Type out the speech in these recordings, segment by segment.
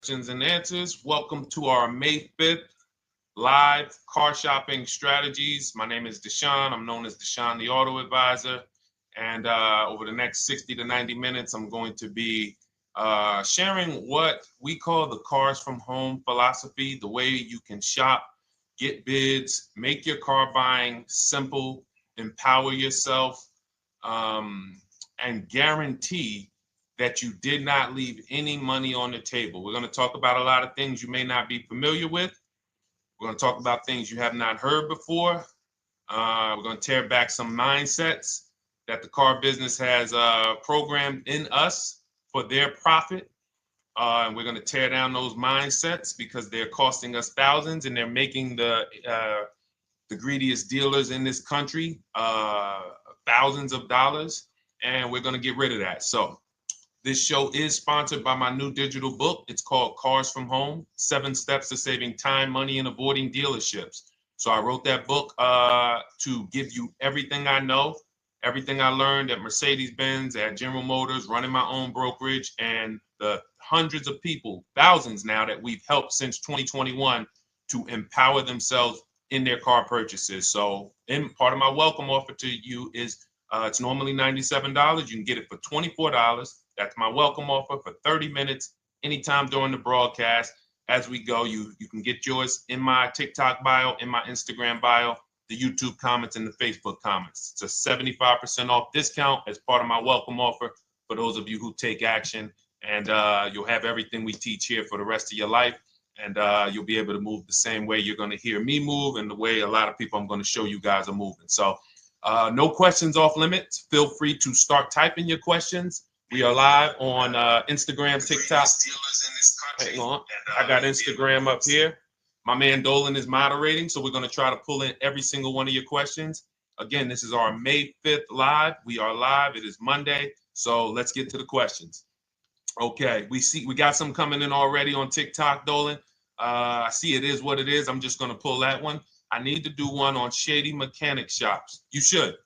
questions and answers. Welcome to our May 5th live car shopping strategies. My name is Deshone. I'm known as Deshone the Auto Advisor. And over the next 60 to 90 minutes, I'm going to be sharing what we call the cars from home philosophy, the way you can shop, get bids, make your car buying simple, empower yourself, and guarantee that you did not leave any money on the table. We're going to talk about a lot of things you may not be familiar with. We're going to talk about things you have not heard before. We're going to tear back some mindsets that the car business has programmed in us for their profit. And we're going to tear down those mindsets because they're costing us thousands and they're making the greediest dealers in this country thousands of dollars. And we're going to get rid of that. So this show is sponsored by my new digital book. It's called Cars from Home, 7 Steps to Saving Time, Money, and Avoiding Dealerships. So I wrote that book to give you everything I know, everything I learned at Mercedes-Benz, at General Motors, running my own brokerage, and the hundreds of people, thousands now, that we've helped since 2021 to empower themselves in their car purchases. So part of my welcome offer to you is it's normally $97. You can get it for $24. That's my welcome offer for 30 minutes, anytime during the broadcast. As we go, you can get yours in my TikTok bio, in my Instagram bio, the YouTube comments, and the Facebook comments. It's a 75% off discount as part of my welcome offer for those of you who take action. And you'll have everything we teach here for the rest of your life. And you'll be able to move the same way you're going to hear me move and the way a lot of people I'm going to show you guys are moving. So no questions off limits. Feel free to start typing your questions. We are live on Instagram, TikTok. Hang on. I got Instagram up here. My man Dolan is moderating, so we're going to try to pull in every single one of your questions. Again, this is our May 5th live. We are live. It is Monday, so let's get to the questions. Okay, we got some coming in already on TikTok, Dolan. I see it is what it is. I'm just going to pull that one. I need to do one on shady mechanic shops. You should.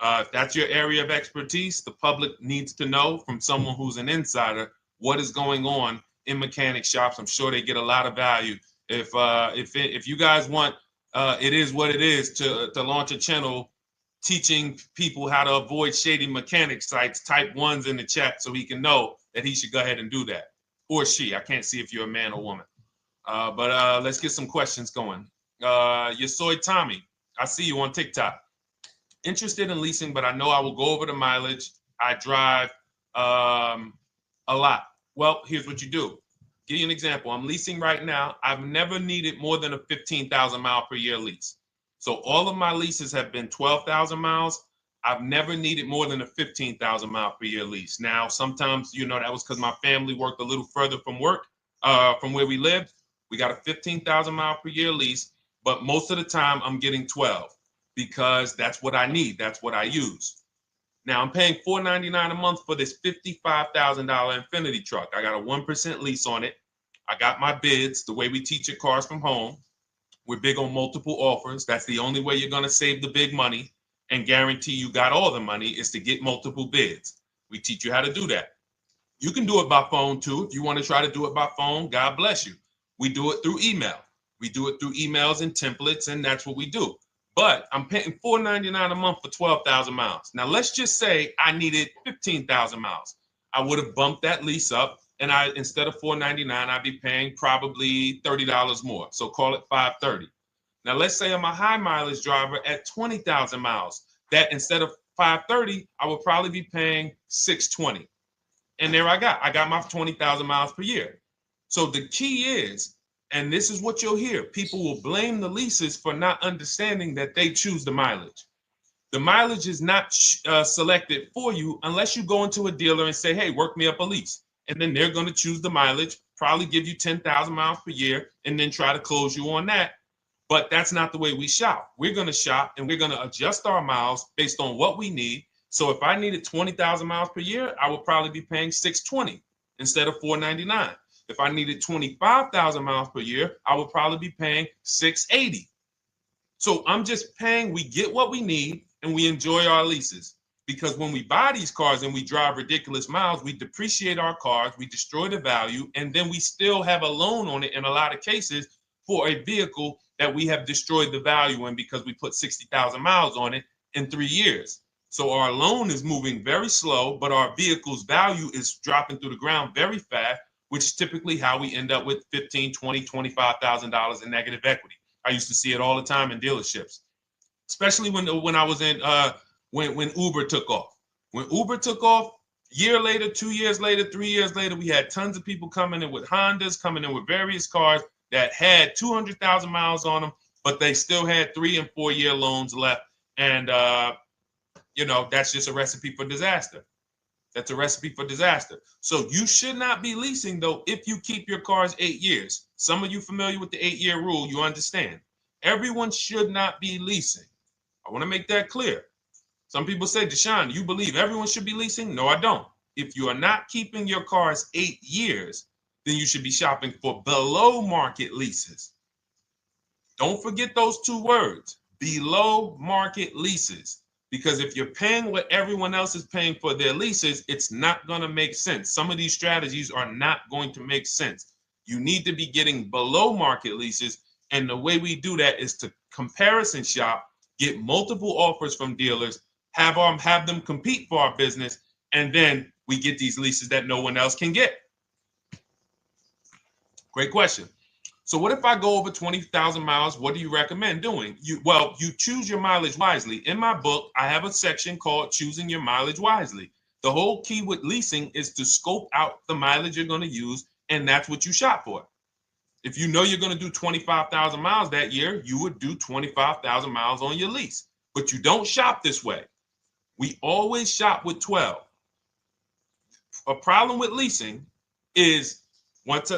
If that's your area of expertise, the public needs to know from someone who's an insider what is going on in mechanic shops. I'm sure they get a lot of value. If you guys want, it is what it is to launch a channel teaching people how to avoid shady mechanic sites, type ones in the chat so he can know that he should go ahead and do that. Or she. I can't see if you're a man or woman. But let's get some questions going. Yasoy Tommy, I see you on TikTok. Interested in leasing, but I know I will go over the mileage. I drive a lot. Well, here's what you do. Give you an example. I'm leasing right now. I've never needed more than a 15,000 mile per year lease. So all of my leases have been 12,000 miles. I've never needed more than a 15,000 mile per year lease. Now, sometimes, that was because my family worked a little further from where we lived. We got a 15,000 mile per year lease, but most of the time I'm getting 12 because that's what I need. That's what I use. Now I'm paying $499 a month for this $55,000 Infinity truck. I got a 1% lease on it. I got my bids, the way we teach at Cars from Home. We're big on multiple offers. That's the only way you're going to save the big money and guarantee you got all the money is to get multiple bids. We teach you how to do that. You can do it by phone too. If you want to try to do it by phone, God bless you. We do it through email. We do it through emails and templates, and that's what we do. But I'm paying $499 a month for 12,000 miles. Now, let's just say I needed 15,000 miles. I would have bumped that lease up, and instead of $499, I'd be paying probably $30 more. So call it $530. Now, let's say I'm a high mileage driver at 20,000 miles. That instead of $530, I would probably be paying $620. And there I got my 20,000 miles per year. So the key is, and this is what you'll hear, people will blame the leases for not understanding that they choose the mileage. The mileage is not selected for you unless you go into a dealer and say, hey, work me up a lease. And then they're going to choose the mileage, probably give you 10,000 miles per year, and then try to close you on that. But that's not the way we shop. We're going to shop and we're going to adjust our miles based on what we need. So if I needed 20,000 miles per year, I would probably be paying $620 instead of $499. If I needed 25,000 miles per year, I would probably be paying $680. So I'm just paying, we get what we need and we enjoy our leases. because when we buy these cars and we drive ridiculous miles, we depreciate our cars, we destroy the value, and then we still have a loan on it in a lot of cases for a vehicle that we have destroyed the value in because we put 60,000 miles on it in 3 years. So our loan is moving very slow, but our vehicle's value is dropping through the ground very fast, which is typically how we end up with $15,000, $20,000, $25,000 in negative equity. I used to see it all the time in dealerships, especially when I was in when Uber took off. When Uber took off, year later, 2 years later, 3 years later, we had tons of people coming in with Hondas, coming in with various cars that had 200,000 miles on them, but they still had 3 and 4 year loans left. And, that's just a recipe for disaster. That's a recipe for disaster. So you should not be leasing, though, if you keep your cars 8 years. Some of you familiar with the 8-year rule, you understand. Everyone should not be leasing. I want to make that clear. Some people say, Deshone, you believe everyone should be leasing? No, I don't. If you are not keeping your cars 8 years, then you should be shopping for below market leases. Don't forget those 2 words, below market leases. Because if you're paying what everyone else is paying for their leases, it's not going to make sense. Some of these strategies are not going to make sense. You need to be getting below market leases. And the way we do that is to comparison shop, get multiple offers from dealers, have them compete for our business, and then we get these leases that no one else can get. Great question. So what if I go over 20,000 miles? What do you recommend doing? You choose your mileage wisely. In my book, I have a section called Choosing Your Mileage Wisely. The whole key with leasing is to scope out the mileage you're going to use, and that's what you shop for. If you know you're going to do 25,000 miles that year, you would do 25,000 miles on your lease. But you don't shop this way. We always shop with 12. A problem with leasing is once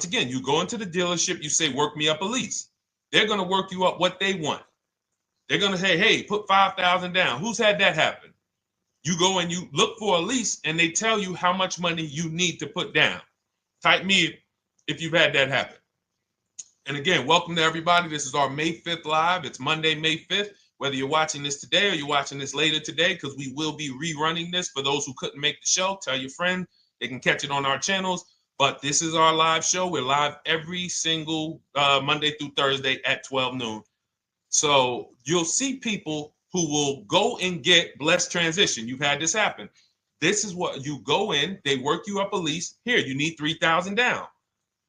again, you go into the dealership, you say, work me up a lease. They're going to work you up what they want. They're going to say, hey, put 5,000 down. Who's had that happen? You go and you look for a lease and they tell you how much money you need to put down. Type me if you've had that happen. And again, welcome to everybody. This is our May 5th live. It's Monday, May 5th. Whether you're watching this today or you're watching this later today, because we will be rerunning this for those who couldn't make the show. Tell your friend they can catch it on our channels. But this is our live show. We're live every single Monday through Thursday at 12 noon. So you'll see people who will go and get blessed transition. You've had this happen. This is what you go in. They work you up a lease. Here, you need 3,000 down.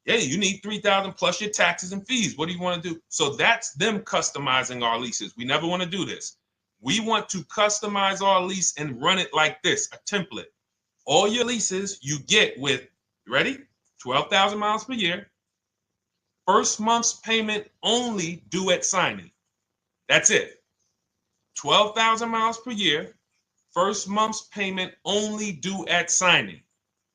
Yeah, you need 3,000 plus your taxes and fees. What do you want to do? So that's them customizing our leases. We never want to do this. We want to customize our lease and run it like this, a template. All your leases you get with, ready? 12,000 miles per year. First month's payment only due at signing. That's it. 12,000 miles per year. First month's payment only due at signing.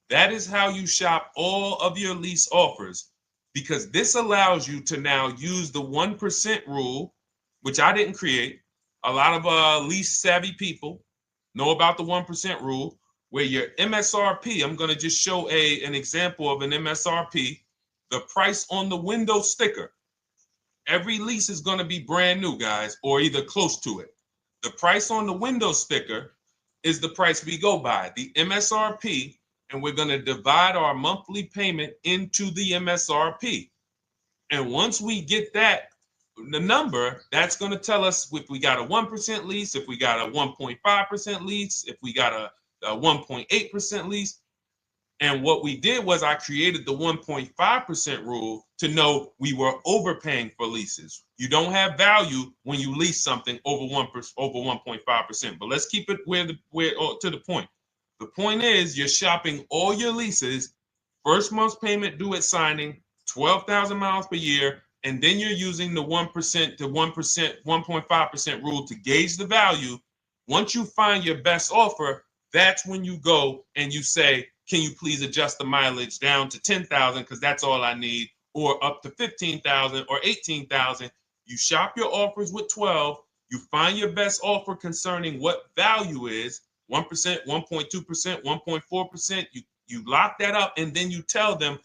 That is how you shop all of your lease offers, because this allows you to now use the 1% rule, which I didn't create. A lot of lease savvy people know about the 1% rule, where your MSRP, I'm going to just show an example of an MSRP, the price on the window sticker. Every lease is going to be brand new, guys, or either close to it. The price on the window sticker is the price we go by, the MSRP, and we're going to divide our monthly payment into the MSRP. And once we get that, the number, that's going to tell us if we got a 1% lease, if we got a 1.5% lease, if we got a 1.8% lease. And what we did was I created the 1.5% rule to know we were overpaying for leases. You don't have value when you lease something over 1.5%. But let's keep it to the point. The point is you're shopping all your leases, first month's payment due at signing, 12,000 miles per year, and then you're using the 1% to 1.5% rule to gauge the value. Once you find your best offer, that's when you go and you say, can you please adjust the mileage down to 10,000 because that's all I need, or up to 15,000 or 18,000. You shop your offers with 12. You find your best offer concerning what value is, 1%, 1.2%, 1.4%. You lock that up, and then you tell them,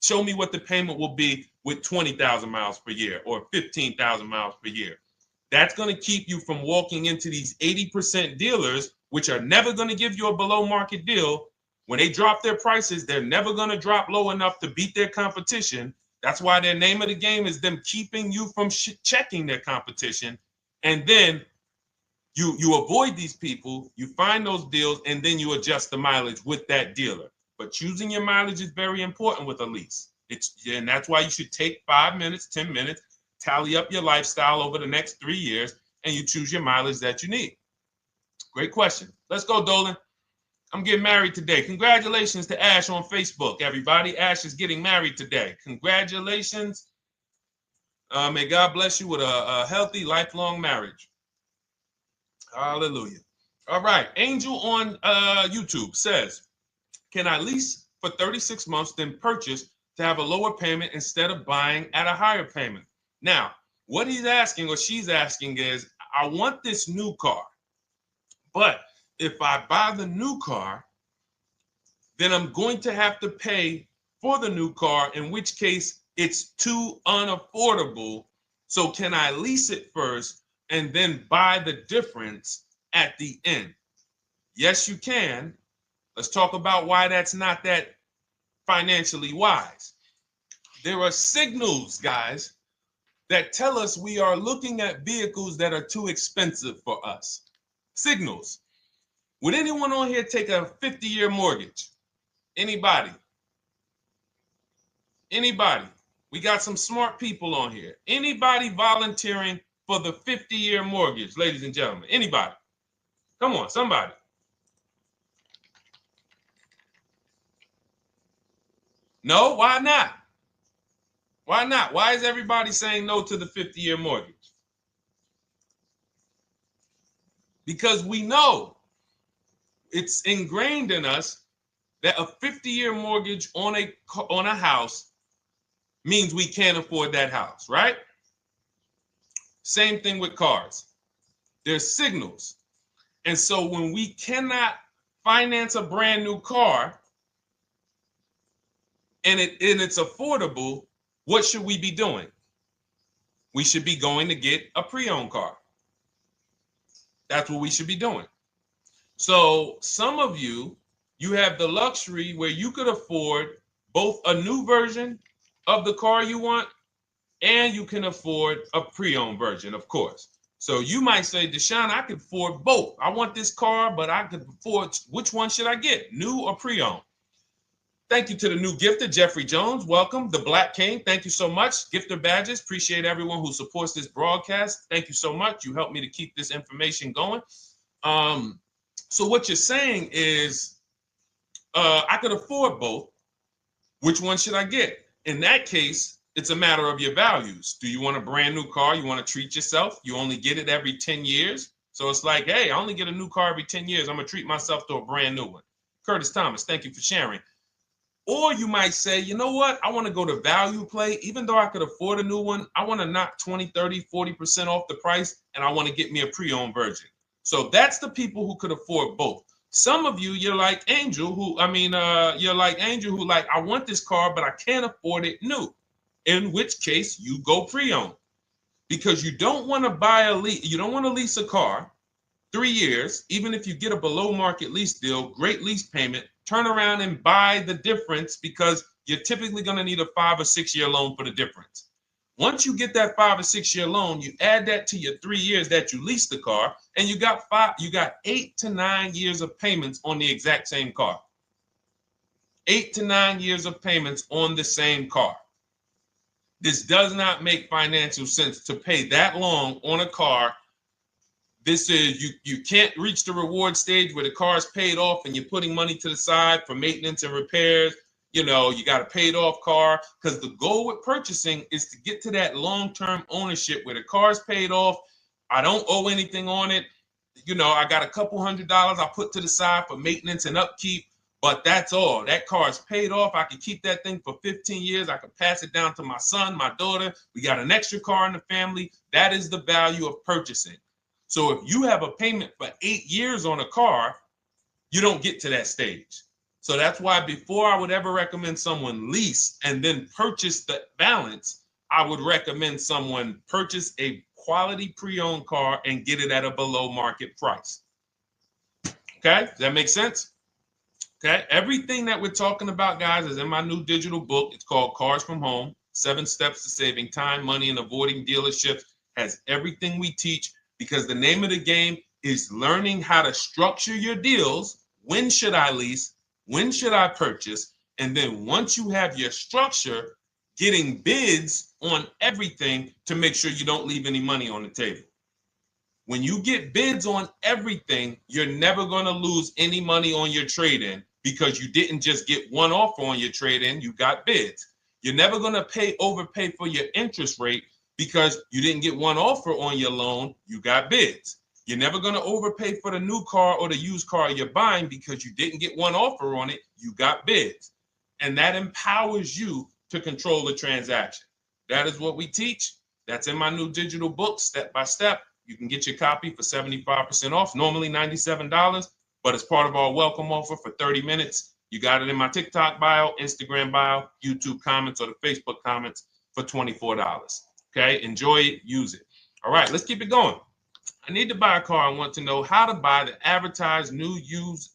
show me what the payment will be with 20,000 miles per year or 15,000 miles per year. That's going to keep you from walking into these 80% dealers which are never going to give you a below market deal, when they drop their prices, they're never going to drop low enough to beat their competition. That's why their name of the game is them keeping you from checking their competition. And then you avoid these people, you find those deals, and then you adjust the mileage with that dealer. But choosing your mileage is very important with a lease. And that's why you should take 5 minutes, 10 minutes, tally up your lifestyle over the next 3 years, and you choose your mileage that you need. Great question. Let's go, Dolan. I'm getting married today. Congratulations to Ash on Facebook, everybody. Ash is getting married today. Congratulations. May God bless you with a healthy, lifelong marriage. Hallelujah. All right. Angel on YouTube says, can I lease for 36 months, then purchase to have a lower payment instead of buying at a higher payment? Now, what he's asking or she's asking is, I want this new car, but if I buy the new car, then I'm going to have to pay for the new car, in which case it's too unaffordable. So can I lease it first and then buy the difference at the end? Yes, you can. Let's talk about why that's not that financially wise. There are signals, guys, that tell us we are looking at vehicles that are too expensive for us. Signals. Would anyone on here take a 50-year mortgage? Anybody? Anybody? We got some smart people on here. Anybody volunteering for the 50-year mortgage, ladies and gentlemen? Anybody? Come on, somebody. No, why not? Why not? Why is everybody saying no to the 50-year mortgage? Because we know it's ingrained in us that a 50-year mortgage on a house means we can't afford that house, right? Same thing with cars. There's signals. And so when we cannot finance a brand new car and it's affordable, what should we be doing? We should be going to get a pre-owned car. That's what we should be doing. So some of you have the luxury where you could afford both a new version of the car you want, and you can afford a pre-owned version, of course. So you might say, Deshone, I could afford both. I want this car, but I could afford, which one should I get, new or pre-owned? Thank you to the new gifter, Jeffrey Jones. Welcome. The Black King. Thank you so much. Gifter badges. Appreciate everyone who supports this broadcast. Thank you so much. You helped me to keep this information going. So what you're saying is, I could afford both. Which one should I get? In that case, it's a matter of your values. Do you want a brand new car? You want to treat yourself? You only get it every 10 years. So it's like, hey, I only get a new car every 10 years. I'm going to treat myself to a brand new one. Curtis Thomas, thank you for sharing. Or you might say, you know what? I want to go to value play. Even though I could afford a new one, I want to knock 20, 30, 40% off the price, and I want to get me a pre-owned version. So that's the people who could afford both. Some of you, you're like Angel, who like, I want this car, but I can't afford it new. In which case you go pre-owned, because you don't want to lease a car 3 years, even if you get a below market lease deal, great lease payment, turn around and buy the difference, because you're typically going to need a 5 or 6 year loan for the difference. Once you get that 5 or 6 year loan, you add that to your 3 years that you leased the car, and you got 8 to 9 years of payments on the exact same car. 8 to 9 years of payments on the same car. This does not make financial sense to pay that long on a car. This is, you can't reach the reward stage where the car is paid off and you're putting money to the side for maintenance and repairs. You know, you got a paid off car, because the goal with purchasing is to get to that long-term ownership where the car is paid off. I don't owe anything on it. You know, I got a couple $100 I put to the side for maintenance and upkeep, but that's all. That car is paid off. I can keep that thing for 15 years. I can pass it down to my son, my daughter. We got an extra car in the family. That is the value of purchasing. So if you have a payment for 8 years on a car, you don't get to that stage. So that's why before I would ever recommend someone lease and then purchase the balance, I would recommend someone purchase a quality pre-owned car and get it at a below market price. Okay, does that make sense? Okay, everything that we're talking about, guys, is in my new digital book. It's called Cars from Home, 7 Steps to Saving Time, Money, and Avoiding Dealerships. Has everything we teach, because the name of the game is learning how to structure your deals. When should I lease? When should I purchase? And then once you have your structure, getting bids on everything to make sure you don't leave any money on the table. When you get bids on everything, you're never going to lose any money on your trade-in, because you didn't just get one offer on your trade-in, you got bids. You're never going to overpay for your interest rate, because you didn't get one offer on your loan, you got bids. You're never going to overpay for the new car or the used car you're buying, because you didn't get one offer on it, you got bids. And that empowers you to control the transaction. That is what we teach. That's in my new digital book, step by step. You can get your copy for 75% off, normally $97, but it's part of our welcome offer for 30 minutes. You got it in my TikTok bio, Instagram bio, YouTube comments, or the Facebook comments for $24. Okay, enjoy it, use it. All right, let's keep it going. I need to buy a car. I want to know how to buy the advertised new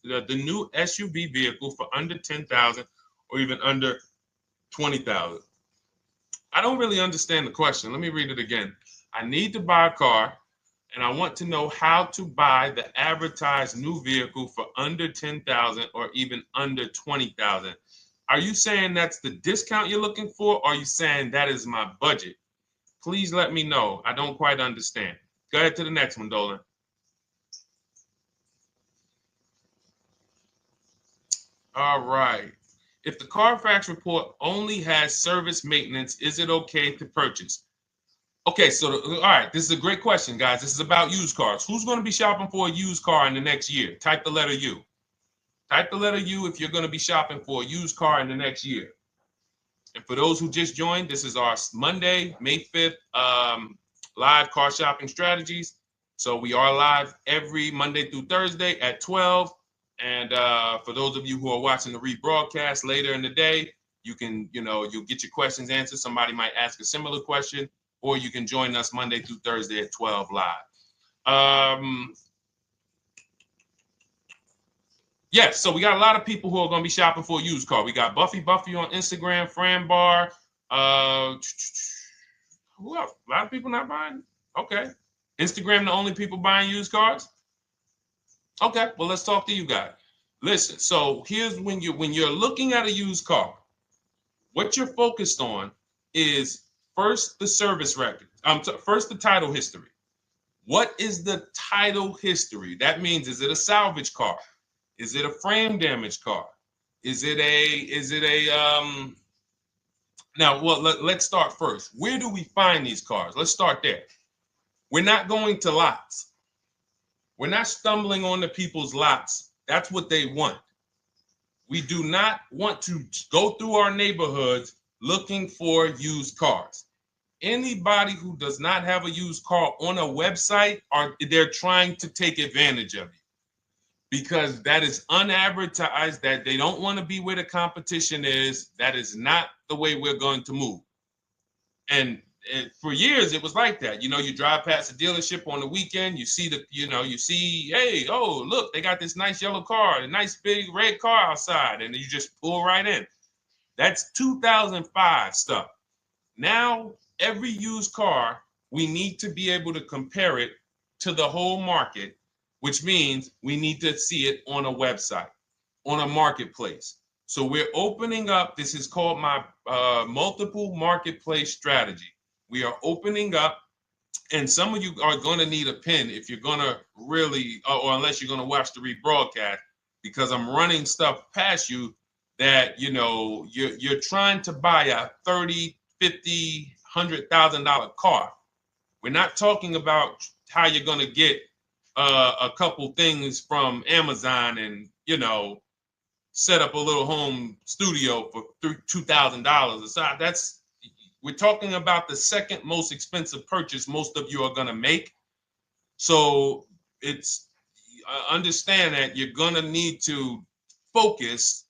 the new SUV vehicle for under $10,000 or even under $20,000. I don't really understand the question. Let me read it again. I need to buy a car, and I want to know how to buy the advertised new vehicle for under $10,000 or even under $20,000. Are you saying that's the discount you're looking for, or are you saying that is my budget? Please let me know. I don't quite understand. Go ahead to the next one, Dolan. All right. If the Carfax report only has service maintenance, is it okay to purchase? Okay, so all right, this is a great question, guys. This is about used cars. Who's going to be shopping for a used car in the next year? Type the letter U. Type the letter U if you're going to be shopping for a used car in the next year. And for those who just joined, this is our Monday, May 5th, live car shopping strategies. So we are live every Monday through Thursday at 12. And for those of you who are watching the rebroadcast later in the day, you can, you'll get your questions answered. Somebody might ask a similar question, or you can join us Monday through Thursday at 12 live. Yes, so we got a lot of people who are going to be shopping for a used car. We got Buffy on Instagram, Fran Bar. Who else? A lot of people not buying? Okay. Instagram, the only people buying used cars? Okay, well, let's talk to you guys. Listen, so here's when you're looking at a used car, what you're focused on is first the service record. First the title history. What is the title history? That means, is it a salvage car? Is it a frame damage car? Is it a now, well, let's start first. Where do we find these cars? Let's start there. We're not going to lots. We're not stumbling onto people's lots. That's what they want. We do not want to go through our neighborhoods looking for used cars. Anybody who does not have a used car on a website, they're trying to take advantage of you, because that is unadvertised, that they don't want to be where the competition is. That is not the way we're going to move. And for years, it was like that. You drive past a dealership on the weekend, you see hey, oh, look, they got this nice yellow car, a nice big red car outside, and you just pull right in. That's 2005 stuff. Now, every used car, we need to be able to compare it to the whole market, which means we need to see it on a website, on a marketplace. So we're opening up, this is called my multiple marketplace strategy. We are opening up, and some of you are going to need a pen if you're going to really, or unless you're going to watch the rebroadcast, because I'm running stuff past you that, you're trying to buy a $30,000, $50,000, $100,000 car. We're not talking about how you're going to get a couple things from Amazon and, set up a little home studio for $2,000. We're talking about the second most expensive purchase most of you are going to make. So it's understand that you're going to need to focus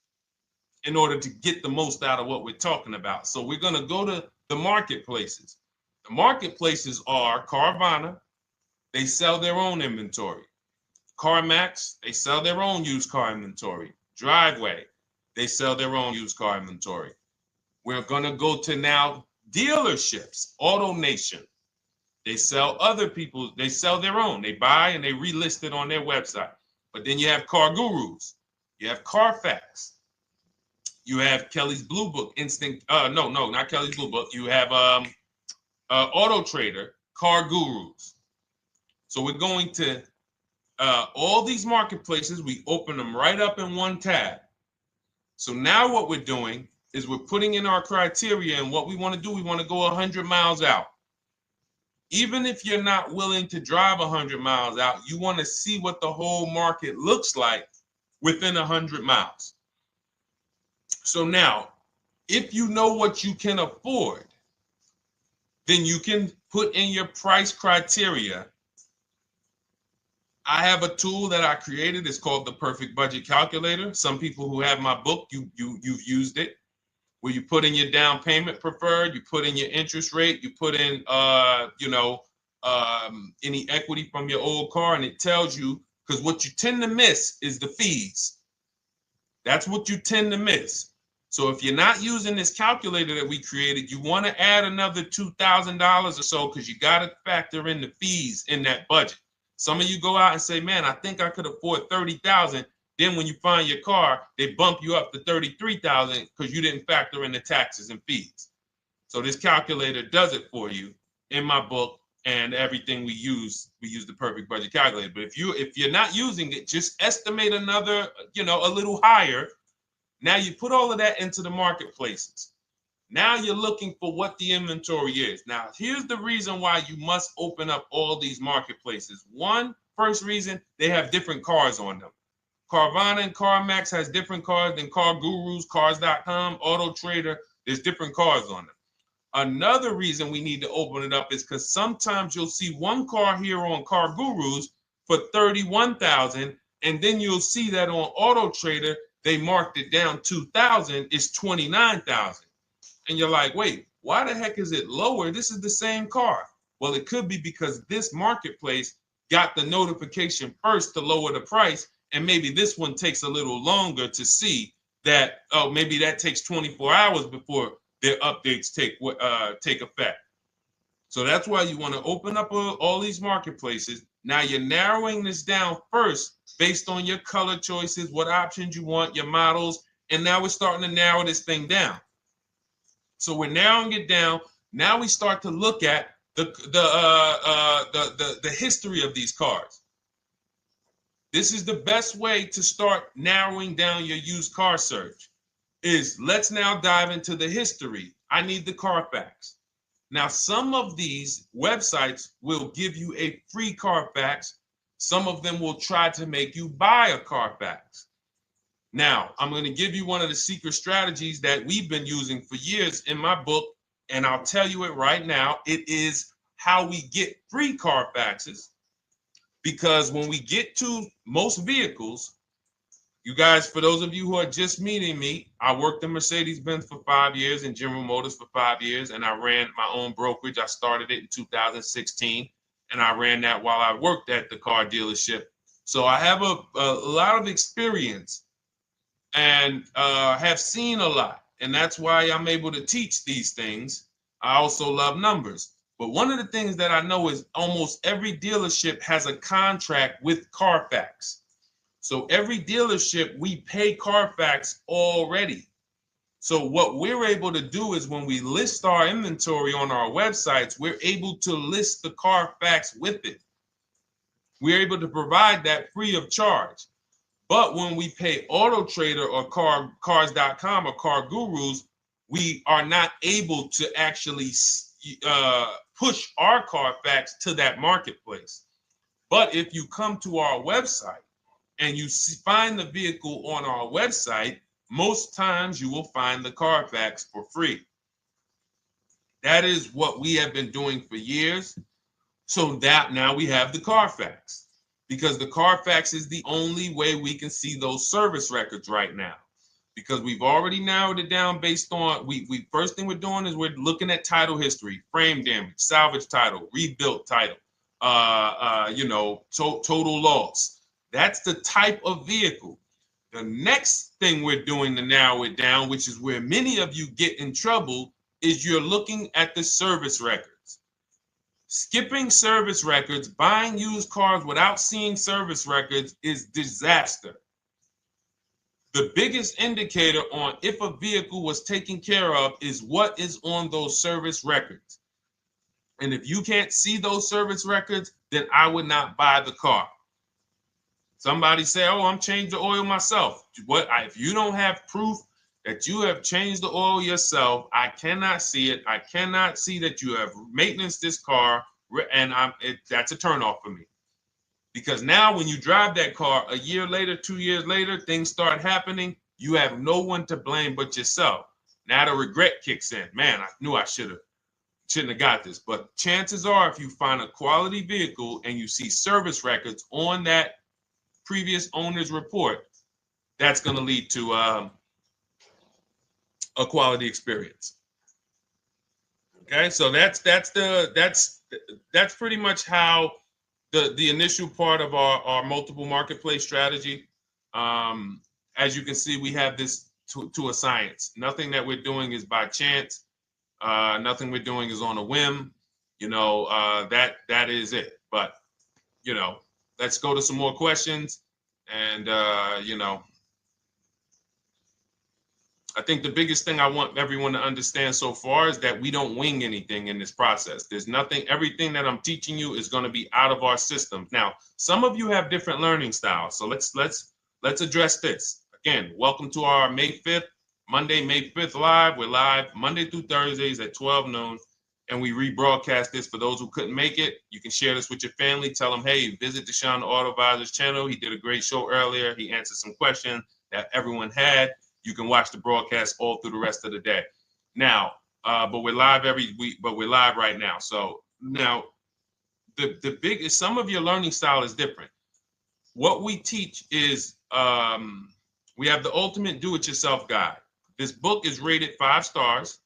in order to get the most out of what we're talking about. So we're going to go to the marketplaces. The marketplaces are Carvana. They sell their own inventory. CarMax, they sell their own used car inventory. Driveway, they sell their own used car inventory. We're going to go to now dealerships. AutoNation, they sell other people's, they sell their own. They buy and they relist it on their website. But then you have Car Gurus, you have Carfax, you have Kelly's Blue Book, no, not Kelly's Blue Book. You have Auto Trader, Car Gurus. So we're going to all these marketplaces, we open them right up in one tab. So now what we're doing is we're putting in our criteria, and what we want to do, we want to go 100 miles out. Even if you're not willing to drive 100 miles out, you want to see what the whole market looks like within 100 miles. So now, if you know what you can afford, then you can put in your price criteria. I have a tool that I created. It's called the Perfect Budget Calculator. Some people who have my book, you've used it, where you put in your down payment preferred, you put in your interest rate, you put in any equity from your old car, and it tells you, because what you tend to miss is the fees. That's what you tend to miss. So if you're not using this calculator that we created, you want to add another $2,000 or so, because you got to factor in the fees in that budget. Some of you go out and say, man, I think I could afford $30,000. Then when you find your car, they bump you up to $33,000 because you didn't factor in the taxes and fees. So this calculator does it for you in my book, and everything we use the Perfect Budget Calculator. But if you're not using it, just estimate another, a little higher. Now you put all of that into the marketplaces. Now you're looking for what the inventory is. Now, here's the reason why you must open up all these marketplaces. First reason, they have different cars on them. Carvana and CarMax has different cars than Car Gurus, Cars.com, Auto Trader. There's different cars on them. Another reason we need to open it up is because sometimes you'll see one car here on Car Gurus for $31,000, and then you'll see that on Auto Trader, they marked it down $2,000, it's $29,000. And you're like, wait, why the heck is it lower? This is the same car. Well, it could be because this marketplace got the notification first to lower the price, and maybe this one takes a little longer to see that, oh, maybe that takes 24 hours before their updates take effect. So that's why you want to open up all these marketplaces. Now you're narrowing this down first based on your color choices, what options you want, your models, and now we're starting to narrow this thing down. So we're narrowing it down. Now we start to look at the history of these cars. This is the best way to start narrowing down your used car search. Let's now dive into the history. I need the Carfax. Now, some of these websites will give you a free Carfax. Some of them will try to make you buy a Carfax. Now, I'm going to give you one of the secret strategies that we've been using for years in my book, and I'll tell you it right now. It is how we get free Carfaxes, because when we get to most vehicles, you guys, for those of you who are just meeting me, I worked in Mercedes-Benz for 5 years and General Motors for 5 years, and I ran my own brokerage. I started it in 2016, and I ran that while I worked at the car dealership. So I have a lot of experience and have seen a lot, and that's why I'm able to teach these things. I also love numbers. But one of the things that I know is almost every dealership has a contract with Carfax. So every dealership, we pay Carfax already. So what we're able to do is when we list our inventory on our websites, we're able to list the Carfax with it. We're able to provide that free of charge. But when we pay Auto Trader or Cars.com or Car Gurus, we are not able to actually push our Carfax to that marketplace. But if you come to our website and you find the vehicle on our website, most times you will find the Carfax for free. That is what we have been doing for years. So that now we have the Carfax, because the Carfax is the only way we can see those service records right now, because we've already narrowed it down based on, first thing we're doing is we're looking at title history, frame damage, salvage title, rebuilt title, total loss. That's the type of vehicle. The next thing we're doing to narrow it down, which is where many of you get in trouble, is you're looking at the service records. Skipping service records, buying used cars without seeing service records is disaster. The biggest indicator on if a vehicle was taken care of is what is on those service records. And if you can't see those service records, then I would not buy the car. Somebody say, oh, I'm changed the oil myself. If you don't have proof that you have changed the oil yourself, I cannot see it. I cannot see that you have maintenance this car, and that's a turnoff for me. Because now when you drive that car a year later, 2 years later, things start happening. You have no one to blame but yourself. Now the regret kicks in. Man, I knew I shouldn't have got this. But chances are, if you find a quality vehicle and you see service records on that previous owner's report, that's going to lead to a quality experience. Okay, so that's pretty much how the initial part of our multiple marketplace strategy. As you can see, we have this to a science. Nothing that we're doing is by chance. Nothing we're doing is on a whim. That is it. But let's go to some more questions. And I think the biggest thing I want everyone to understand so far is that we don't wing anything in this process. There's nothing, everything that I'm teaching you is going to be out of our systems. Now, some of you have different learning styles. So let's address this. Again, welcome to our May 5th, Monday, May 5th live. We're live Monday through Thursdays at 12 noon. And we rebroadcast this for those who couldn't make it. You can share this with your family. Tell them, hey, visit Deshone the Auto Advisor's channel. He did a great show earlier. He answered some questions that everyone had. You can watch the broadcast all through the rest of the day. Now, but we're live every week, but we're live right now. So now the biggest, some of your learning style is different. What we teach is we have the ultimate do-it-yourself guide. This book is rated 5 stars.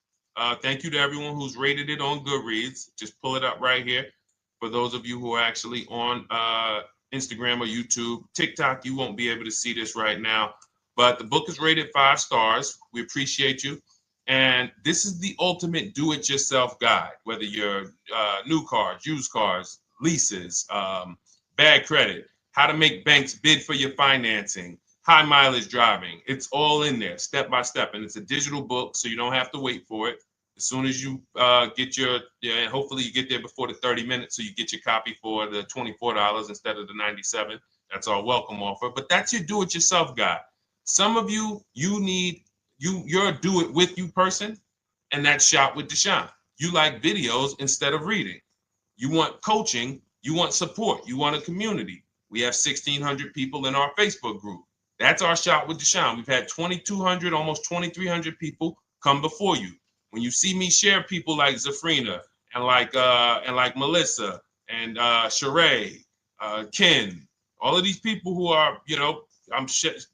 Thank you to everyone who's rated it on Goodreads. Just pull it up right here. For those of you who are actually on Instagram or YouTube, TikTok, you won't be able to see this right now. But the book is rated 5 stars. We appreciate you. And this is the ultimate do-it-yourself guide, whether you're new cars, used cars, leases, bad credit, how to make banks bid for your financing, high mileage driving. It's all in there, step by step. And it's a digital book, so you don't have to wait for it. As soon as you get and hopefully you get there before the 30 minutes, so you get your copy for the $24 instead of the $97. That's our welcome offer. But that's your do-it-yourself guide. Some of you, you're a do-it-with-you person, and that's Shop with Deshone. You like videos instead of reading. You want coaching. You want support. You want a community. We have 1,600 people in our Facebook group. That's our Shop with Deshone. We've had 2,200, almost 2,300 people come before you. When you see me share people like Zafrina and like Melissa and Sheree, Ken, all of these people who are,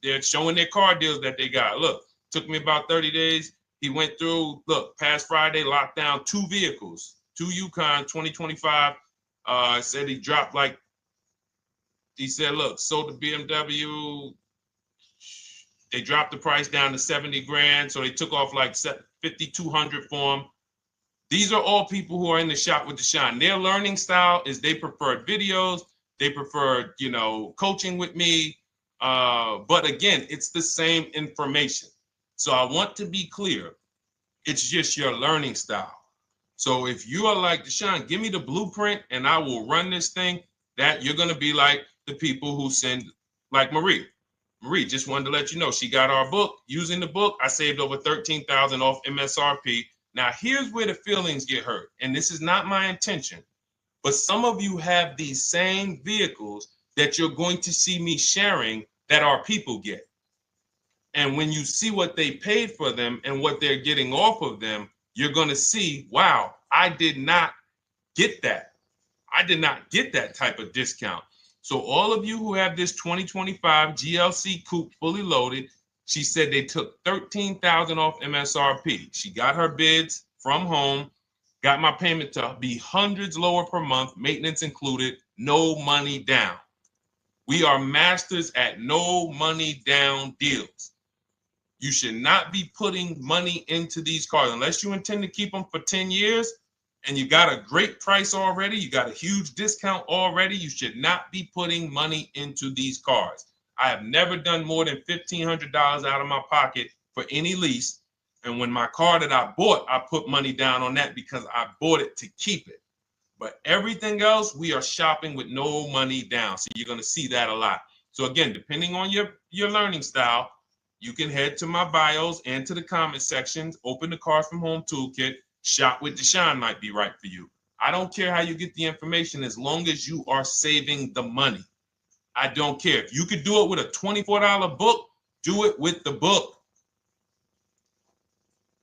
they're showing their car deals that they got. Look, took me about 30 days. He went through, past Friday, locked down 2 vehicles, 2 Yukon 2025. Said he dropped sold the BMW. They dropped the price down to 70 grand. So they took off like 5,200 for him. These are all people who are in the Shop with Deshone. Their learning style is they prefer videos. They prefer, coaching with me. But again, it's the same information. So I want to be clear. It's just your learning style. So if you are like Deshone, give me the blueprint and I will run this thing. That you're going to be like the people who send, like Marie. Marie just wanted to let you know she got our book. Using the book, I saved over $13,000 off MSRP. Now, here's where the feelings get hurt. And this is not my intention. But some of you have these same vehicles that you're going to see me sharing that our people get. And when you see what they paid for them and what they're getting off of them, you're going to see, wow, I did not get that. I did not get that type of discount. So all of you who have this 2025 GLC coupe fully loaded, she said they took $13,000 off MSRP. She got her bids from home, got my payment to be hundreds lower per month, maintenance included, no money down. We are masters at no money down deals. You should not be putting money into these cars unless you intend to keep them for 10 years and you got a great price already. You got a huge discount already. You should not be putting money into these cars. I have never done more than $1,500 out of my pocket for any lease. And when my car that I bought, I put money down on that because I bought it to keep it. But everything else, we are shopping with no money down. So you're going to see that a lot. So again, depending on your learning style, you can head to my bios and to the comment sections, open the Cars from Home Toolkit, Shop with Deshone might be right for you. I don't care how you get the information as long as you are saving the money. I don't care. If you could do it with a $24 book, do it with the book.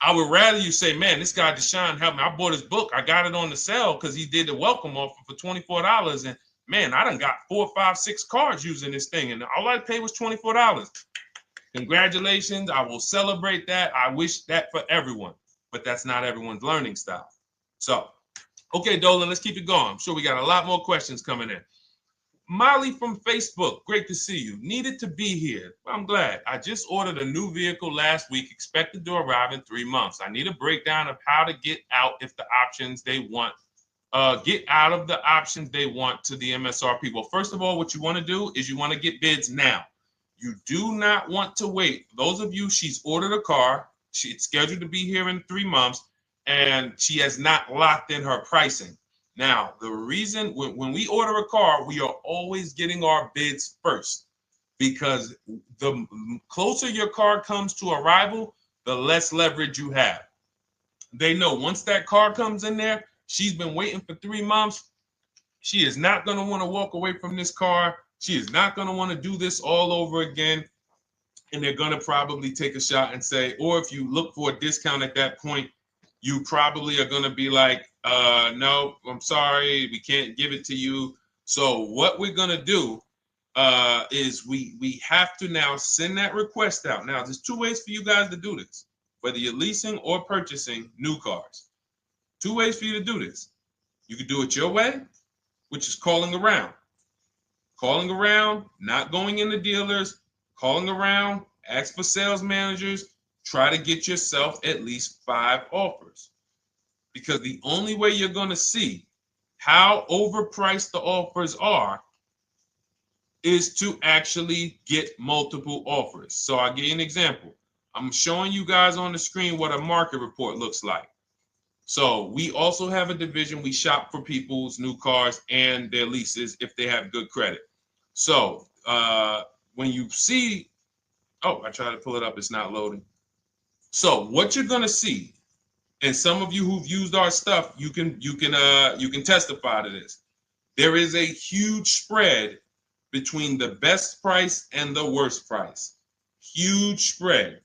I would rather you say, man, this guy Deshone helped me. I bought his book. I got it on the sale because he did the welcome offer for $24. And man, I done got 4, 5, 6 cars using this thing. And all I paid was $24. Congratulations. I will celebrate that. I wish that for everyone, but that's not everyone's learning style. So, okay, Dolan, let's keep it going. I'm sure we got a lot more questions coming in. Molly from Facebook, great to see you. Needed to be here. Well, I'm glad. I just ordered a new vehicle last week, expected to arrive in 3 months. I need a breakdown of how to get out if the options they want, get out of the options they want to the MSRP. Well, first of all, what you want to do is you want to get bids now. You do not want to wait. Those of you, she's ordered a car. She's scheduled to be here in 3 months, and she has not locked in her pricing. Now, the reason when we order a car, we are always getting our bids first because the closer your car comes to arrival, the less leverage you have. They know once that car comes in there, she's been waiting for 3 months. She is not going to want to walk away from this car. She is not going to want to do this all over again. And they're going to probably take a shot and say, or if you look for a discount at that point, you probably are going to be like, no, I'm sorry, we can't give it to you. So what we're going to do is we have to now send that request out. Now, there's 2 ways for you guys to do this, whether you're leasing or purchasing new cars. 2 ways for you to do this. You can do it your way, which is calling around. Calling around, not going into dealers, calling around, ask for sales managers, try to get yourself at least 5 offers. Because the only way you're going to see how overpriced the offers are is to actually get multiple offers. So I'll give you an example. I'm showing you guys on the screen what a market report looks like. So we also have a division. We shop for people's new cars and their leases if they have good credit. So when you see, oh, I tried to pull it up. It's not loading. So what you're going to see, and some of you who've used our stuff, you can testify to this. There is a huge spread between the best price and the worst price. Huge spread.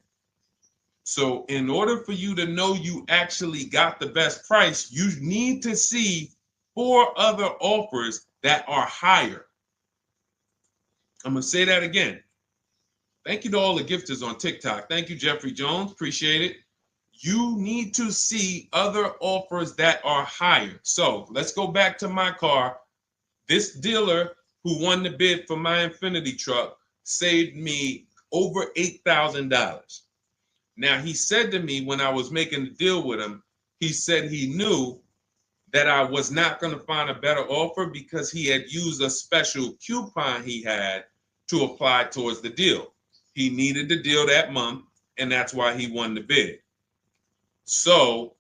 So in order for you to know you actually got the best price, you need to see 4 other offers that are higher. I'm going to say that again. Thank you to all the gifters on TikTok. Thank you, Jeffrey Jones. Appreciate it. You need to see other offers that are higher. So let's go back to my car. This dealer who won the bid for my Infinity truck saved me over $8,000. Now, he said to me when I was making the deal with him, he said he knew that I was not going to find a better offer because he had used a special coupon he had to apply towards the deal. He needed the deal that month, and that's why he won the bid. So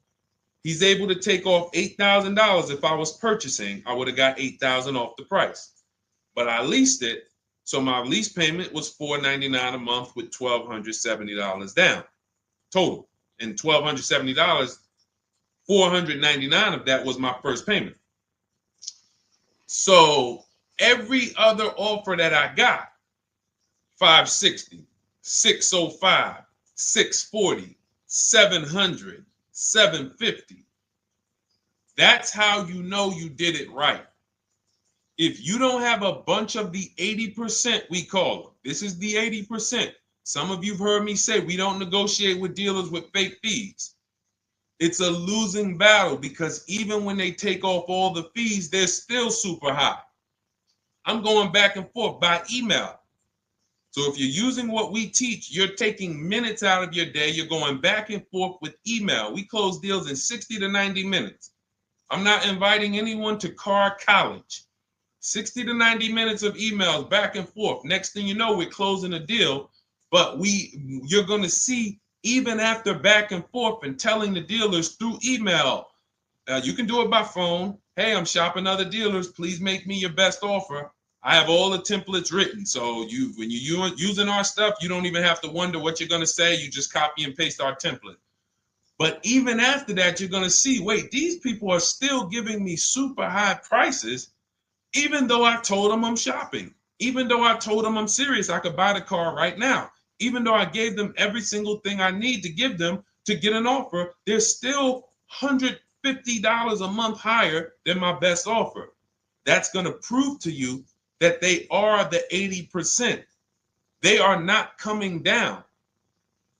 he's able to take off $8,000. If I was purchasing, I would have got $8,000 off the price. But I leased it, so my lease payment was $499 a month with $1,270 down total. And $1,270, $499 of that was my first payment. So every other offer that I got, $560, $605, $640, $700, $750. That's how you know you did it right. If you don't have a bunch of the 80%, we call them. This is the 80%. Some of you have heard me say we don't negotiate with dealers with fake fees. It's a losing battle because even when they take off all the fees, they're still super high. I'm going back and forth by email. So if you're using what we teach, you're taking minutes out of your day. You're going back and forth with email. We close deals in 60 to 90 minutes. I'm not inviting anyone to car college. 60 to 90 minutes of emails back and forth. Next thing you know, we're closing a deal. But you're going to see, even after back and forth and telling the dealers through email, you can do it by phone. Hey, I'm shopping other dealers. Please make me your best offer. I have all the templates written. So when you're using our stuff, you don't even have to wonder what you're going to say. You just copy and paste our template. But even after that, you're going to see, wait, these people are still giving me super high prices, even though I told them I'm shopping, even though I told them I'm serious, I could buy the car right now, even though I gave them every single thing I need to give them to get an offer, they're still $150 a month higher than my best offer. That's going to prove to you that they are the 80%. They are not coming down.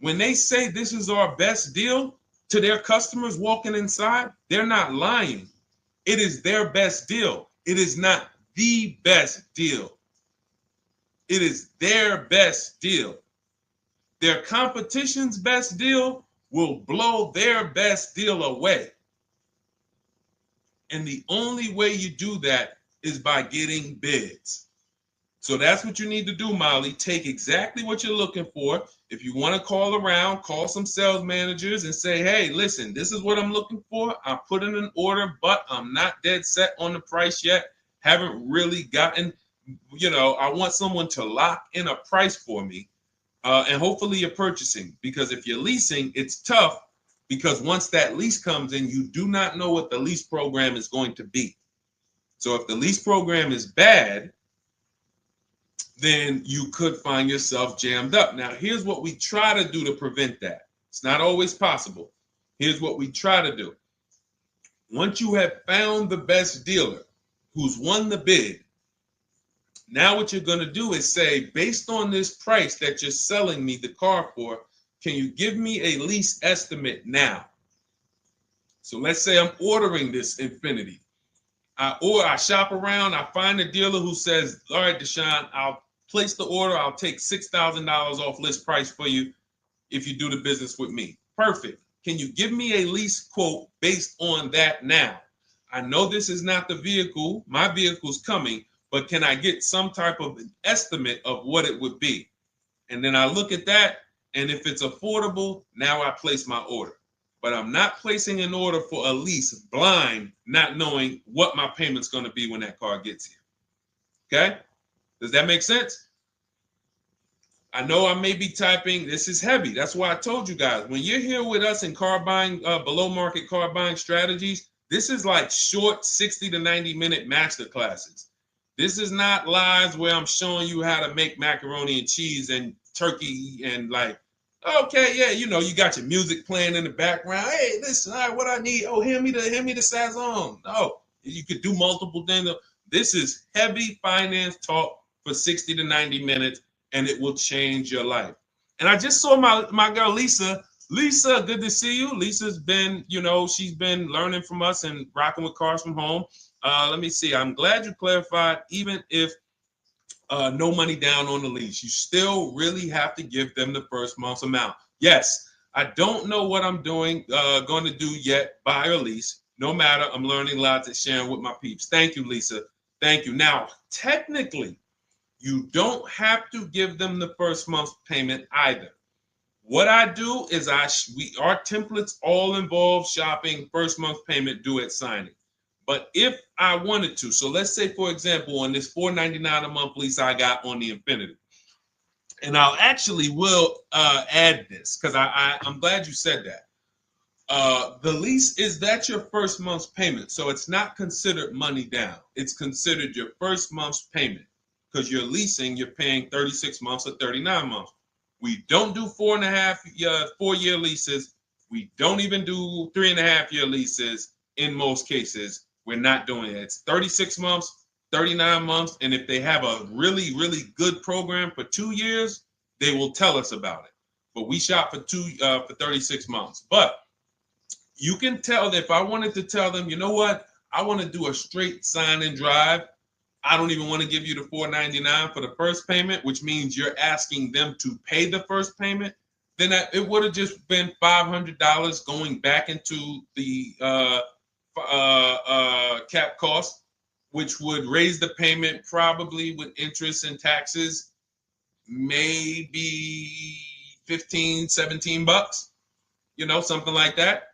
When they say this is our best deal to their customers walking inside, they're not lying. It is their best deal. It is not the best deal. It is their best deal. Their competition's best deal will blow their best deal away. And the only way you do that is by getting bids. So that's what you need to do, Molly. Take exactly what you're looking for. If you want to call around, call some sales managers and say, hey, listen, this is what I'm looking for. I put in an order, but I'm not dead set on the price yet. Haven't really gotten, I want someone to lock in a price for me. And hopefully you're purchasing, because if you're leasing, it's tough, because once that lease comes in, you do not know what the lease program is going to be. So if the lease program is bad, then you could find yourself jammed up. Now, here's what we try to do to prevent that. It's not always possible. Here's what we try to do. Once you have found the best dealer who's won the bid, now what you're going to do is say, based on this price that you're selling me the car for, can you give me a lease estimate now? So let's say I'm ordering this Infiniti. I shop around, I find a dealer who says, all right, Deshone, I'll place the order. I'll take $6,000 off list price for you if you do the business with me. Perfect. Can you give me a lease quote based on that now? I know this is not the vehicle. My vehicle's coming, but can I get some type of an estimate of what it would be? And then I look at that, and if it's affordable, now I place my order. But I'm not placing an order for a lease blind, not knowing what my payment's going to be when that car gets here. Okay? Does that make sense? I know I may be typing, this is heavy. That's why I told you guys, when you're here with us in car buying, below market car buying strategies, this is like short 60 to 90 minute master classes. This is not lives where I'm showing you how to make macaroni and cheese and turkey and like, okay, yeah, you got your music playing in the background. Hey, listen, all right, what I need? Oh, hand me the Sazon. No, you could do multiple things. This is heavy finance talk for 60 to 90 minutes, and it will change your life. And I just saw my girl, Lisa. Lisa, good to see you. Lisa's been, she's been learning from us and rocking with Cars from Home. Let me see. I'm glad you clarified, even if no money down on the lease, you still really have to give them the first month's amount. Yes, I don't know what I'm going to do yet, buy or lease. No matter, I'm learning lots and sharing with my peeps. Thank you, Lisa. Thank you. Now, technically, you don't have to give them the first month's payment either. What I do is our templates all involve shopping, first month payment due at signing. But if I wanted to, so let's say, for example, on this $499 a month lease I got on the Infiniti, and I'll actually will add this because I'm glad you said that. The lease that's your first month's payment, so it's not considered money down. It's considered your first month's payment because you're leasing, you're paying 36 months or 39 months. We don't do 4-year leases. We don't even do 3.5-year leases in most cases. We're not doing it. It's 36 months, 39 months. And if they have a really, really good program for 2 years, they will tell us about it. But we shop for 36 months. But you can tell that if I wanted to tell them, you know what, I want to do a straight sign and drive, I don't even want to give you the $499 for the first payment, which means you're asking them to pay the first payment, then it would have just been $500 going back into the cap cost, which would raise the payment probably with interest and taxes, maybe 15, 17 bucks, something like that.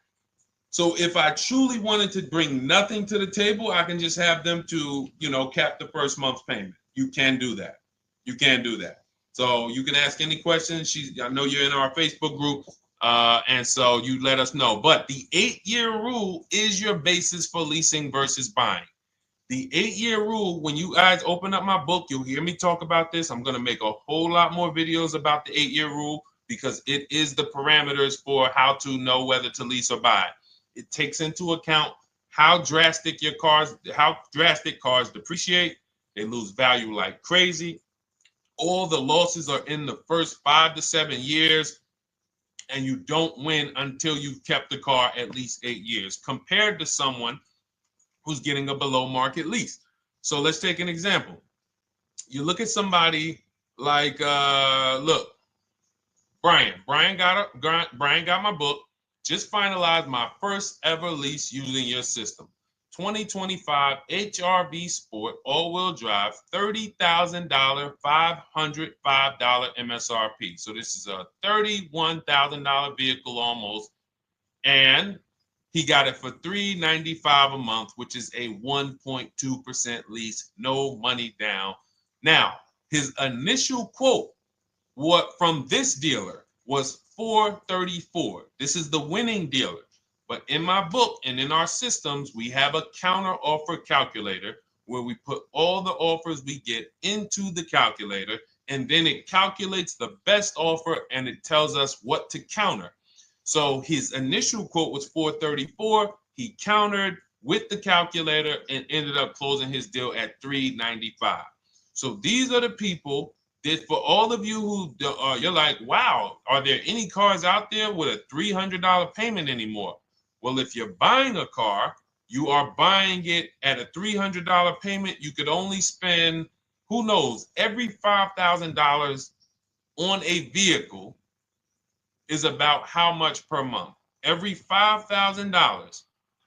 So if I truly wanted to bring nothing to the table, I can just have them to, cap the first month's payment. You can do that. You can do that. So you can ask any questions. I know you're in our Facebook group, and so you let us know. But the 8-year rule is your basis for leasing versus buying. The 8-year rule, when you guys open up my book, you'll hear me talk about this. I'm going to make a whole lot more videos about the 8-year rule because it is the parameters for how to know whether to lease or buy. It takes into account how drastic cars depreciate. They lose value like crazy. All the losses are in the first 5 to 7 years, and you don't win until you've kept the car at least 8 years, compared to someone who's getting a below market lease. So let's take an example. You look at somebody like, look, Brian. Brian got my book. Just finalized my first ever lease using your system. 2025 HRV Sport all-wheel drive, $30,000, $505 MSRP. So this is a $31,000 vehicle almost, and he got it for $395 a month, which is a 1.2% lease, no money down. Now, his initial quote from this dealer was $434. This is the winning dealer. But in my book and in our systems, we have a counter offer calculator where we put all the offers we get into the calculator, and then it calculates the best offer and it tells us what to counter. So his initial quote was $434. He countered with the calculator and ended up closing his deal at $395. So these are the people that, for all of you who you're like, wow, are there any cars out there with a $300 payment anymore? Well, if you're buying a car, you are buying it at a $300 payment. You could only spend, who knows, every $5,000 on a vehicle is about how much per month. Every $5,000,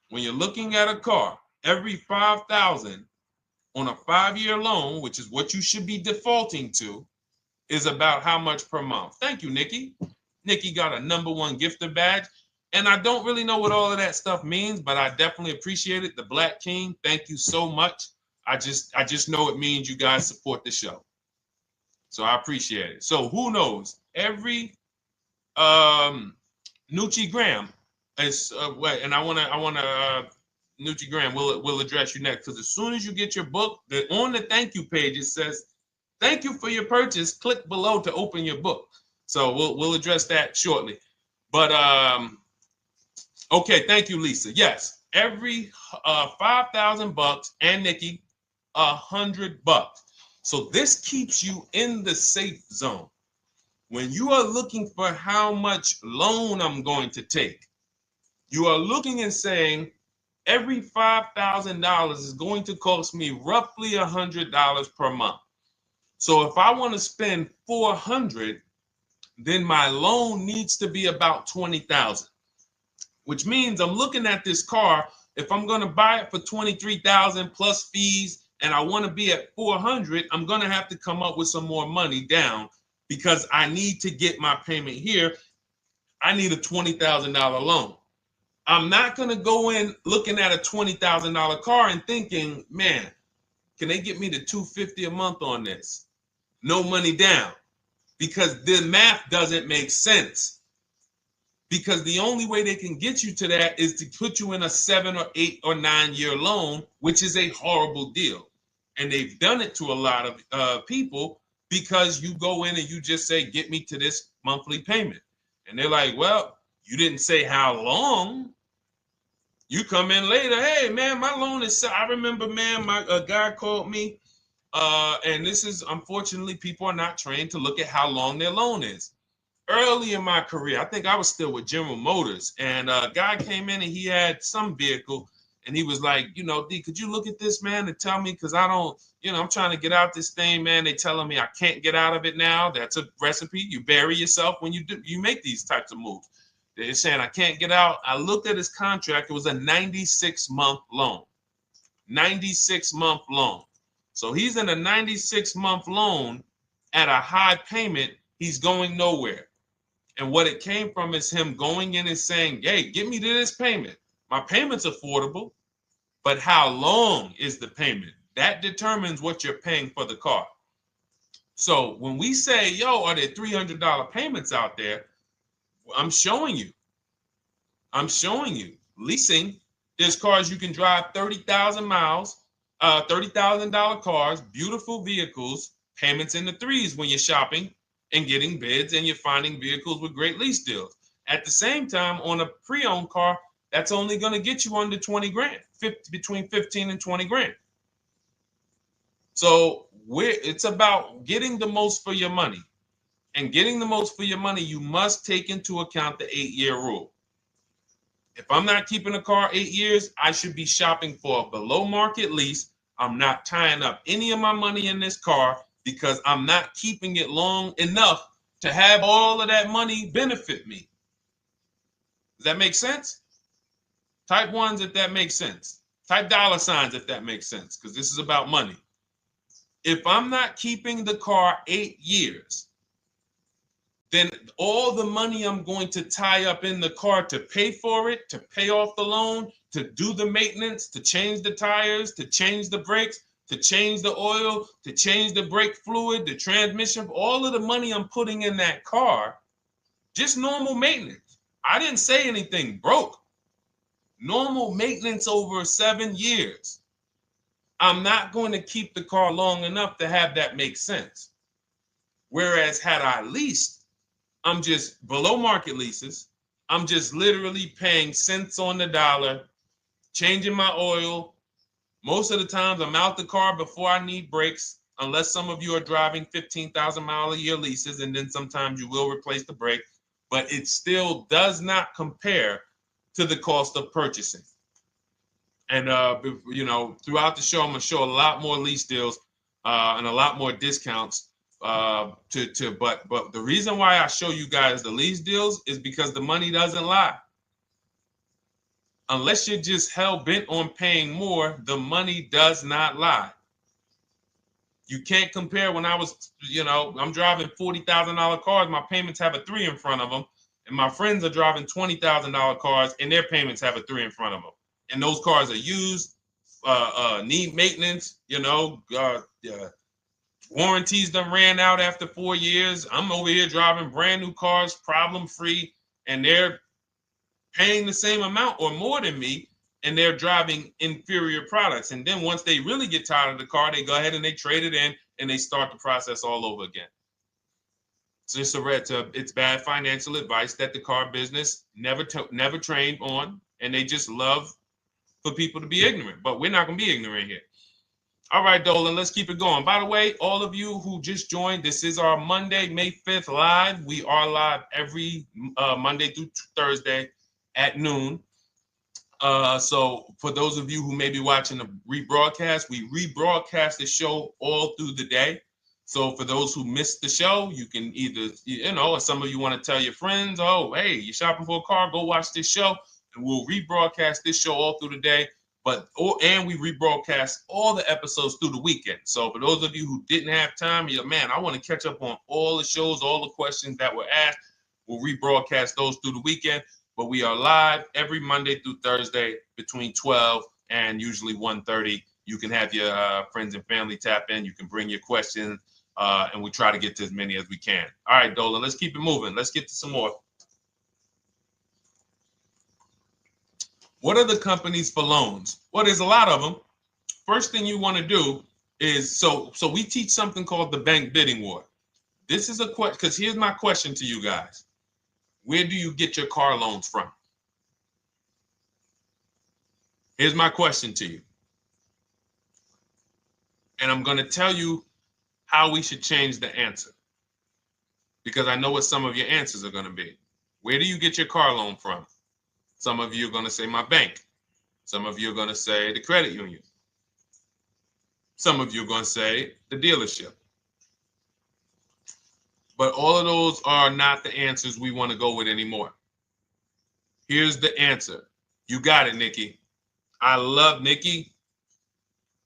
when you're looking at a car, every $5,000 on a 5-year loan, which is what you should be defaulting to, is about how much per month. Thank you, Nikki. Nikki got a #1 gifter badge. And I don't really know what all of that stuff means, but I definitely appreciate it. The Black King, thank you so much. I just know it means you guys support the show. So I appreciate it. So who knows? Every Nucci Graham is and I wanna Nucci Graham will address you next, because as soon as you get your book, on the thank you page it says, "Thank you for your purchase. Click below to open your book." So we'll address that shortly. But okay, thank you, Lisa. Yes, every $5,000, and Nikki, $100. So this keeps you in the safe zone. When you are looking for how much loan I'm going to take, you are looking and saying, every $5,000 is going to cost me roughly $100 per month. So if I want to spend $400, then my loan needs to be about $20,000, which means I'm looking at this car. If I'm going to buy it for $23,000 plus fees, and I want to be at $400, I'm going to have to come up with some more money down, because I need to get my payment here. I need a $20,000 loan. I'm not going to go in looking at a $20,000 car and thinking, man, can they get me to $250 a month on this? No money down, because the math doesn't make sense. Because the only way they can get you to that is to put you in a 7 or 8 or 9 year loan, which is a horrible deal. And they've done it to a lot of people, because you go in and you just say, get me to this monthly payment. And they're like, well, you didn't say how long. You come in later, hey, man, my loan is, I remember, man, a guy called me, and this is, unfortunately, people are not trained to look at how long their loan is. Early in my career, I think I was still with General Motors, and a guy came in and he had some vehicle, And he was like, you know, D, could you look at this, man, and tell me, because I don't, you know, I'm trying to get out this thing, man. They telling me I can't get out of it now. That's a recipe. You bury yourself when you make these types of moves. They're saying I can't get out. I looked at his contract. It was a 96-month loan. 96-month loan. So he's in a 96-month loan at a high payment. He's going nowhere. And what it came from is him going in and saying, hey, get me to this payment. My payment's affordable, but how long is the payment? That determines what you're paying for the car. So when we say, yo, are there $300 payments out there? I'm showing you. Leasing, there's cars you can drive 30,000 miles, $30,000 cars, beautiful vehicles, payments in the threes when you're shopping and getting bids, and you're finding vehicles with great lease deals. At the same time, on a pre-owned car, that's only going to get you under 20 grand, between 15 and 20 grand. So it's about getting the most for your money. And getting the most for your money, you must take into account the 8-year rule. If I'm not keeping a car 8 years, I should be shopping for a below market lease. I'm not tying up any of my money in this car because I'm not keeping it long enough to have all of that money benefit me. Does that make sense? Type ones if that makes sense. Type dollar signs if that makes sense, because this is about money. If I'm not keeping the car 8 years, then all the money I'm going to tie up in the car to pay for it, to pay off the loan, to do the maintenance, to change the tires, to change the brakes, to change the oil, to change the brake fluid, the transmission, all of the money I'm putting in that car, just normal maintenance. I didn't say anything broke. Normal maintenance over 7 years. I'm not going to keep the car long enough to have that make sense. Whereas had I leased, I'm just below market leases. I'm just literally paying cents on the dollar, changing my oil. Most of the times I'm out the car before I need brakes, unless some of you are driving 15,000 mile a year leases, and then sometimes you will replace the brake, but it still does not compare to the cost of purchasing. And you know, throughout the show, I'm gonna show a lot more lease deals and a lot more discounts. But the reason why I show you guys the lease deals is because the money doesn't lie. Unless you're just hell bent on paying more, the money does not lie. You can't compare when I was, you know, I'm driving $40,000 cars, my payments have a 3 in front of them, and my friends are driving $20,000 cars and their payments have a 3 in front of them. And those cars are used, need maintenance, you know, warranties done ran out after 4 years. I'm over here driving brand new cars, problem free, and they're paying the same amount or more than me, and they're driving inferior products. And then once they really get tired of the car, they go ahead and they trade it in and they start the process all over again. So it's bad financial advice that the car business never trained on, and they just love for people to be ignorant. But we're not going to be ignorant here. All right, Dolan, let's keep it going. By the way, all of you who just joined, this is our Monday, May 5th live. We are live every Monday through Thursday at noon. So for those of you who may be watching the rebroadcast, we rebroadcast the show all through the day. So for those who missed the show, you can either, you know, or some of you want to tell your friends, oh, hey, you're shopping for a car, go watch this show. And we'll rebroadcast this show all through the day. And we rebroadcast all the episodes through the weekend. So for those of you who didn't have time, you're like, man, I want to catch up on all the shows, all the questions that were asked. We'll rebroadcast those through the weekend. But we are live every Monday through Thursday between 12 and usually 1:30. You can have your friends and family tap in. You can bring your questions, and we try to get to as many as we can. All right, Dolan, let's keep it moving. Let's get to some more. What are the companies for loans? Well, there's a lot of them. First thing you want to do is, so we teach something called the bank bidding war. This is a question, because here's my question to you guys. Where do you get your car loans from? Here's my question to you. And I'm going to tell you how we should change the answer, because I know what some of your answers are going to be. Where do you get your car loan from? Some of you are going to say my bank. Some of you are going to say the credit union. Some of you are going to say the dealership. But all of those are not the answers we want to go with anymore. Here's the answer. You got it, Nikki. I love Nikki.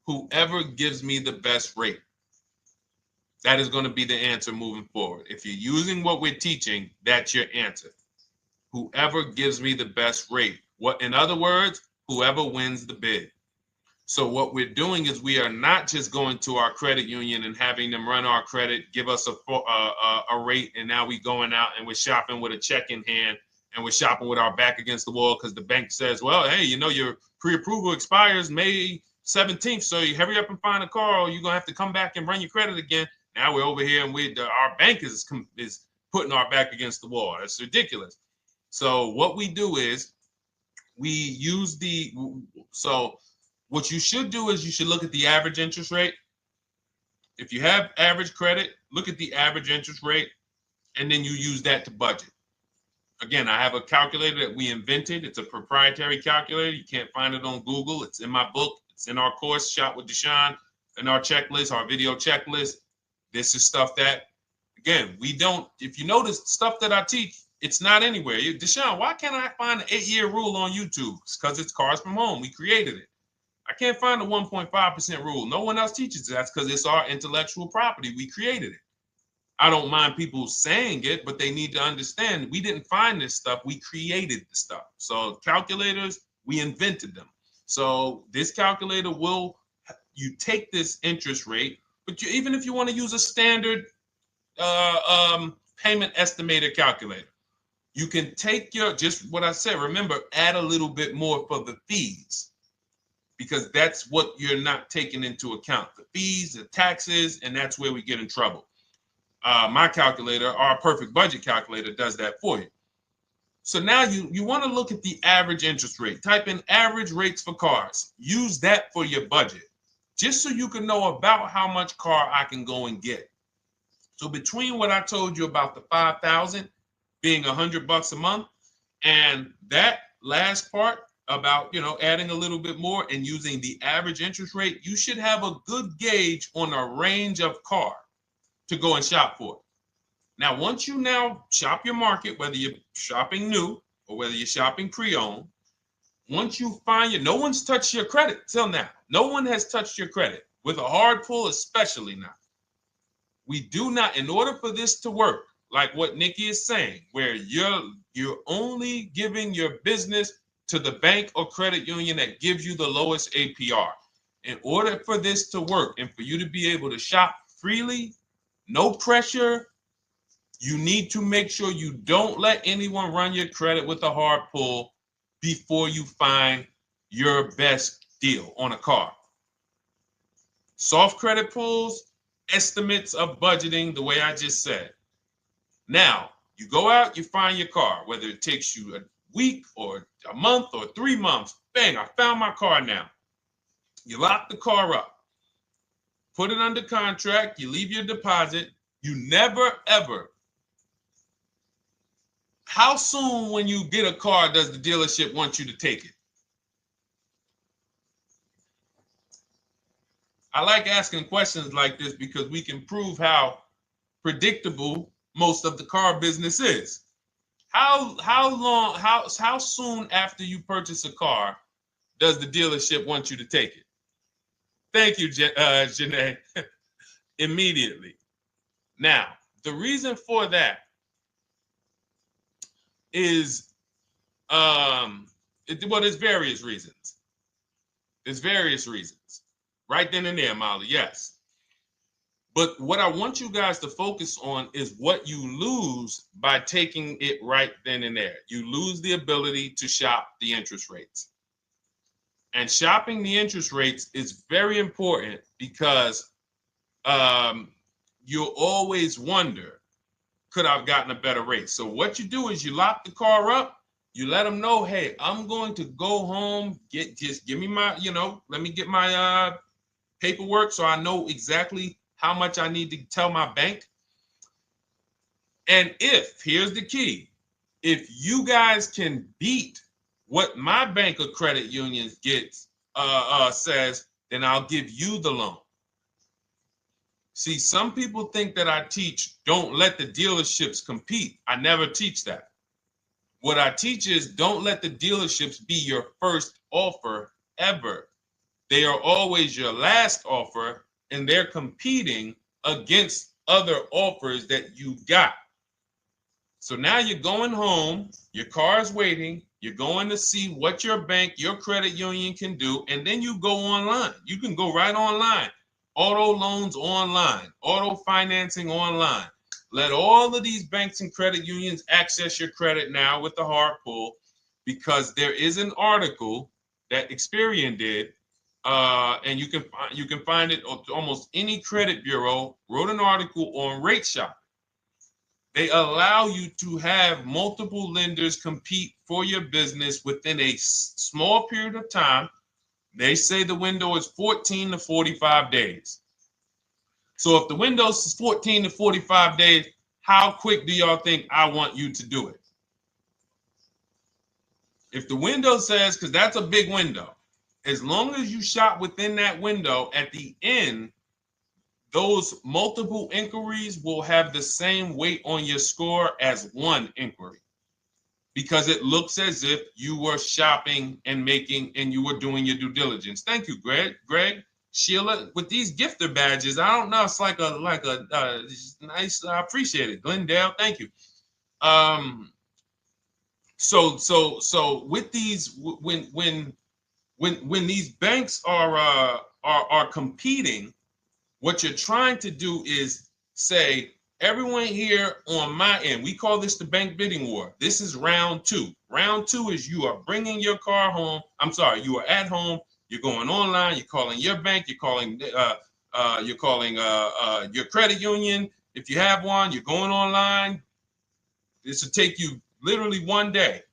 Whoever gives me the best rate. That is going to be the answer moving forward. If you're using what we're teaching, that's your answer. Whoever gives me the best rate. What, in other words, whoever wins the bid. So what we're doing is we are not just going to our credit union and having them run our credit, give us a rate, and now we going out and we're shopping with a check in hand and we're shopping with our back against the wall because the bank says, well, hey, you know, your pre-approval expires May 17th, so you hurry up and find a car or you're going to have to come back and run your credit again. Now we're over here and our bank is putting our back against the wall. That's ridiculous. So what we do is we use what you should do is you should look at the average interest rate. If you have average credit, look at the average interest rate, and then you use that to budget. Again, I have a calculator that we invented. It's a proprietary calculator. You can't find it on Google. It's in my book. It's in our course, Shop with Deshone, in our checklist, our video checklist. This is stuff that, again, we don't, if you notice stuff that I teach, it's not anywhere. Deshone, why can't I find an 8-year rule on YouTube? It's because it's Cars from Home. We created it. I can't find the 1.5% rule. No one else teaches that because it's our intellectual property. We created it. I don't mind people saying it, but they need to understand we didn't find this stuff. We created the stuff. So calculators, we invented them. So this calculator you take this interest rate, but even if you want to use a standard payment estimator calculator, you can take just what I said. Remember, add a little bit more for the fees, because that's what you're not taking into account. The fees, the taxes, and that's where we get in trouble. My calculator, our perfect budget calculator, does that for you. So now you want to look at the average interest rate. Type in average rates for cars. Use that for your budget, just so you can know about how much car I can go and get. So between what I told you about the 5,000 being $100 a month, and that last part about, adding a little bit more and using the average interest rate, you should have a good gauge on a range of car to go and shop for. Now, once you now shop your market, whether you're shopping new or whether you're shopping pre-owned, once you find no one's touched your credit till now. No one has touched your credit with a hard pull, especially not. We do not, in order for this to work, like what Nikki is saying, where you're only giving your business to the bank or credit union that gives you the lowest APR. In order for this to work and for you to be able to shop freely, no pressure, you need to make sure you don't let anyone run your credit with a hard pull before you find your best deal on a car. Soft credit pulls, estimates of budgeting, the way I just said. Now, you go out, you find your car, whether it takes you a week or a month or 3 months. Bang, I found my car now. You lock the car up, put it under contract, you leave your deposit. You never, ever. How soon when you get a car does the dealership want you to take it? I like asking questions like this because we can prove how predictable most of the car business is. How soon after you purchase a car does the dealership want you to take it? Thank you, Janae. Immediately. Now, the reason for that is, there's various reasons. There's various reasons. Right then and there, Molly, yes. But what I want you guys to focus on is what you lose by taking it right then and there. You lose the ability to shop the interest rates. And shopping the interest rates is very important because you'll always wonder, could I have gotten a better rate? So what you do is you lock the car up, you let them know, hey, I'm going to go home, just give me my, let me get my paperwork so I know exactly how much I need to tell my bank. And here's the key, if you guys can beat what my bank or credit union gets says, then I'll give you the loan. See, some people think that I teach don't let the dealerships compete. I never teach that. What I teach is don't let the dealerships be your first offer ever. They are always your last offer, and they're competing against other offers that you got. So now you're going home, your car's waiting, you're going to see what your bank, your credit union can do, and then you go online. You can go right online. Auto loans online, auto financing online. Let all of these banks and credit unions access your credit now with the hard pull, because there is an article that Experian did, and you can find it on almost any credit bureau, wrote an article on rate shopping. They allow you to have multiple lenders compete for your business within a small period of time. They say the window is 14 to 45 days. So if the window is 14 to 45 days, how quick do y'all think I want you to do it? If the window says, because that's a big window, as long as you shop within that window, at the end, those multiple inquiries will have the same weight on your score as one inquiry, because it looks as if you were shopping and you were doing your due diligence. Thank you, Greg, Sheila, with these gifter badges. I don't know. It's like a nice. I appreciate it, Glendale. Thank you. So with these, when these banks are competing, what you're trying to do is say, everyone here on my end, we call this the bank bidding war. This is round two. Round two is you are bringing your car home. I'm sorry, you are at home. You're going online. You're calling your bank. You're calling your credit union. If you have one, you're going online. This will take you literally one day,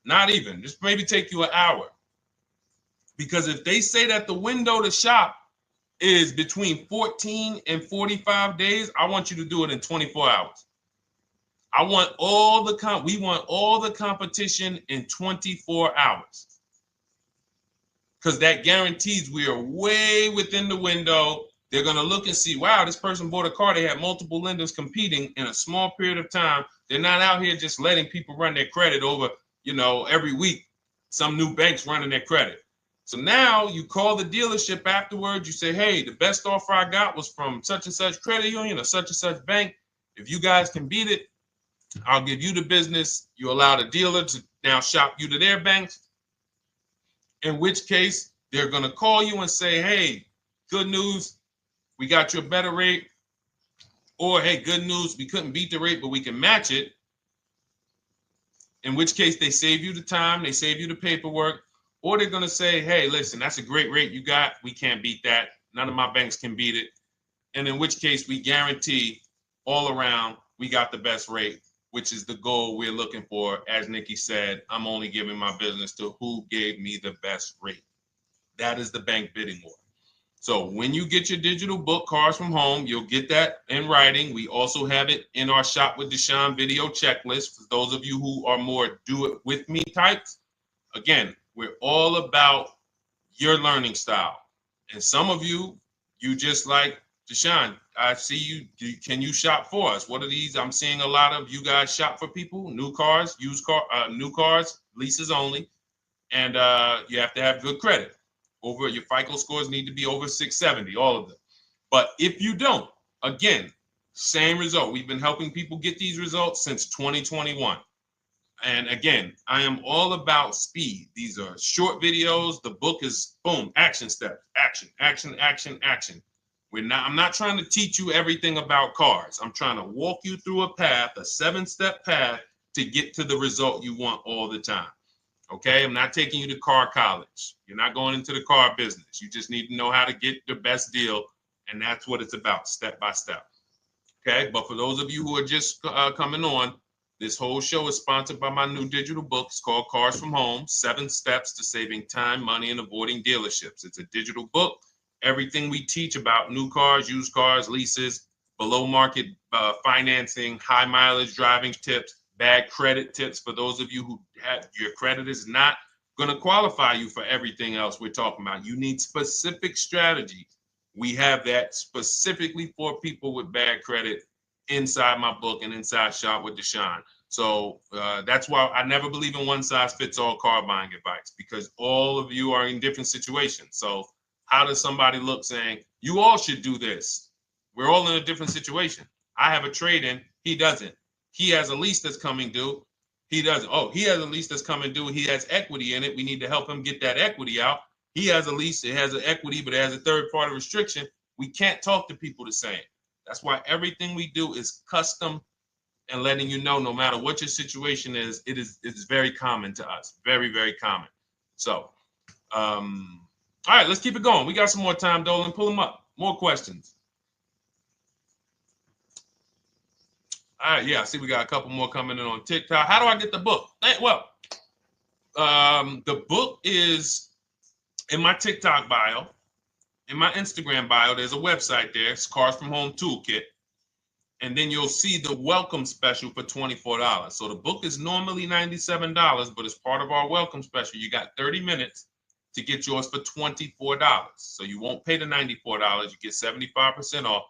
not even. This maybe take you an hour. Because if they say that the window to shop is between 14 and 45 days, I want you to do it in 24 hours. We want all the competition in 24 hours. Because that guarantees we are way within the window. They're going to look and see, wow, this person bought a car. They had multiple lenders competing in a small period of time. They're not out here just letting people run their credit over, every week. Some new banks running their credit. So now you call the dealership afterwards. You say, hey, the best offer I got was from such and such credit union or such and such bank. If you guys can beat it, I'll give you the business. You allow the dealer to now shop you to their banks. In which case, they're going to call you and say, hey, good news, we got you a better rate. Or, hey, good news, we couldn't beat the rate, but we can match it. In which case, they save you the time, they save you the paperwork. Or they're going to say, hey, listen, that's a great rate you got. We can't beat that. None of my banks can beat it. And in which case, we guarantee all around we got the best rate, which is the goal we're looking for. As Nikki said, I'm only giving my business to who gave me the best rate. That is the bank bidding war. So when you get your digital book, Cars from Home, you'll get that in writing. We also have it in our Shop with Deshone video checklist for those of you who are more do-it-with-me types. Again, we're all about your learning style. And some of you just like, Deshone, I see you. Can you shop for us? What are these? I'm seeing a lot of you guys shop for people, new cars, new cars, leases only. And you have to have good credit. Your FICO scores need to be over 670, all of them. But if you don't, again, same result. We've been helping people get these results since 2021. And again, I am all about speed. These are short videos. The book is boom, action steps, action, action, action, action. I'm not trying to teach you everything about cars. I'm trying to walk you through a path, a 7-step path to get to the result you want all the time. Okay, I'm not taking you to car college. You're not going into the car business. You just need to know how to get the best deal. And that's what it's about, step by step. Okay, but for those of you who are just coming on, this whole show is sponsored by my new digital book. It's called Cars from Home, 7 Steps to Saving Time, Money, and Avoiding Dealerships. It's a digital book. Everything we teach about new cars, used cars, leases, below market financing, high mileage driving tips, bad credit tips for those of you who have your credit is not going to qualify you for everything else we're talking about. You need specific strategy. We have that specifically for people with bad credit inside my book and inside Shop with Deshone. So that's why I never believe in one size fits all car buying advice, because all of you are in different situations. So how does somebody look saying, you all should do this? We're all in a different situation. I have a trade-in. He doesn't. He has a lease that's coming due. He doesn't. Oh, he has a lease that's coming due. He has equity in it. We need to help him get that equity out. He has a lease. It has an equity, but it has a third-party restriction. We can't talk to people the same. That's why everything we do is custom and letting you know, no matter what your situation is, it's very common to us. Very, very common. So, all right, let's keep it going. We got some more time, Dolan. Pull them up. More questions. All right, yeah, I see we got a couple more coming in on TikTok. How do I get the book? Well, the book is in my TikTok bio. In my Instagram bio, there's a website there. It's Cars from Home Toolkit. And then you'll see the welcome special for $24. So the book is normally $97, but as part of our welcome special, you got 30 minutes to get yours for $24. So you won't pay the $94. You get 75% off.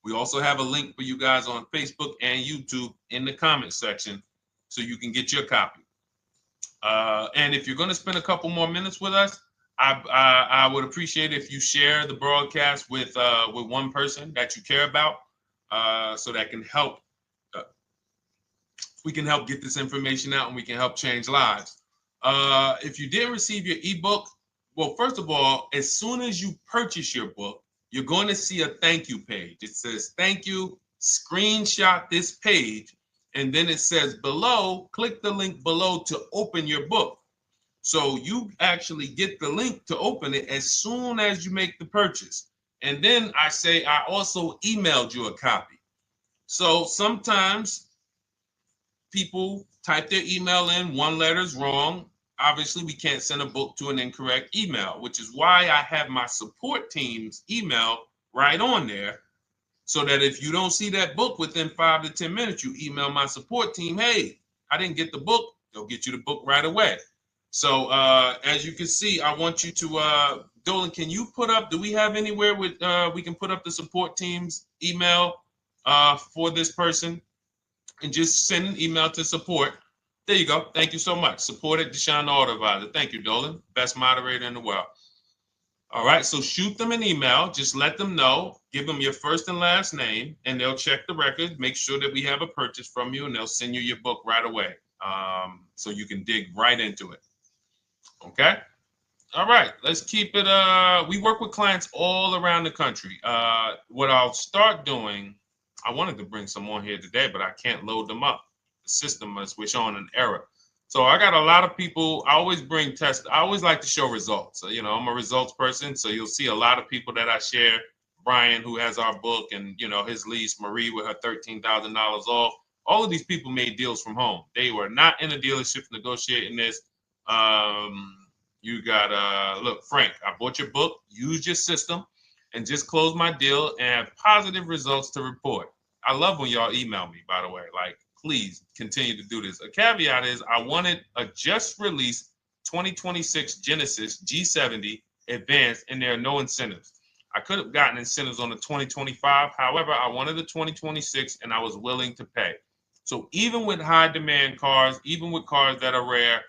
We also have a link for you guys on Facebook and YouTube in the comment section so you can get your copy. And if you're going to spend a couple more minutes with us, I would appreciate if you share the broadcast with one person that you care about, so that can help. We can help get this information out, and we can help change lives. If you didn't receive your ebook, well, first of all, as soon as you purchase your book, you're going to see a thank you page. It says thank you. Screenshot this page, and then it says below, click the link below to open your book. So you actually get the link to open it as soon as you make the purchase. And then I say I also emailed you a copy. So sometimes people type their email in, one letter's wrong. Obviously, we can't send a book to an incorrect email, which is why I have my support team's email right on there, so that if you don't see that book within 5 to 10 minutes, you email my support team, hey, I didn't get the book. They'll get you the book right away. So as you can see, I want you to, Dolan, can you put up, do we have anywhere with, we can put up the support team's email for this person, and just send an email to support. There you go. Thank you so much. Support at Deshone the Auto Advisor. Thank you, Dolan. Best moderator in the world. All right, so shoot them an email. Just let them know. Give them your first and last name, and they'll check the record, make sure that we have a purchase from you, and they'll send you your book right away, so you can dig right into it. Okay? All right, let's keep it. We work with clients all around the country. What I'll start doing, I wanted to bring some on here today, but I can't load them up. The system is showing an error. So I got a lot of people. I always bring tests. I always like to show results. So, you know, I'm a results person. So you'll see a lot of people that I share. Brian, who has our book, and, you know, his lease, Marie with her $13,000 off. All of these people made deals from home. They were not in a dealership negotiating this. You got, look, Frank, I bought your book, used your system, and just closed my deal and have positive results to report. I love when y'all email me, by the way. Like, please continue to do this. A caveat is I wanted a just released 2026 Genesis G70 Advanced, and there are no incentives. I could have gotten incentives on the 2025. However, I wanted the 2026, and I was willing to pay. So even with high demand cars, even with cars that are rare,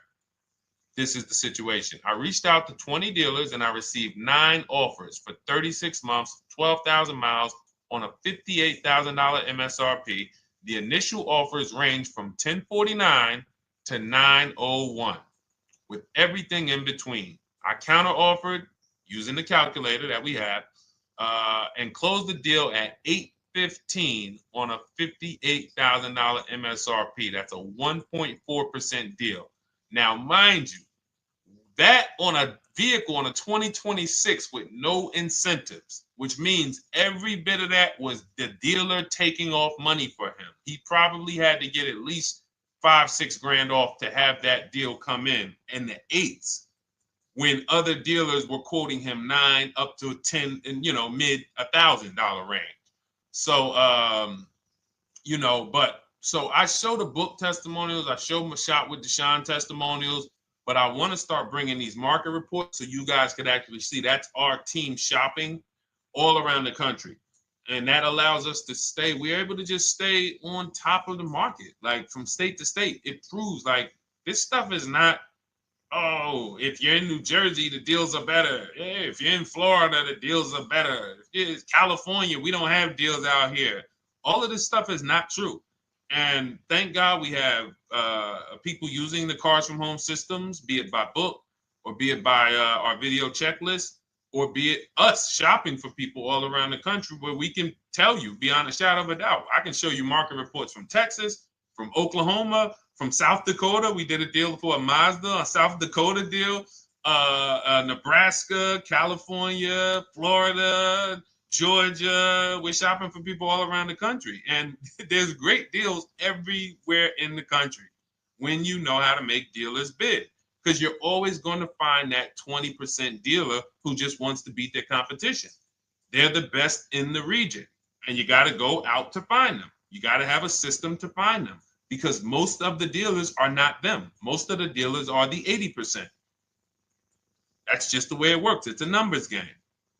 this is the situation. I reached out to 20 dealers, and I received 9 offers for 36 months, 12,000 miles on a $58,000 MSRP. The initial offers range from $1049 to $901, with everything in between. I counter offered using the calculator that we have, and closed the deal at $815 on a $58,000 MSRP. That's a 1.4% deal. Now, mind you, that on a vehicle on a 2026 with no incentives, which means every bit of that was the dealer taking off money for him. He probably had to get at least $5-6 grand off to have that deal come in the 8s, when other dealers were quoting him 9 up to 10 and, you know, mid $1,000 range. So, you know, but so I show the book testimonials. I show my Shop with Deshone testimonials. But I want to start bringing these market reports so you guys could actually see that's our team shopping all around the country. And that allows us to stay, we're able to just stay on top of the market, like from state to state. It proves like this stuff is not, oh, if you're in New Jersey, the deals are better. Hey, if you're in Florida, the deals are better. If it's California, we don't have deals out here. All of this stuff is not true. And thank God we have people using the Cars from Home systems, be it by book or be it by our video checklist, or be it us shopping for people all around the country where we can tell you beyond a shadow of a doubt. I can show you market reports from Texas, from Oklahoma, from South Dakota. We did a deal for a Mazda, a South Dakota deal, Nebraska, California, Florida, Georgia. We're shopping for people all around the country. And there's great deals everywhere in the country when you know how to make dealers bid. Because you're always going to find that 20% dealer who just wants to beat their competition. They're the best in the region. And you got to go out to find them. You got to have a system to find them. Because most of the dealers are not them. Most of the dealers are the 80%. That's just the way it works. It's a numbers game.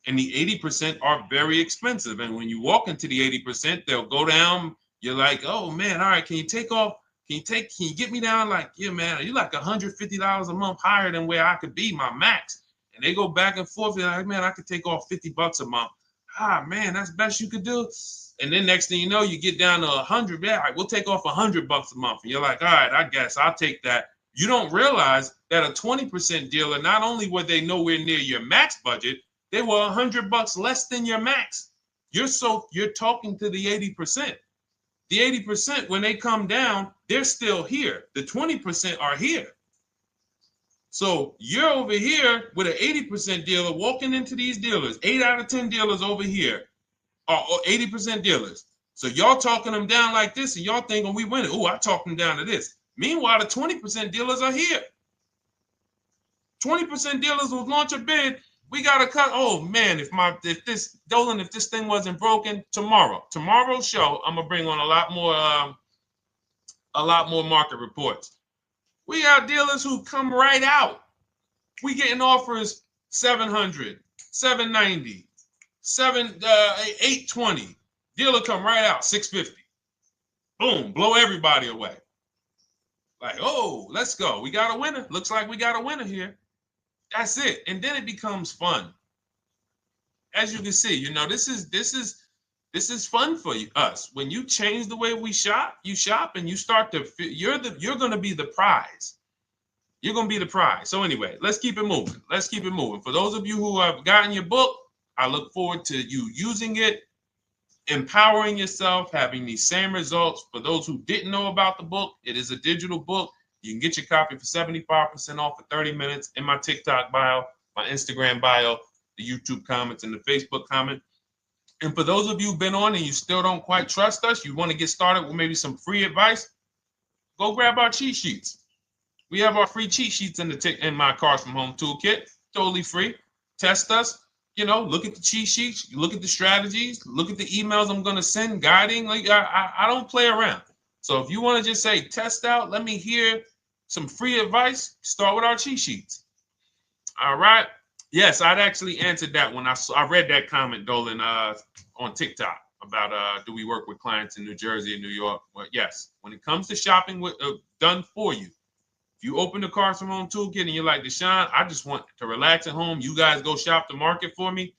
And the 80% are very expensive. And when you walk into the 80%, they'll go down. You're like, oh man, all right, can you take off? Can you get me down? Like, yeah, man, you're like $150 a month higher than where I could be, my max. And they go back and forth. They're like, man, I could take off $50 a month. Ah, man, that's the best you could do. And then next thing you know, you get down to 100. Yeah, all right, we'll take off $100 a month. And you're like, all right, I guess I'll take that. You don't realize that a 20% dealer, not only were they nowhere near your max budget, they were $100 less than your max. You're talking to the 80%. The 80%, when they come down, they're still here. The 20% are here. So you're over here with an 80% dealer walking into these dealers. 8 out of 10 dealers over here are 80% dealers. So y'all talking them down like this, and y'all thinking we winning. Oh, I talked them down to this. Meanwhile, the 20% dealers are here. 20% dealers will launch a bid. We gotta cut. Oh man, if this thing wasn't broken, tomorrow's show, I'm gonna bring on a lot more market reports. We got dealers who come right out. We getting offers 700, 790, 820. Dealer come right out 650. Boom, blow everybody away. Like, oh, let's go. We got a winner. Looks like we got a winner here. That's it. And then it becomes fun. As you can see, this is fun for us. When you change the way we shop, you shop and you start to you're going to be the prize. You're going to be the prize. So anyway, let's keep it moving. For those of you who have gotten your book, I look forward to you using it, empowering yourself, having these same results. For those who didn't know about the book, it is a digital book. You can get your copy for 75% off for 30 minutes in my TikTok bio, my Instagram bio, the YouTube comments, and the Facebook comment. And for those of you who've been on and you still don't quite trust us, you want to get started with maybe some free advice, go grab our cheat sheets. We have our free cheat sheets in my Cars from Home toolkit, totally free. Test us. Look at the cheat sheets, look at the strategies, look at the emails I'm going to send, guiding. Like I don't play around. So if you want to just say, test out, let me hear some free advice, start with our cheat sheets. All right. Yes, I'd actually answered that when I read that comment, Dolan, on TikTok about do we work with clients in New Jersey and New York? Well, yes. When it comes to shopping done for you, if you open the Cars from Home toolkit and you're like, Deshone, I just want to relax at home. You guys go shop the market for me.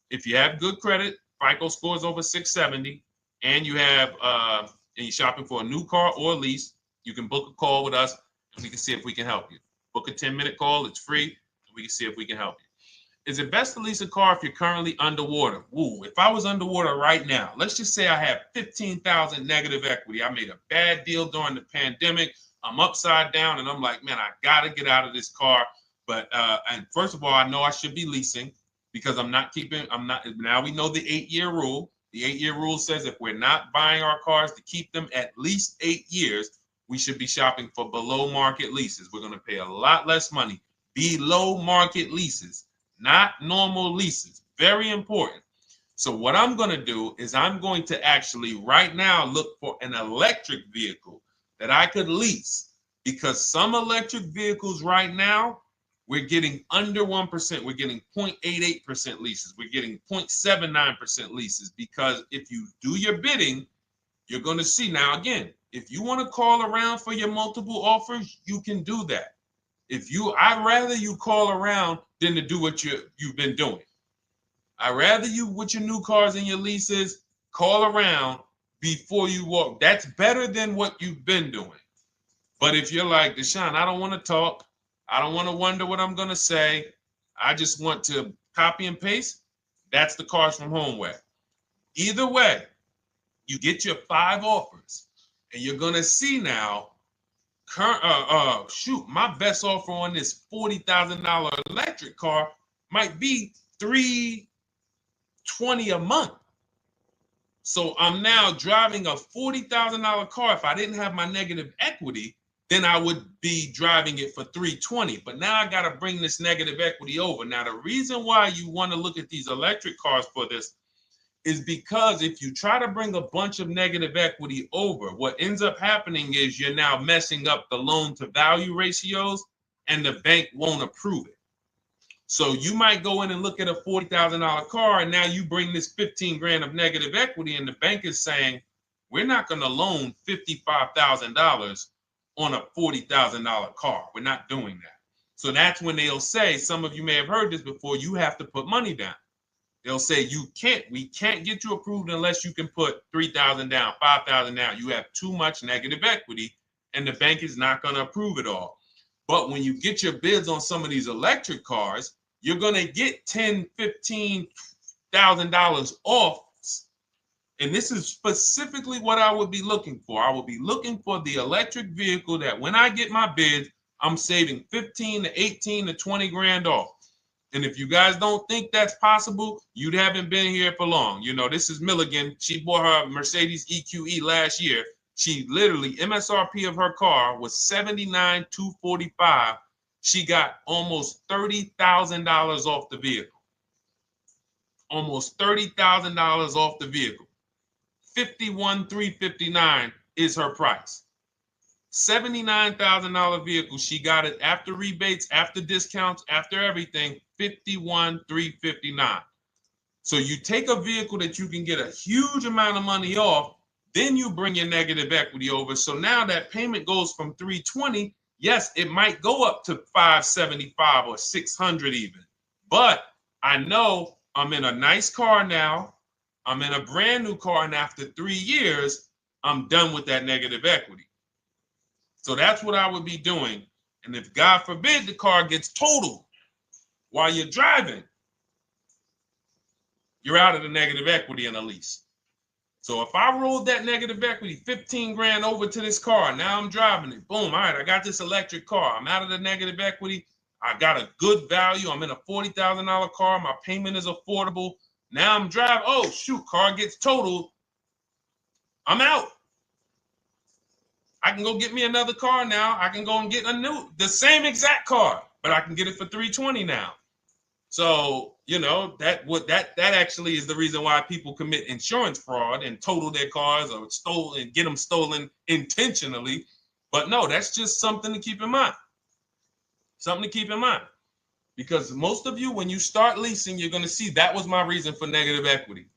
If you have good credit, FICO scores over 670, and you have and you're shopping for a new car or a lease, you can book a call with us and we can see if we can help you. Book a 10-minute call. It's free. And we can see if we can help you. Is it best to lease a car if you're currently underwater? Ooh, if I was underwater right now, let's just say I have 15,000 negative equity. I made a bad deal during the pandemic. I'm upside down and I'm like, man, I got to get out of this car. But and first of all, I know I should be leasing because now we know the 8-year rule. The 8-year rule says if we're not buying our cars to keep them at least 8 years, we should be shopping for below market leases. We're going to pay a lot less money. Below market leases, not normal leases. Very important. So what I'm going to do is I'm going to actually right now look for an electric vehicle that I could lease because some electric vehicles right now, we're getting under 1%. We're getting 0.88% leases. We're getting 0.79% leases, because if you do your bidding, you're going to see. Now, again, if you want to call around for your multiple offers, you can do that. I'd rather you call around than to do what you've been doing. I'd rather you, with your new cars and your leases, call around before you walk. That's better than what you've been doing. But if you're like, Deshone, I don't want to talk. I don't want to wonder what I'm going to say. I just want to copy and paste. That's the Cars from Home way. Either way, you get your 5 offers, and you're going to see now, my best offer on this $40,000 electric car might be $320 a month. So I'm now driving a $40,000 car. If I didn't have my negative equity, then I would be driving it for $320. But now I got to bring this negative equity over. Now, the reason why you want to look at these electric cars for this is because if you try to bring a bunch of negative equity over, what ends up happening is you're now messing up the loan to value ratios, and the bank won't approve it. So you might go in and look at a $40,000 car, and now you bring this 15 grand of negative equity, and the bank is saying, we're not going to loan $55,000 on a $40,000 car. We're not doing that. So that's when they'll say, some of you may have heard this before, you have to put money down. They'll say, we can't get you approved unless you can put $3,000 down, $5,000 down. You have too much negative equity, and the bank is not going to approve it all. But when you get your bids on some of these electric cars, you're going to get $10,000, $15,000 off. And this is specifically what I would be looking for. I would be looking for the electric vehicle that when I get my bids, I'm saving 15 to 18 to 20 grand off. And if you guys don't think that's possible, you haven't been here for long. You know, this is Milligan. She bought her Mercedes EQE last year. She literally, MSRP of her car was $79,245. She got almost $30,000 off the vehicle. Almost $30,000 off the vehicle. $51,359 is her price. $79,000 vehicle. She got it after rebates, after discounts, after everything. $51,359. So you take a vehicle that you can get a huge amount of money off, then you bring your negative equity over. So now that payment goes from $320. Yes, it might go up to $575 or $600 even. But I know I'm in a nice car now. I'm in a brand new car, and after 3 years, I'm done with that negative equity. So that's what I would be doing. And if God forbid the car gets totaled while you're driving, you're out of the negative equity in a lease. So if I rolled that negative equity, 15 grand over to this car, now I'm driving it. Boom. All right, I got this electric car. I'm out of the negative equity. I got a good value. I'm in a $40,000 car. My payment is affordable. Now I'm driving. Oh, shoot, car gets totaled. I'm out. I can go get me another car now. I can go and get the same exact car, but I can get it for $320 now. So, you know, that actually is the reason why people commit insurance fraud and total their cars or get them stolen intentionally. But no, that's just something to keep in mind. Something to keep in mind. Because most of you, when you start leasing, you're going to see that was my reason for negative equity.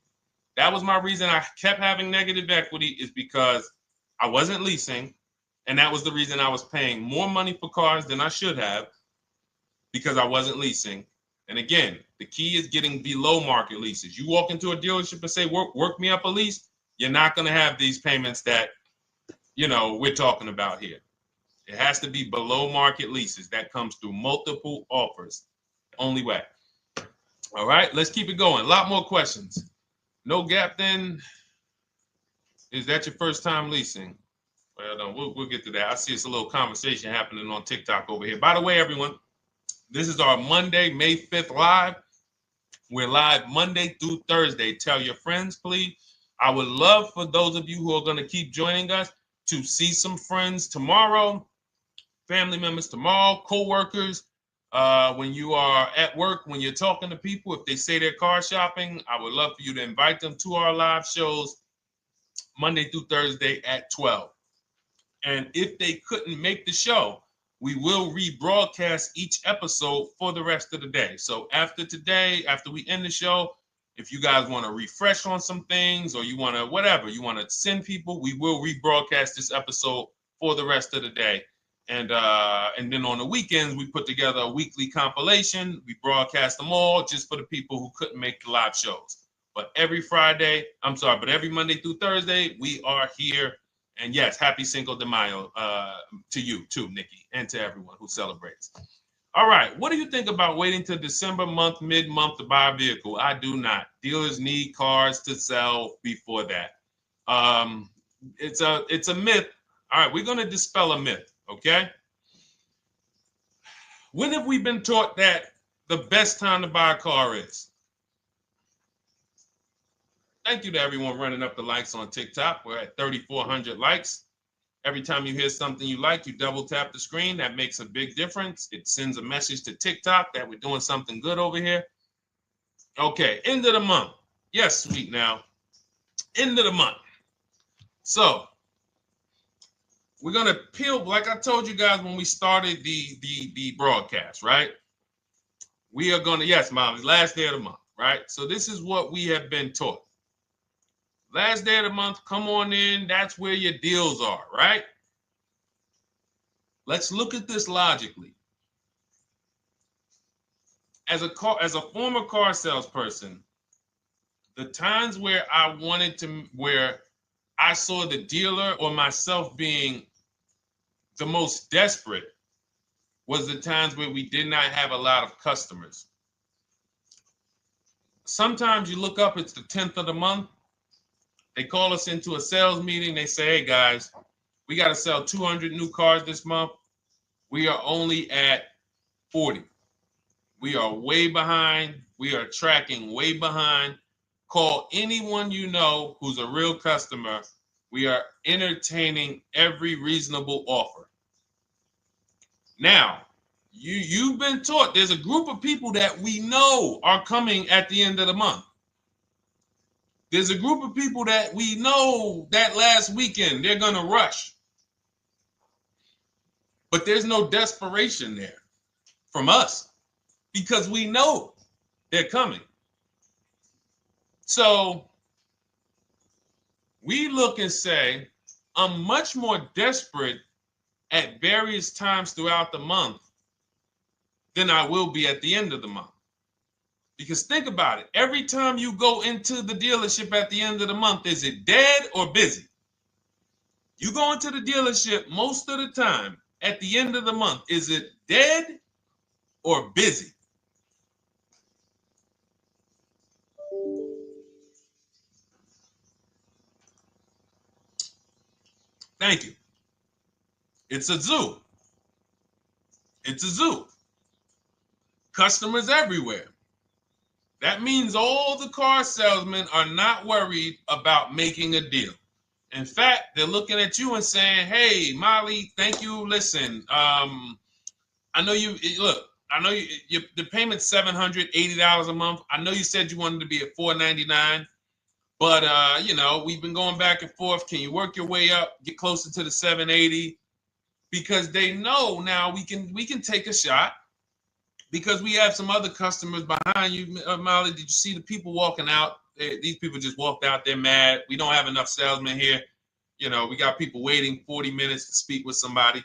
That was my reason I kept having negative equity, is because I wasn't leasing. And that was the reason I was paying more money for cars than I should have, because I wasn't leasing. And again, the key is getting below market leases. You walk into a dealership and say, work me up a lease, you're not going to have these payments that, you know, we're talking about here. It has to be below market leases. That comes through multiple offers. Only way. All right, let's keep it going. A lot more questions. No gap then. Is that your first time leasing? Well, no, we'll get to that. I see it's a little conversation happening on TikTok over here. By the way, everyone, this is our Monday, May 5th live. We're live Monday through Thursday. Tell your friends, please. I would love for those of you who are going to keep joining us to see some friends tomorrow, family members tomorrow, co-workers. When you are at work, when you're talking to people, if they say they're car shopping, I would love for you to invite them to our live shows Monday through Thursday at 12. And if they couldn't make the show, we will rebroadcast each episode for the rest of the day. So after today, after we end the show, if you guys want to refresh on some things or you want to whatever, you want to send people, we will rebroadcast this episode for the rest of the day. And then on the weekends, we put together a weekly compilation. We broadcast them all just for the people who couldn't make the live shows. But every Monday through Thursday, we are here. And yes, happy Cinco de Mayo to you too, Nikki, and to everyone who celebrates. All right, what do you think about waiting till December month, mid-month to buy a vehicle? I do not. Dealers need cars to sell before that. It's a myth. All right, we're going to dispel a myth, okay? When have we been taught that the best time to buy a car is? Thank you to everyone running up the likes on TikTok. We're at 3,400 likes. Every time you hear something you like, you double tap the screen. That makes a big difference. It sends a message to TikTok that we're doing something good over here. Okay, end of the month. Yes, sweet now. End of the month. So we're gonna peel, like I told you guys when we started the broadcast, right? We are gonna, yes, Molly, last day of the month, right? So this is what we have been taught. Last day of the month, come on in. That's where your deals are, right? Let's look at this logically. As a former car salesperson, the times where where I saw the dealer or myself being the most desperate was the times where we did not have a lot of customers. Sometimes you look up, it's the 10th of the month. They call us into a sales meeting. They say, hey, guys, we got to sell 200 new cars this month. We are only at 40. We are way behind. We are tracking way behind. Call anyone you know who's a real customer. We are entertaining every reasonable offer. Now, you've been taught there's a group of people that we know are coming at the end of the month. There's a group of people that we know that last weekend they're going to rush. But there's no desperation there from us because we know they're coming. So we look and say, I'm much more desperate at various times throughout the month than I will be at the end of the month. Because think about it. Every time you go into the dealership at the end of the month, is it dead or busy? You go into the dealership most of the time at the end of the month, is it dead or busy? Thank you. It's a zoo. It's a zoo. Customers everywhere. That means all the car salesmen are not worried about making a deal. In fact, they're looking at you and saying, hey, Molly, thank you. Listen, I know you, look, I know the payment's $780 a month. I know you said you wanted to be at $499, but, we've been going back and forth. Can you work your way up, get closer to the $780? Because they know now we can take a shot. Because we have some other customers behind you, Molly. Did you see the people walking out? These people just walked out. They're mad. We don't have enough salesmen here. We got people waiting 40 minutes to speak with somebody.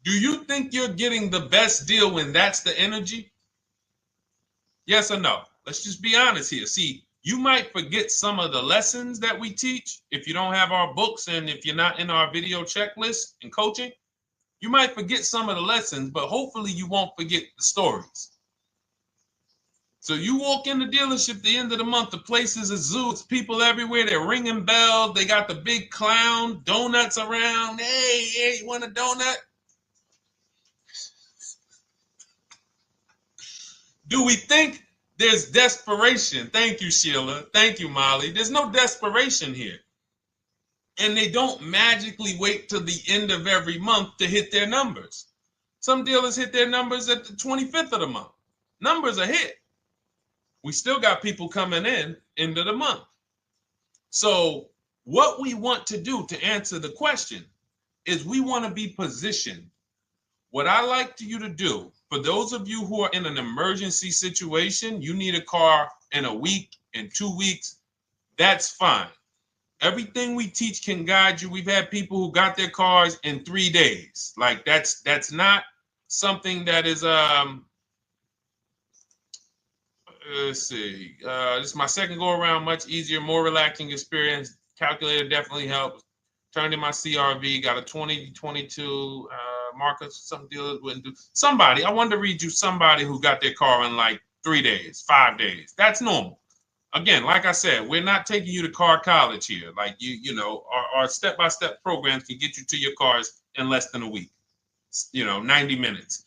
Do you think you're getting the best deal when that's the energy? Yes or no? Let's just be honest here. See, you might forget some of the lessons that we teach if you don't have our books and if you're not in our video checklist and coaching. You might forget some of the lessons, but hopefully you won't forget the stories. So you walk in the dealership at the end of the month, the place is a zoo. It's people everywhere. They're ringing bells. They got the big clown, donuts around. Hey, you want a donut? Do we think there's desperation? Thank you, Sheila. Thank you, Molly. There's no desperation here. And they don't magically wait till the end of every month to hit their numbers. Some dealers hit their numbers at the 25th of the month. Numbers are hit. We still got people coming in end of the month. So What we want to do to answer the question is we want to be positioned. What I like you to do, for those of you who are in an emergency situation, you need a car in a week, in 2 weeks, that's fine. Everything we teach can guide you. We've had people who got their cars in 3 days. Like that's not something that is let's see. This is my second go around, much easier, more relaxing experience. Calculator definitely helps. Turned in my CRV, got a 2022 Marcus, some dealers wouldn't do. Somebody, I wanted to read you somebody who got their car in like 3 days, 5 days. That's normal. Again, like I said, we're not taking you to car college here. Like you know, our step-by-step programs can get you to your cars in less than a week, 90 minutes.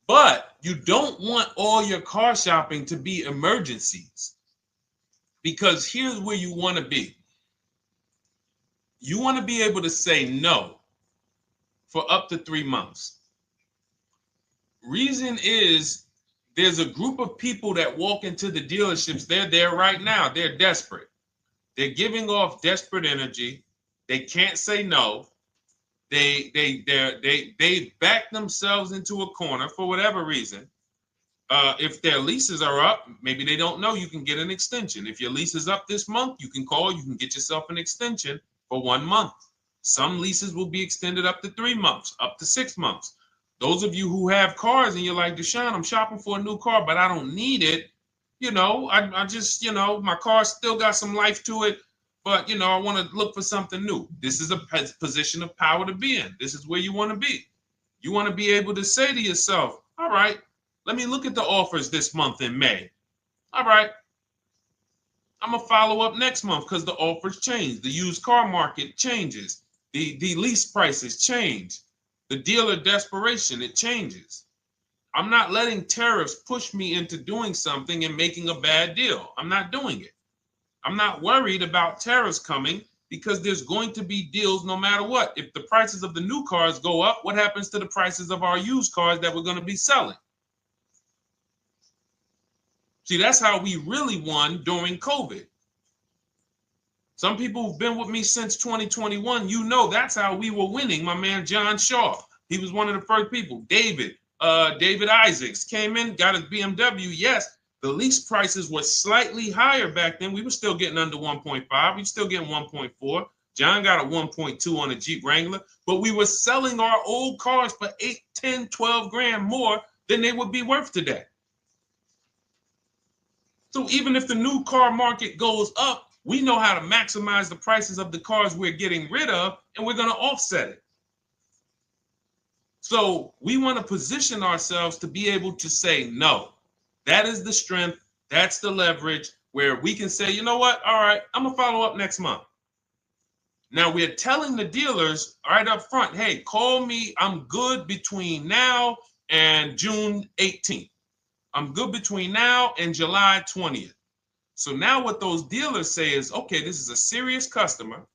But you don't want all your car shopping to be emergencies, because here's where you want to be. You want to be able to say no for up to 3 months. Reason is, there's a group of people that walk into the dealerships. They're there right now. They're desperate. They're giving off desperate energy. They can't say no. They back themselves into a corner for whatever reason. If their leases are up, maybe they don't know you can get an extension. If your lease is up this month, you can call. You can get yourself an extension for 1 month. Some leases will be extended up to 3 months, up to 6 months. Those of you who have cars and you're like, Deshone, I'm shopping for a new car, but I don't need it. I just, my car still got some life to it, but, I want to look for something new. This is a position of power to be in. This is where you want to be. You want to be able to say to yourself, all right, let me look at the offers this month in May. All right, I'm going to follow up next month because the offers change. The used car market changes. The lease prices change. The dealer desperation, it changes. I'm not letting tariffs push me into doing something and making a bad deal. I'm not doing it. I'm not worried about tariffs coming, because there's going to be deals no matter what. If the prices of the new cars go up, what happens to the prices of our used cars that we're going to be selling? See, that's how we really won during COVID. Some people who've been with me since 2021, that's how we were winning. My man John Shaw, he was one of the first people. David Isaacs came in, got his BMW. Yes, the lease prices were slightly higher back then. We were still getting under 1.5. We were still getting 1.4. John got a 1.2 on a Jeep Wrangler, but we were selling our old cars for 8, 10, 12 grand more than they would be worth today. So even if the new car market goes up, we know how to maximize the prices of the cars we're getting rid of, and we're going to offset it. So we want to position ourselves to be able to say no. That is the strength. That's the leverage where we can say, you know what? All right, I'm going to follow up next month. Now we're telling the dealers right up front, hey, call me. I'm good between now and June 18th. I'm good between now and July 20th. So now what those dealers say is, okay, this is a serious customer.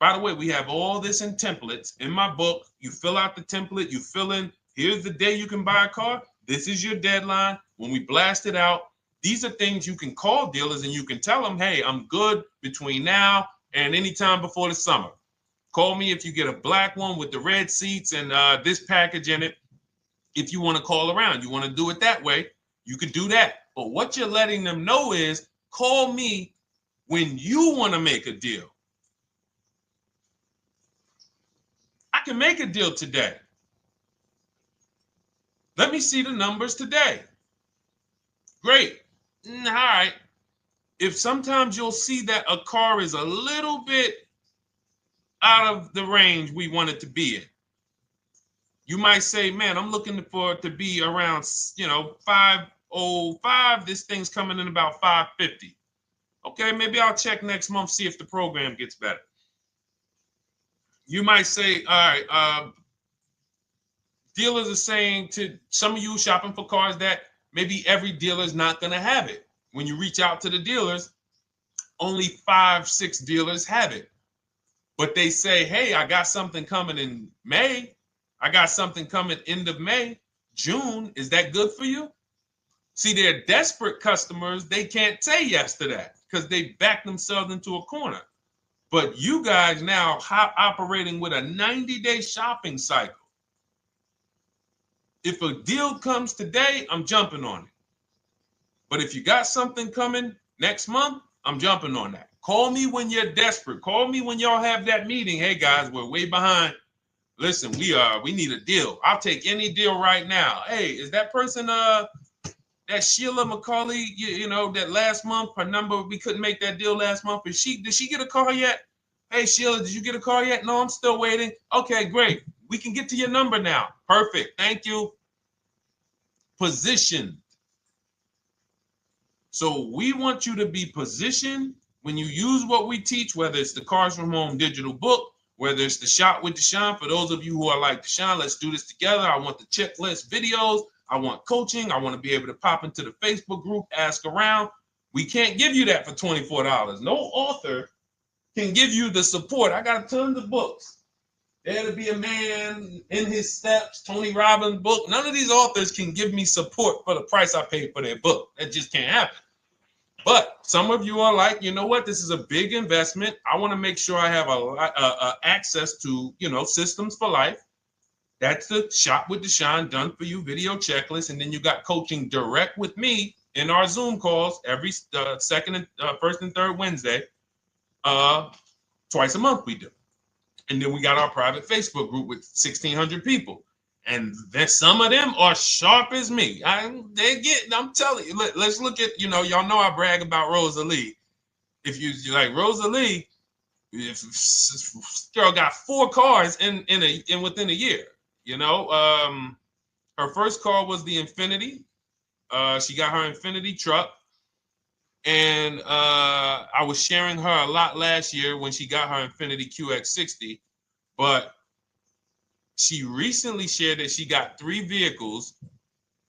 By the way, we have all this in templates. In my book, you fill out the template, you fill in, here's the day you can buy a car. This is your deadline. When we blast it out, these are things you can call dealers and you can tell them, hey, I'm good between now and anytime before the summer. Call me if you get a black one with the red seats and this package in it. If you want to call around, you want to do it that way, you could do that. But what you're letting them know is, call me when you want to make a deal. I can make a deal today. Let me see the numbers today. Great. All right. If sometimes you'll see that a car is a little bit out of the range we want it to be in, you might say, man, I'm looking for it to be around, 505. This thing's coming in about 550. Okay, maybe I'll check next month, see if the program gets better. You might say, all right, dealers are saying to some of you shopping for cars that maybe every dealer is not going to have it. When you reach out to the dealers, only 5, 6 dealers have it. But they say, hey, I got something coming in May. I got something coming end of May, June. Is that good for you? See, they're desperate customers. They can't say yes to that because they back themselves into a corner. But you guys now operating with a 90-day shopping cycle. If a deal comes today, I'm jumping on it. But if you got something coming next month, I'm jumping on that. Call me when you're desperate. Call me when y'all have that meeting. Hey guys, we're way behind. Listen, we need a deal. I'll take any deal right now. Hey, is that person that Sheila McCauley, you know, that last month, her number, we couldn't make that deal last month. Did she get a call yet? Hey Sheila, did you get a call yet? No, I'm still waiting. Okay, great. We can get to your number now. Perfect. Thank you. Positioned. So we want you to be positioned when you use what we teach, whether it's the Cars from Home digital book, whether it's the Shop with Deshone. For those of you who are like, Deshone, let's do this together. I want the checklist videos. I want coaching. I want to be able to pop into the Facebook group, ask around. We can't give you that for $24. No author can give you the support. I got tons of books. There to Be a Man, In His Steps, Tony Robbins' book. None of these authors can give me support for the price I paid for their book. That just can't happen. But some of you are like, you know what? This is a big investment. I want to make sure I have access to, you know, systems for life. That's the Shop with Deshone done for you video checklist. And then you got coaching direct with me in our Zoom calls every first and third Wednesday. Twice a month we do. And then we got our private Facebook group with 1,600 people. And then some of them are sharp as me. I'm telling you, let's look at, you know, y'all know I brag about Rosalie. If you like Rosalie, if girl got 4 cars in within a year, you know. Her first car was the Infinity. She got her Infinity truck. And I was sharing her a lot last year when she got her Infinity QX60, but she recently shared that she got 3 vehicles.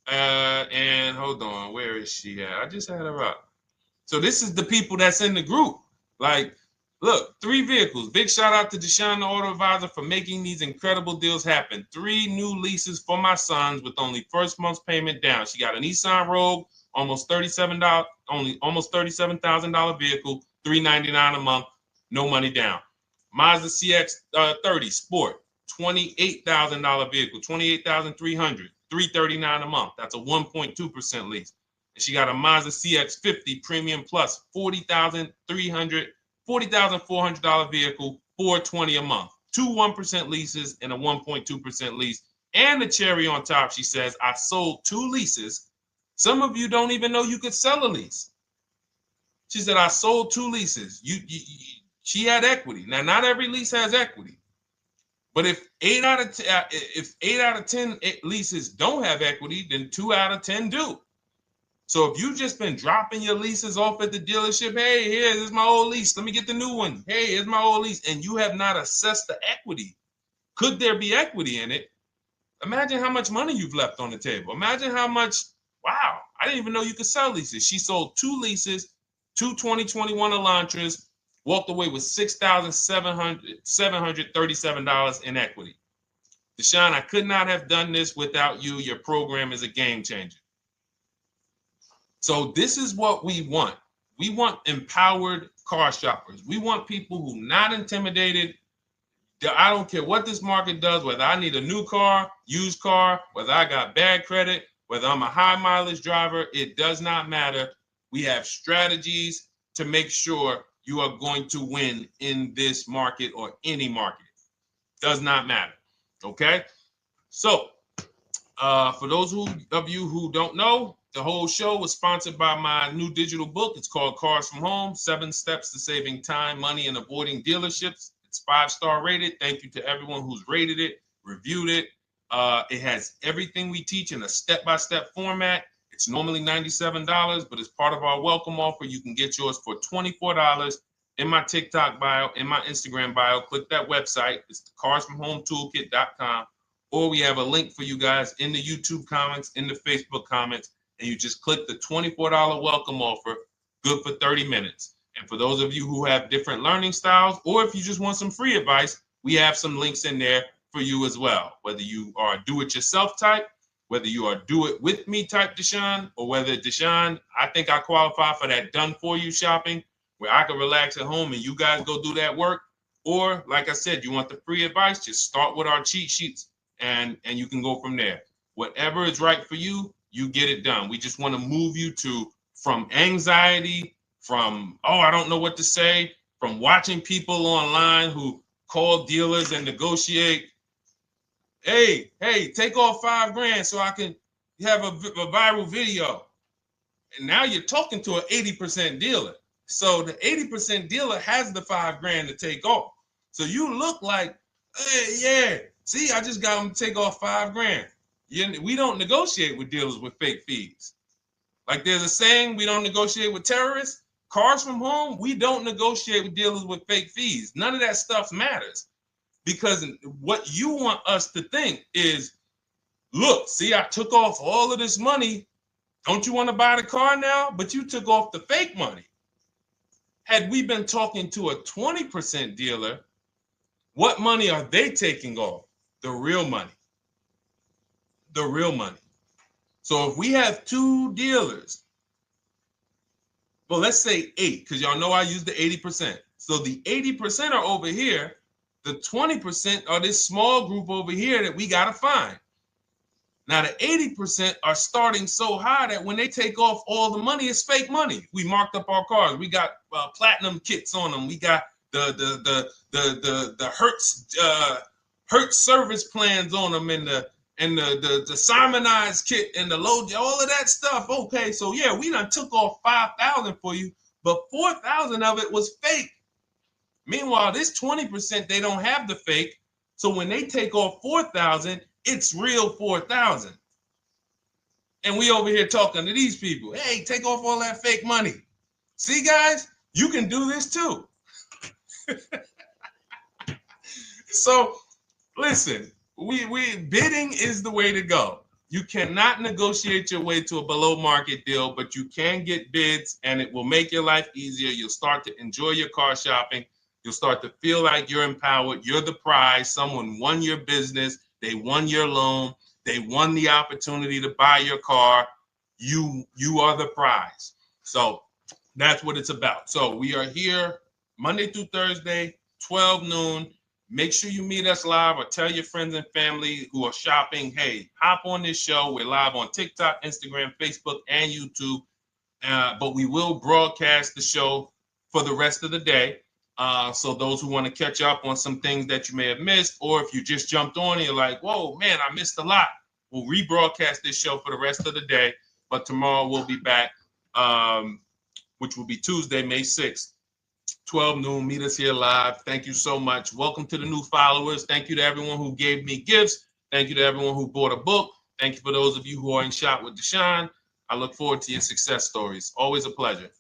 And hold on, where is she at? I just had her up. So this is the people that's in the group. Like, look, 3 vehicles. Big shout out to Deshone the Auto Advisor for making these incredible deals happen. 3 new leases for my sons with only first month's payment down. She got a Nissan Rogue, almost $37,000 vehicle, $399 a month, no money down. Mazda CX-30 Sport, $28,000 vehicle, $28,300, $339 a month. That's a 1.2% lease. And she got a Mazda CX-50 Premium Plus, $40,400 vehicle, $420 a month. 2 1% leases and a 1.2% lease. And the cherry on top, she says, I sold 2 leases. Some of you don't even know you could sell a lease. She said, I sold 2 leases. She had equity. Now, not every lease has equity. But if 8 out of 10 leases don't have equity, then 2 out of 10 do. So if you've just been dropping your leases off at the dealership, hey, here's my old lease. Let me get the new one. Hey, here's my old lease. And you have not assessed the equity. Could there be equity in it? Imagine how much money you've left on the table. Imagine how much, wow, I didn't even know you could sell leases. She sold 2 leases, 2 2021 Elantras, walked away with $6,737 in equity. Deshone, I could not have done this without you. Your program is a game changer. So this is what we want. We want empowered car shoppers. We want people who are not intimidated. I don't care what this market does, whether I need a new car, used car, whether I got bad credit, whether I'm a high mileage driver, it does not matter. We have strategies to make sure you are going to win in this market or any market. Does not matter. Okay? So, for those of you who don't know, the whole show was sponsored by my new digital book. It's called Cars from Home, 7 Steps to Saving Time, Money, and Avoiding Dealerships. It's 5-star rated. Thank you to everyone who's rated it, reviewed it. It has everything we teach in a step-by-step format. It's normally $97, but as part of our welcome offer, you can get yours for $24 in my TikTok bio, in my Instagram bio. Click that website. It's the carsfromhometoolkit.com. Or we have a link for you guys in the YouTube comments, in the Facebook comments, and you just click the $24 welcome offer, good for 30 minutes. And for those of you who have different learning styles, or if you just want some free advice, we have some links in there for you as well. Whether you are a do-it-yourself type, whether you are do-it-with-me type Deshone, or whether Deshone, I think I qualify for that done-for-you shopping, where I can relax at home and you guys go do that work. Or like I said, you want the free advice, just start with our cheat sheets and you can go from there. Whatever is right for you, you get it done. We just want to move you from anxiety, from, oh, I don't know what to say, from watching people online who call dealers and negotiate. Hey, take off $5,000 so I can have a viral video. And now you're talking to an 80% dealer. So the 80% dealer has the $5,000 to take off. So you look like, hey, yeah, see, I just got them to take off $5,000. We don't negotiate with dealers with fake fees. Like there's a saying, we don't negotiate with terrorists. Cars from home, we don't negotiate with dealers with fake fees. None of that stuff matters. Because what you want us to think is, look, see, I took off all of this money. Don't you want to buy the car now? But you took off the fake money. Had we been talking to a 20% dealer, what money are they taking off? The real money. The real money. So if we have two dealers, well, let's say 8, because y'all know I use the 80%. So the 80% are over here. The 20% are this small group over here that we got to find. Now, the 80% are starting so high that when they take off all the money, it's fake money. We marked up our cars. We got platinum kits on them. We got the Hertz service plans on them, and the Simonized kit and the low, all of that stuff. Okay, so yeah, we done took off 5,000 for you, but 4,000 of it was fake. Meanwhile, this 20%, they don't have the fake. So when they take off 4,000, it's real 4,000. And we over here talking to these people. Hey, take off all that fake money. See, guys, you can do this too. So listen, we bidding is the way to go. You cannot negotiate your way to a below market deal, but you can get bids and it will make your life easier. You'll start to enjoy your car shopping. You'll start to feel like you're empowered. You're the prize. Someone won your business. They won your loan. They won the opportunity to buy your car. You are the prize. So that's what it's about. So we are here Monday through Thursday, 12 noon. Make sure you meet us live or tell your friends and family who are shopping, hey, hop on this show. We're live on TikTok, Instagram, Facebook, and YouTube. But we will broadcast the show for the rest of the day. So those who want to catch up on some things that you may have missed, or if you just jumped on and you're like, whoa, man, I missed a lot. We'll rebroadcast this show for the rest of the day. But tomorrow we'll be back, which will be Tuesday, May 6th, 12 noon. Meet us here live. Thank you so much. Welcome to the new followers. Thank you to everyone who gave me gifts. Thank you to everyone who bought a book. Thank you for those of you who are in Shop with Deshone. I look forward to your success stories. Always a pleasure.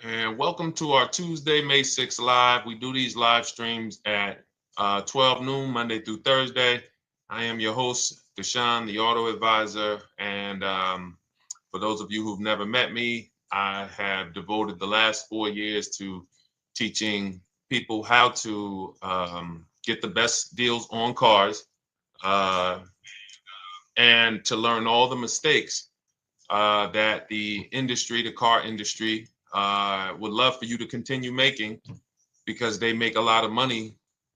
And welcome to our Tuesday, May 6th live. We do these live streams at 12 noon, Monday through Thursday. I am your host, Deshone the Auto Advisor. And for those of you who've never met me, I have devoted the last 4 years to teaching people how to get the best deals on cars and to learn all the mistakes that the industry, the car industry, would love for you to continue making, because they make a lot of money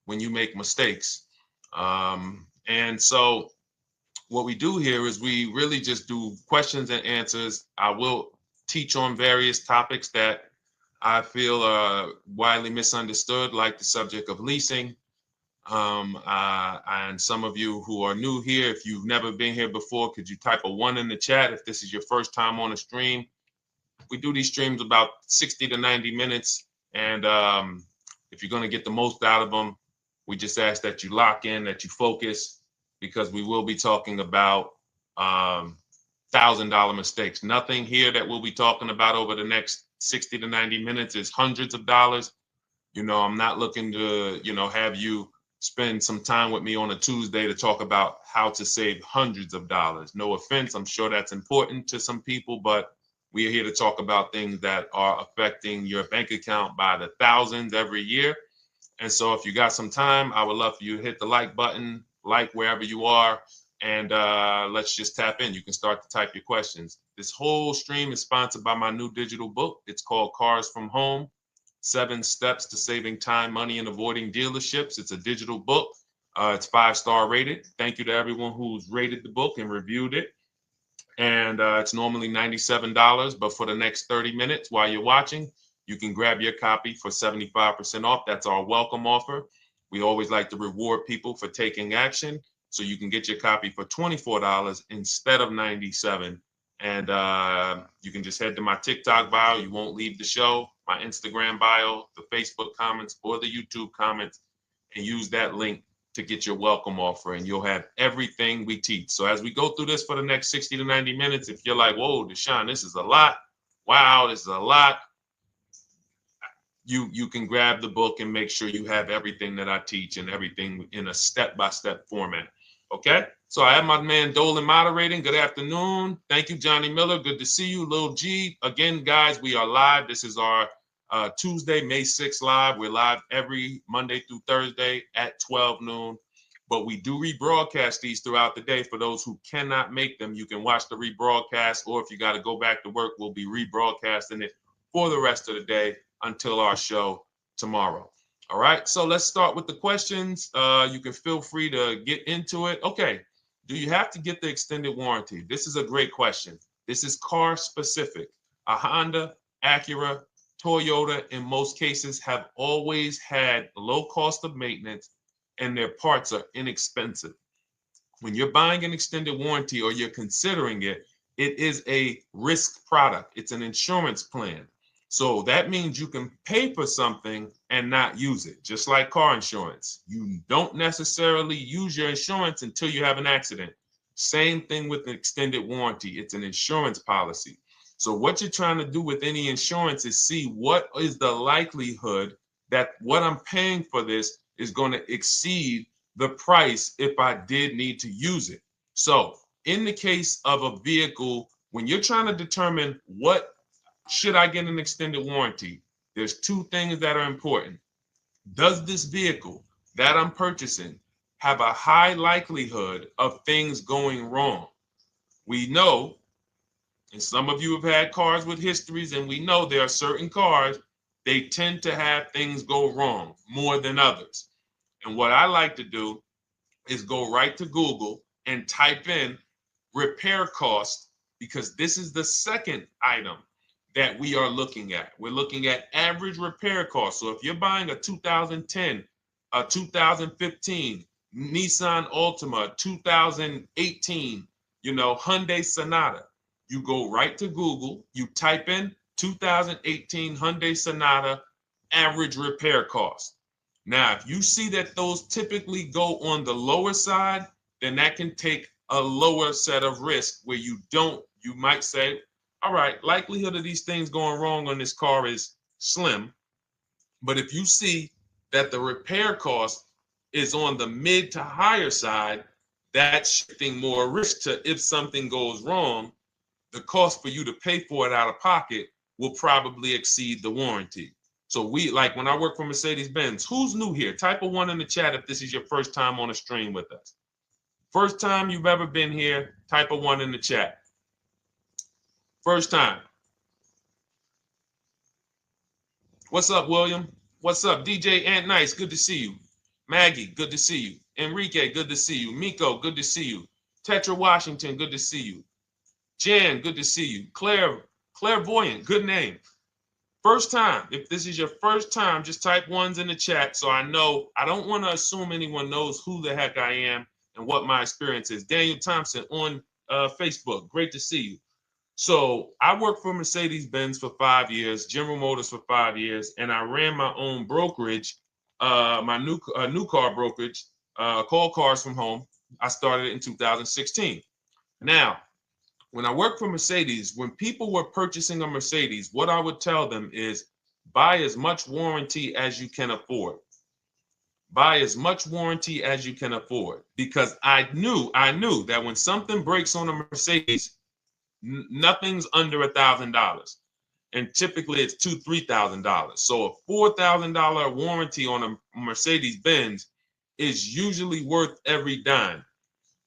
when you make mistakes. And so what we do here is we really just do questions and answers. I will teach on various topics that I feel are widely misunderstood, like the subject of leasing. And some of you who are new here, if you've never been here before, could you type a 1 in the chat if this is your first time on a stream? We do these streams about 60 to 90 minutes. And if you're going to get the most out of them, we just ask that you lock in, that you focus, because we will be talking about $1,000 mistakes. Nothing here that we'll be talking about over the next 60 to 90 minutes is hundreds of dollars. You know, I'm not looking to, have you spend some time with me on a Tuesday to talk about how to save hundreds of dollars. No offense, I'm sure that's important to some people, but we are here to talk about things that are affecting your bank account by the thousands every year. And so if you got some time, I would love for you to hit the like button, like wherever you are, and let's just tap in. You can start to type your questions. This whole stream is sponsored by my new digital book. It's called Cars from Home, 7 Steps to Saving Time, Money, and Avoiding Dealerships. It's a digital book. It's 5-star rated. Thank you to everyone who's rated the book and reviewed it. And it's normally $97, but for the next 30 minutes while you're watching, you can grab your copy for 75% off. That's our welcome offer. We always like to reward people for taking action. So you can get your copy for $24 instead of $97. And you can just head to my TikTok bio. You won't leave the show, my Instagram bio, the Facebook comments, or the YouTube comments, and use that link to get your welcome offer, and you'll have everything we teach. So as we go through this for the next 60 to 90 minutes, if you're like, whoa, Deshone, this is a lot. Wow, this is a lot. You can grab the book and make sure you have everything that I teach and everything in a step-by-step format. Okay? So I have my man Dolan moderating. Good afternoon. Thank you, Johnny Miller. Good to see you, Lil G. Again, guys, we are live. This is our Tuesday, May 6th live. We're live every Monday through Thursday at 12 noon. But we do rebroadcast these throughout the day. For those who cannot make them, you can watch the rebroadcast, or if you got to go back to work, we'll be rebroadcasting it for the rest of the day until our show tomorrow. All right, so let's start with the questions. You can feel free to get into it. Okay, do you have to get the extended warranty? This is a great question. This is car specific. A Honda, Acura, Toyota, in most cases, have always had low cost of maintenance and their parts are inexpensive. When you're buying an extended warranty or you're considering it, it is a risk product. It's an insurance plan. So that means you can pay for something and not use it, just like car insurance. You don't necessarily use your insurance until you have an accident. Same thing with an extended warranty. It's an insurance policy. So what you're trying to do with any insurance is see what is the likelihood that what I'm paying for this is going to exceed the price if I did need to use it. So in the case of a vehicle, when you're trying to determine what should I get an extended warranty, there's 2 things that are important. Does this vehicle that I'm purchasing have a high likelihood of things going wrong? We know, and some of you have had cars with histories, and we know there are certain cars, they tend to have things go wrong more than others. And what I like to do is go right to Google and type in repair cost, because this is the second item that we are looking at. We're looking at average repair cost. So if you're buying a 2010, a 2015 Nissan Altima, 2018, Hyundai Sonata, you go right to Google, you type in 2018 Hyundai Sonata average repair cost. Now, if you see that those typically go on the lower side, then that can take a lower set of risk where you might say, all right, likelihood of these things going wrong on this car is slim. But if you see that the repair cost is on the mid to higher side, that's shifting more risk to if something goes wrong, the cost for you to pay for it out of pocket will probably exceed the warranty. So when I work for Mercedes-Benz, who's new here? Type a 1 in the chat if this is your first time on a stream with us. First time you've ever been here, type a 1 in the chat. First time. What's up, William? What's up, DJ Ant Nice? Good to see you. Maggie, good to see you. Enrique, good to see you. Miko, good to see you. Tetra Washington, good to see you. Jan, good to see you. Claire Clairvoyant, good name. First time, if this is your first time, just type ones in the chat so I know. I don't want to assume anyone knows who the heck I am and what my experience is. Daniel Thompson on Facebook, great to see you. So I worked for Mercedes-Benz for 5 years, General Motors for 5 years, and I ran my own brokerage, my new car brokerage, called Cars from Home. I started it in 2016. Now, when I worked for Mercedes, when people were purchasing a Mercedes, what I would tell them is buy as much warranty as you can afford. Buy as much warranty as you can afford, because I knew that when something breaks on a Mercedes, nothing's under $1,000, and typically it's $2,000-$3,000. So a $4,000 warranty on a Mercedes Benz is usually worth every dime.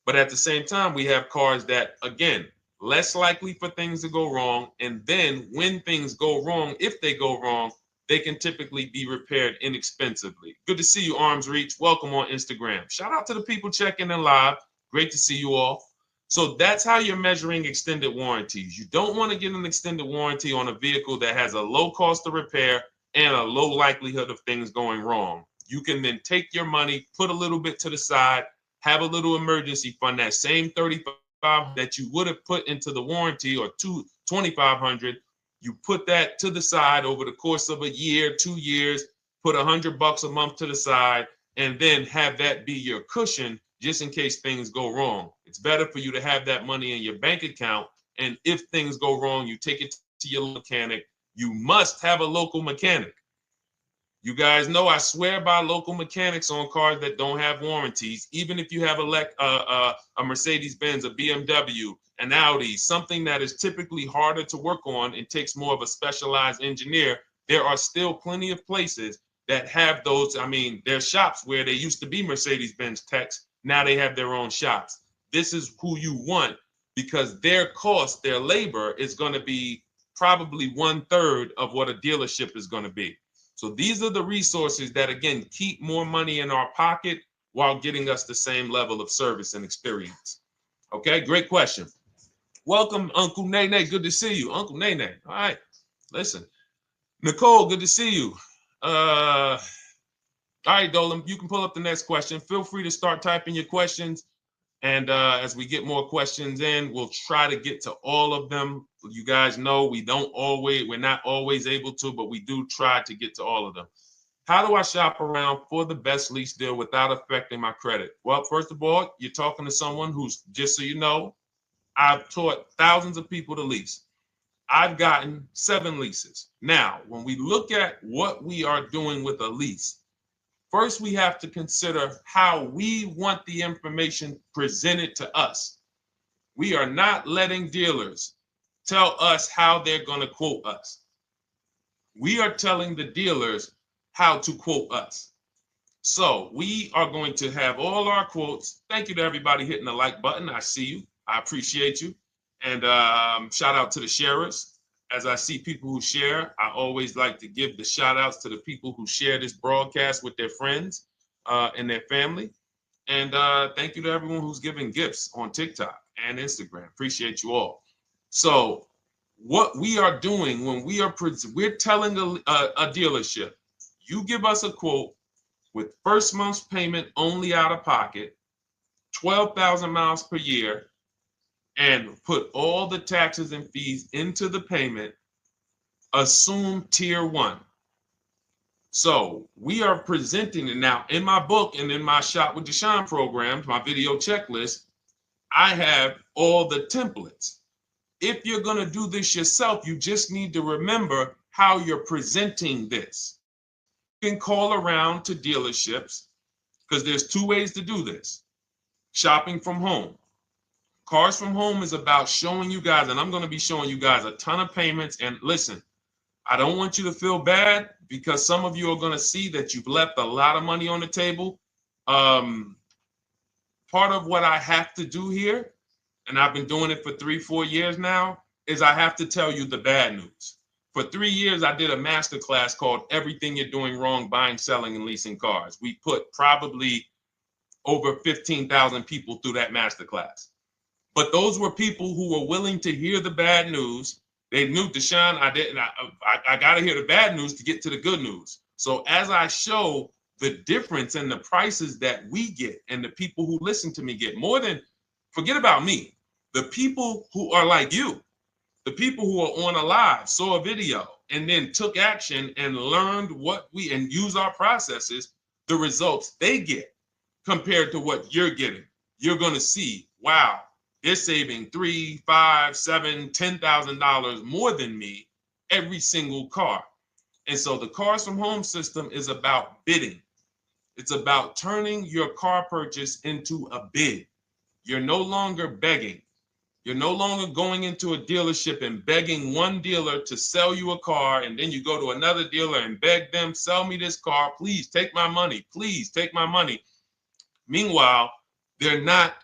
But at the same time, we have cars that, again, less likely for things to go wrong. And then when things go wrong, if they go wrong, they can typically be repaired inexpensively. Good to see you, Arms Reach. Welcome on Instagram. Shout out to the people checking in live. Great to see you all. So that's how you're measuring extended warranties. You don't want to get an extended warranty on a vehicle that has a low cost of repair and a low likelihood of things going wrong. You can then take your money, put a little bit to the side, have a little emergency fund, that same $3,500 that you would have put into the warranty, or $2,500, you put that to the side over the course of a year, 2 years, put $100 a month to the side, and then have that be your cushion just in case things go wrong. It's better for you to have that money in your bank account, and if things go wrong, you take it to your mechanic. You must have a local mechanic. You guys know I swear by local mechanics on cars that don't have warranties. Even if you have a Mercedes-Benz, a BMW, an Audi, something that is typically harder to work on and takes more of a specialized engineer, there are still plenty of places that have those. I mean, there's shops where they used to be Mercedes-Benz techs. Now they have their own shops. This is who you want, because their cost, their labor is going to be probably 1/3 of what a dealership is going to be. So these are the resources that, again, keep more money in our pocket while getting us the same level of service and experience. Okay, great question. Welcome, Uncle Nene. Good to see you. Uncle Nene. All right, listen. Nicole, good to see you. All right, Dolan, you can pull up the next question. Feel free to start typing your questions. And as we get more questions in, we'll try to get to all of them. You guys know we're not always able to, but we do try to get to all of them. How do I shop around for the best lease deal without affecting my credit? Well, first of all, you're talking to someone who's, just so you know, I've taught thousands of people to lease. I've gotten 7 leases. Now, when we look at what we are doing with a lease, first, we have to consider how we want the information presented to us. We are not letting dealers tell us how they're going to quote us. We are telling the dealers how to quote us. So we are going to have all our quotes. Thank you to everybody hitting the like button. I see you. I appreciate you. And shout out to the sharers. As I see people who share, I always like to give the shout outs to the people who share this broadcast with their friends and their family. And thank you to everyone who's giving gifts on TikTok and Instagram. Appreciate you all. So what we are doing when we're telling a dealership, you give us a quote with first month's payment only out of pocket, 12,000 miles per year, and put all the taxes and fees into the payment, assume tier 1. So we are presenting it now in my book and in my Shop with Deshone programs, my video checklist. I have all the templates. If you're going to do this yourself, you just need to remember how you're presenting this. You can call around to dealerships, because there's 2 ways to do this. Shopping from home. Cars from Home is about showing you guys, and I'm going to be showing you guys a ton of payments. And listen, I don't want you to feel bad, because some of you are going to see that you've left a lot of money on the table. Part of what I have to do here, and I've been doing it for 3-4 years now, is I have to tell you the bad news. For 3 years, I did a masterclass called Everything You're Doing Wrong Buying, Selling, and Leasing Cars. We put probably over 15,000 people through that masterclass. But those were people who were willing to hear the bad news They knew, Deshone, I got to hear the bad news to get to the good news. So as I show the difference in the prices that we get and the people who listen to me get, more than, forget about me, the people who are like you, the people who are on a live, saw a video, and then took action and learned and use our processes, the results they get compared to what you're getting. You're going to see, wow, they're saving $3, $5, $7, $10,000 more than me every single car. And so the Cars from Home system is about bidding. It's about turning your car purchase into a bid. You're no longer begging. You're no longer going into a dealership and begging one dealer to sell you a car, and then you go to another dealer and beg them, sell me this car, please take my money, please take my money. Meanwhile, you're not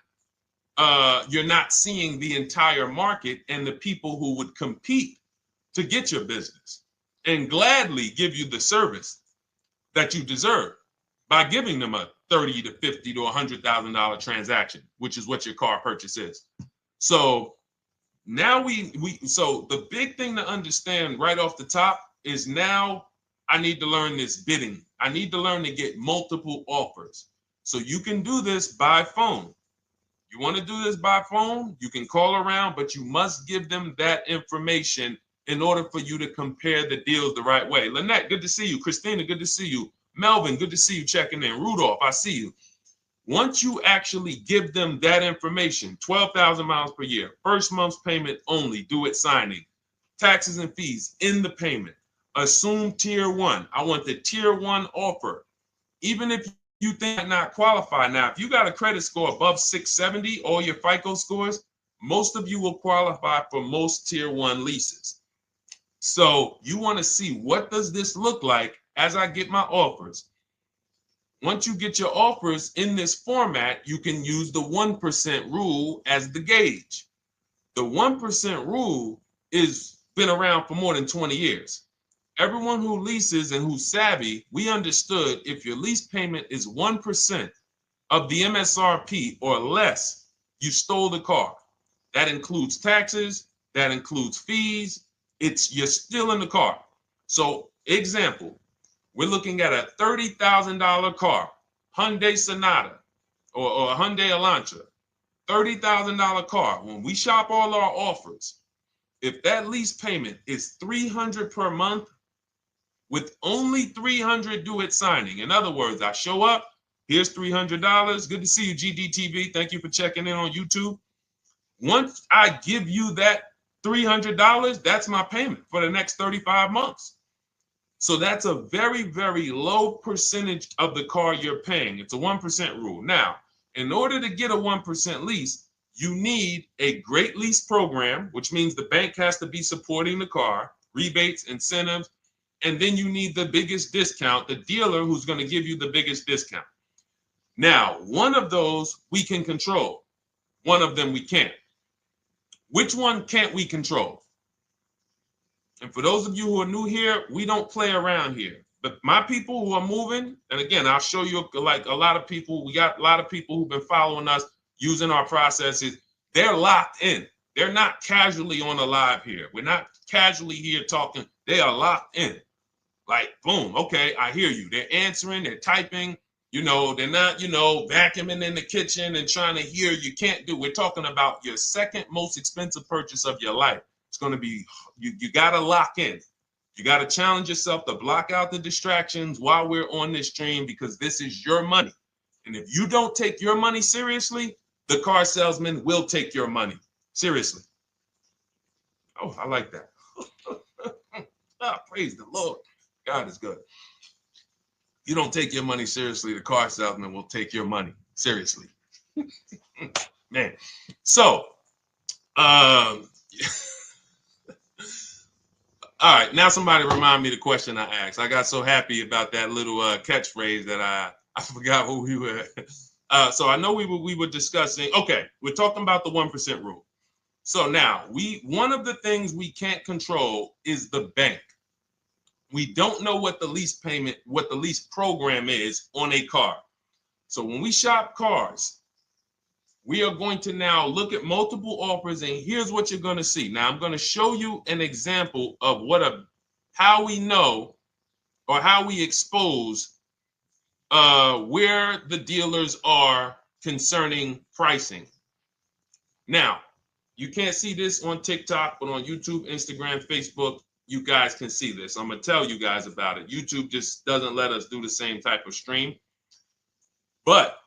seeing the entire market and the people who would compete to get your business and gladly give you the service that you deserve by giving them a $30 to $50 to $100,000 transaction, which is what your car purchase is. So now so the big thing to understand right off the top is, now I need to learn this bidding. I need to learn to get multiple offers. So you can do this by phone. You want to do this by phone, you can call around, but you must give them that information in order for you to compare the deals the right way. Lynette, good to see you. Christina, good to see you. Melvin, good to see you checking in. Rudolph, I see you. Once you actually give them that information, 12,000 miles per year, first month's payment only, due at signing, taxes and fees in the payment, assume tier one. I want the tier one offer. Even if you think I not qualify. Now, if you got a credit score above 670, all your FICO scores, most of you will qualify for most tier one leases. So you want to see, what does this look like as I get my offers? Once you get your offers in this format, you can use the 1% rule as the gauge. The 1% rule is been around for more than 20 years. Everyone who leases and who's savvy, we understood if your lease payment is 1% of the MSRP or less, you stole the car. That includes taxes, that includes fees. You're still in the car. So example, we're looking at a $30,000 car, Hyundai Sonata or a Hyundai Elantra, $30,000 car. When we shop all our offers, if that lease payment is $300 per month, with only $300 due at signing. In other words, I show up, here's $300. Good to see you, GDTV. Thank you for checking in on YouTube. Once I give you that $300, that's my payment for the next 35 months. So that's a very, very low percentage of the car you're paying. It's a 1% rule. Now, in order to get a 1% lease, you need a great lease program, which means the bank has to be supporting the car, rebates, incentives, and then you need the biggest discount, the dealer who's going to give you the biggest discount. Now, one of those we can control. One of them we can't. Which one can't we control? And for those of you who are new here, we don't play around here. But my people who are moving, and again, I'll show you, like a lot of people, we got a lot of people who've been following us, using our processes. They're locked in. They're not casually on a live here. We're not casually here talking. They are locked in. Like, boom, okay, I hear you. They're answering, they're typing, they're not, vacuuming in the kitchen and trying to hear. You can't do. We're talking about your second most expensive purchase of your life. It's going to be, you got to lock in. You got to challenge yourself to block out the distractions while we're on this stream, because this is your money. And if you don't take your money seriously, the car salesman will take your money seriously. Oh, I like that. Praise the Lord. God is good. You don't take your money seriously, the car salesman will take your money seriously. Man. So, all right, now somebody remind me the question I asked. I got so happy about that little catchphrase that I forgot who we were. So I know we were discussing, okay, we're talking about the 1% rule. So now, one of the things we can't control is the bank. We don't know what the lease payment, what the lease program is on a car. So when we shop cars, we are going to now look at multiple offers, and here's what you're going to see. Now, I'm going to show you an example of how we know or how we expose where the dealers are concerning pricing. Now, you can't see this on TikTok, but on YouTube, Instagram, Facebook, you guys can see this. I'm going to tell you guys about it. YouTube just doesn't let us do the same type of stream. But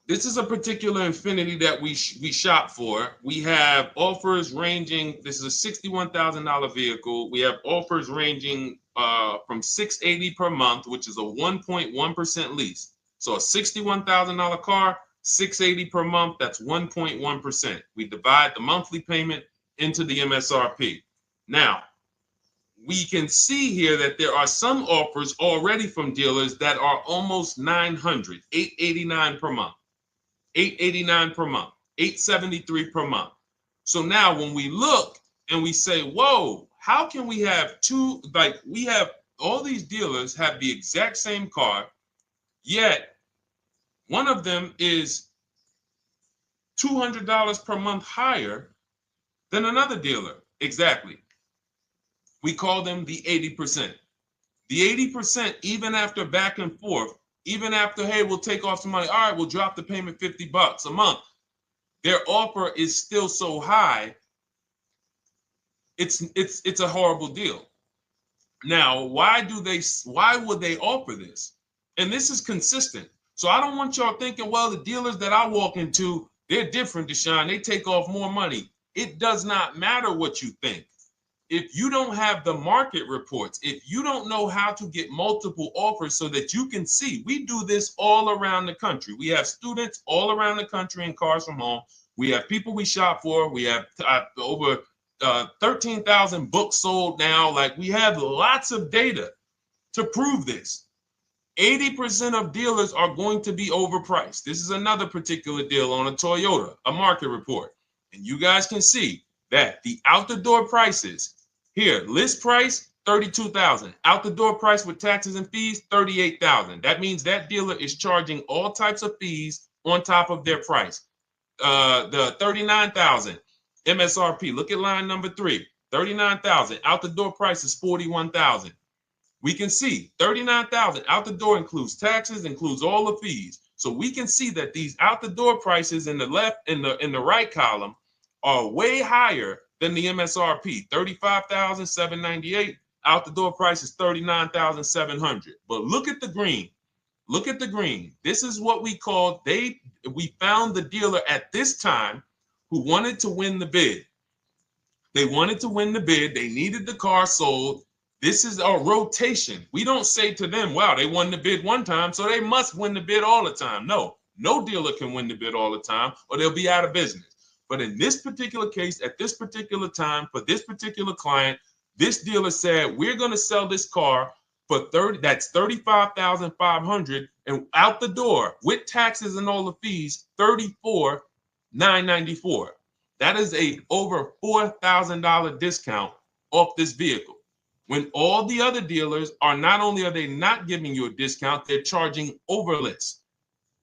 this is a particular Infiniti that we shop for. We have offers ranging, this is a $61,000 vehicle. We have offers ranging from $680 per month, which is a 1.1% lease. So a $61,000 car, $680 per month, that's 1.1%. We divide the monthly payment into the MSRP. Now, we can see here that there are some offers already from dealers that are almost $900, $889 per month. $889 per month, $873 per month. So now when we look and we say, whoa, how can we have two, like we have all these dealers have the exact same car, yet one of them is $200 per month higher than another dealer. Exactly. We call them the 80%. The 80%, even after back and forth, even after, hey, we'll take off some money. All right, we'll drop the payment $50 a month. Their offer is still so high. It's a horrible deal. Now, why would they offer this? And this is consistent. So I don't want y'all thinking, well, the dealers that I walk into, they're different, Deshone. They take off more money. It does not matter what you think. If you don't have the market reports, if you don't know how to get multiple offers so that you can see, we do this all around the country. We have students all around the country in Cars from Home. We have people we shop for. We have over 13,000 books sold now. Like, we have lots of data to prove this. 80% of dealers are going to be overpriced. This is another particular deal on a Toyota, a market report. And you guys can see that the out-the-door prices here, list price, $32,000. Out the door price with taxes and fees, $38,000. That means that dealer is charging all types of fees on top of their price. The $39,000 MSRP. Look at line number 3. $39,000. Out the door price is $41,000. We can see $39,000 out the door includes taxes, includes all the fees. So we can see that these out the door prices in the left, in the right column, are way higher than the MSRP, $35,798. Out the door price is $39,700. But look at the green. Look at the green. This is what we call, we found the dealer at this time who wanted to win the bid. They wanted to win the bid. They needed the car sold. This is a rotation. We don't say to them, wow, they won the bid one time, so they must win the bid all the time. No dealer can win the bid all the time, or they'll be out of business. But in this particular case, at this particular time, for this particular client, this dealer said, we're going to sell this car for that's $35,500, and out the door with taxes and all the fees, $34,994. That is a over $4,000 discount off this vehicle. When all the other dealers are, not only are they not giving you a discount, they're charging over list.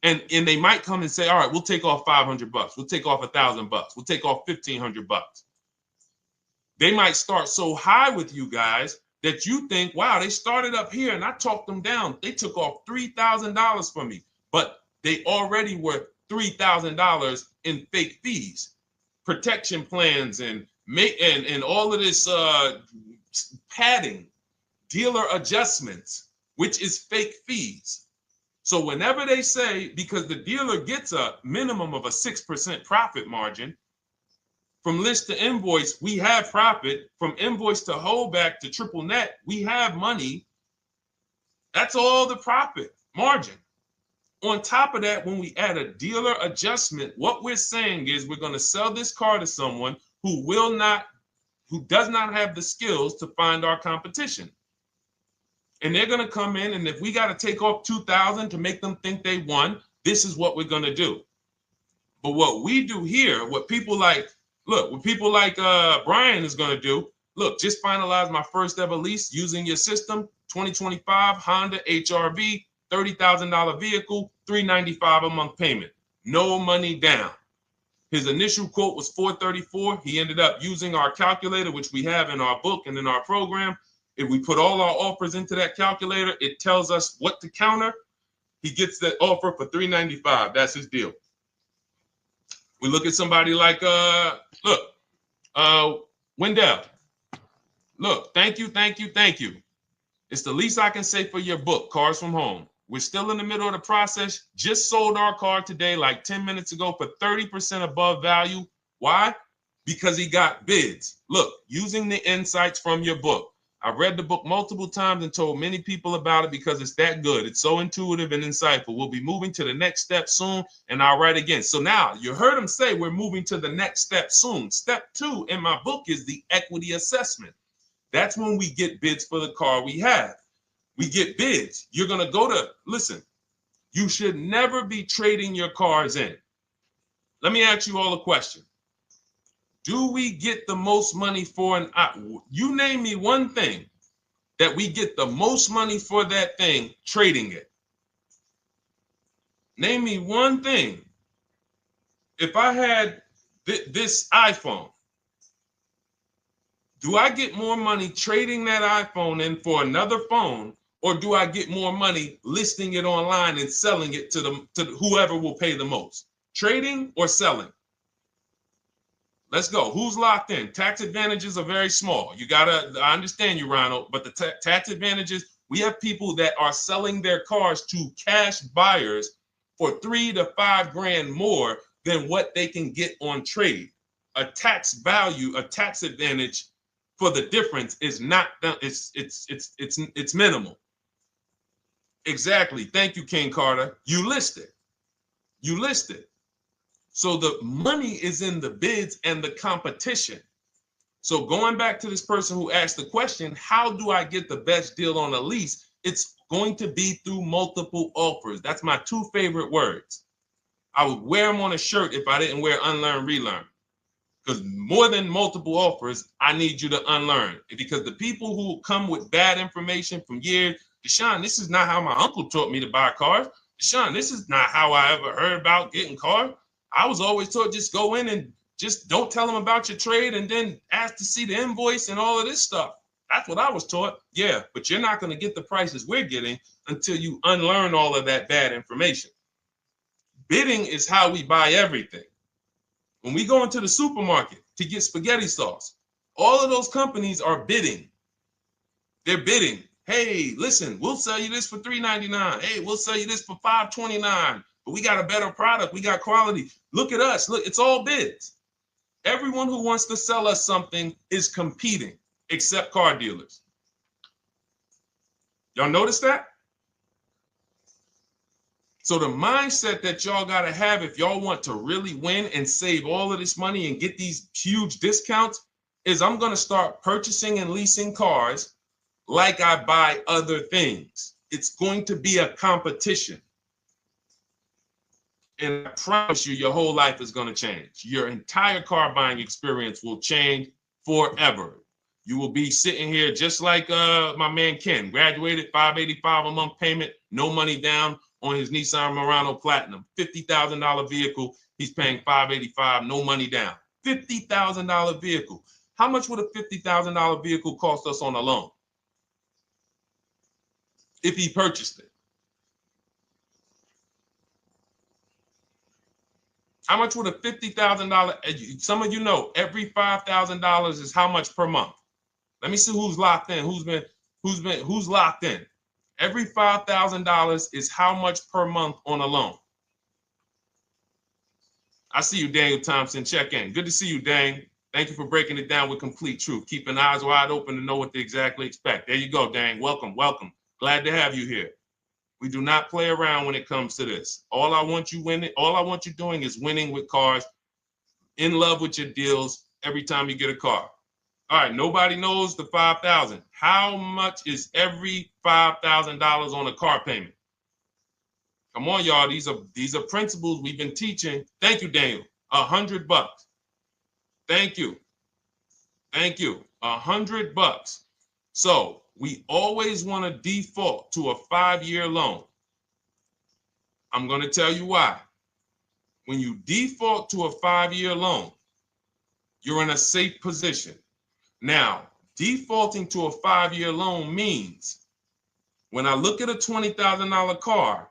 And they might come and say, all right, we'll take off $500. We'll take off $1,000. We'll take off $1,500. They might start so high with you guys that you think, wow, they started up here and I talked them down. They took off $3,000 from me, but they already were $3,000 in fake fees, protection plans, and all of this padding, dealer adjustments, which is fake fees. So whenever they say, because the dealer gets a minimum of a 6% profit margin, from list to invoice, we have profit. From invoice to holdback to triple net, we have money. That's all the profit margin. On top of that, when we add a dealer adjustment, what we're saying is we're going to sell this car to someone who does not have the skills to find our competition. And they're going to come in, and if we got to take off $2,000 to make them think they won, this is what we're going to do. But what we do here, what people like Brian is going to do, look, just finalize my first ever lease using your system, 2025 Honda HRV, $30,000 vehicle, $395 a month payment. no money down. His initial quote was $434. He ended up using our calculator, which we have in our book and in our program. If we put all our offers into that calculator, it tells us what to counter. He gets that offer for $395. That's his deal. We look at somebody like Wendell. Look, thank you. It's the least I can say for your book, Cars from Home. We're still in the middle of the process. Just sold our car today, like 10 minutes ago, for 30% above value. Why? Because he got bids. Look, using the insights from your book. I've read the book multiple times and told many people about it because it's that good. It's so intuitive and insightful. We'll be moving to the next step soon, and I'll write again. So now you heard him say we're moving to the next step soon. Step 2 in my book is the equity assessment. That's when we get bids for the car we have. We get bids. You're going to go to, listen, you should never be trading your cars in. Let me ask you all a question. Do we get the most money for you name me one thing that we get the most money for that thing trading it. Name me one thing. If I had this iPhone, do I get more money trading that iPhone in for another phone, or do I get more money listing it online and selling it to whoever will pay the most? Trading or selling? Let's go. Who's locked in? Tax advantages are very small. I understand you, Ronald, but the tax advantages, we have people that are selling their cars to cash buyers for $3 to $5 grand more than what they can get on trade. A tax value, a tax advantage for the difference is not, it's minimal. Exactly. Thank you, King Carter. You listed. So the money is in the bids and the competition. So going back to this person who asked the question, how do I get the best deal on a lease? It's going to be through multiple offers. That's my 2 favorite words. I would wear them on a shirt if I didn't wear unlearn, relearn. Because more than multiple offers, I need you to unlearn. Because the people who come with bad information from years, Deshone, this is not how my uncle taught me to buy cars. Deshone, this is not how I ever heard about getting cars. I was always taught just go in and just don't tell them about your trade and then ask to see the invoice and all of this stuff. That's what I was taught. Yeah, but you're not going to get the prices we're getting until you unlearn all of that bad information. Bidding is how we buy everything. When we go into the supermarket to get spaghetti sauce, all of those companies are bidding. They're bidding. Hey, listen, we'll sell you this for $3.99. Hey, we'll sell you this for $5.29. But we got a better product. We got quality. Look at us. Look, it's all bids. Everyone who wants to sell us something is competing, except car dealers. Y'all notice that? So the mindset that y'all got to have if y'all want to really win and save all of this money and get these huge discounts is I'm going to start purchasing and leasing cars like I buy other things. It's going to be a competition. And I promise you, your whole life is going to change. Your entire car buying experience will change forever. You will be sitting here just like my man Ken, graduated, $585 a month payment, no money down on his Nissan Murano Platinum, $50,000 vehicle. He's paying $585, no money down. $50,000 vehicle. How much would a $50,000 vehicle cost us on a loan if he purchased it? How much would a $50,000? Some of you know every $5,000 is how much per month. Let me see who's locked in. Who's locked in? Every $5,000 is how much per month on a loan. I see you, Daniel Thompson. Check in. Good to see you, Dane. Thank you for breaking it down with complete truth. Keeping eyes wide open to know what to exactly expect. There you go, Dane. Welcome. Glad to have you here. We do not play around when it comes to this. All I want you doing is winning with cars, in love with your deals every time you get a car. All right, nobody knows the 5,000. How much is every $5,000 on a car payment? Come on, y'all. These are principles we've been teaching. Thank you, Daniel. $100. Thank you. $100. So we always want to default to a 5-year loan. I'm going to tell you why. when you default to a 5-year loan, you're in a safe position. Now, defaulting to a 5-year loan means when I look at a $20,000 car,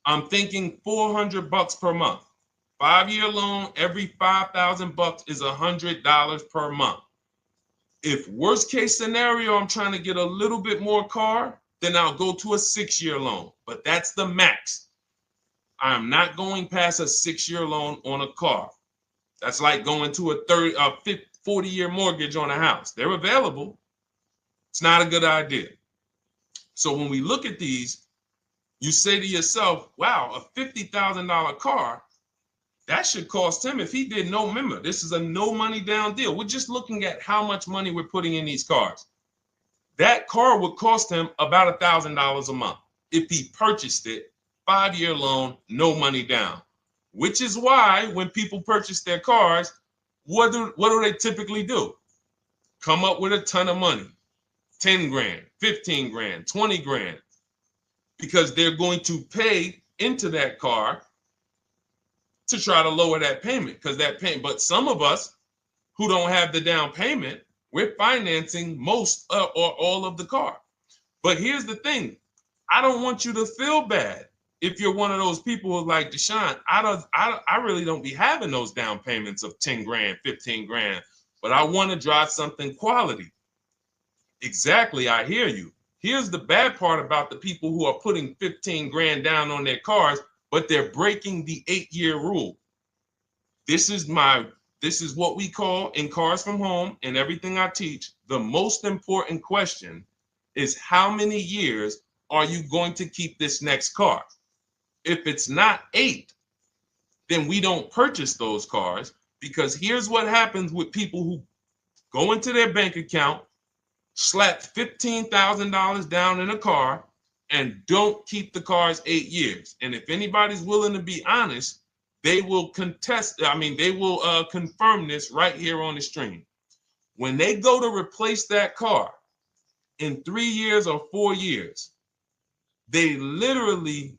I'm thinking $400 per month. 5-year loan, every $5,000 is $100 per month. If worst case scenario, I'm trying to get a little bit more car, then I'll go to a 6-year loan, but that's the max. I'm not going past a 6-year loan on a car. That's like going to a 40-year mortgage on a house. They're available. It's not a good idea. So when we look at these, you say to yourself, wow, a $50,000 car, that should cost him, if he did no, remember, this is a no money down deal. We're just looking at how much money we're putting in these cars. That car would cost him about $1,000 a month if he purchased it, 5-year loan, no money down. Which is why when people purchase their cars, what do they typically do? Come up with a ton of money, 10 grand, 15 grand, 20 grand, because they're going to pay into that car to try to lower that payment, because that payment. But some of us who don't have the down payment, we're financing most or all of the car. But here's the thing. I don't want you to feel bad if you're one of those people who's like, Deshone, I really don't be having those down payments of 10 grand, 15 grand, but I want to drive something quality. Exactly, I hear you. Here's the bad part about the people who are putting 15 grand down on their cars, but they're breaking the 8-year rule. This is what we call in Cars from Home and everything I teach, the most important question is how many years are you going to keep this next car? If it's not 8, then we don't purchase those cars, because here's what happens with people who go into their bank account, slap $15,000 down in a car, and don't keep the cars 8 years. And if anybody's willing to be honest, they will confirm this right here on the stream. When they go to replace that car in 3 years or 4 years, they literally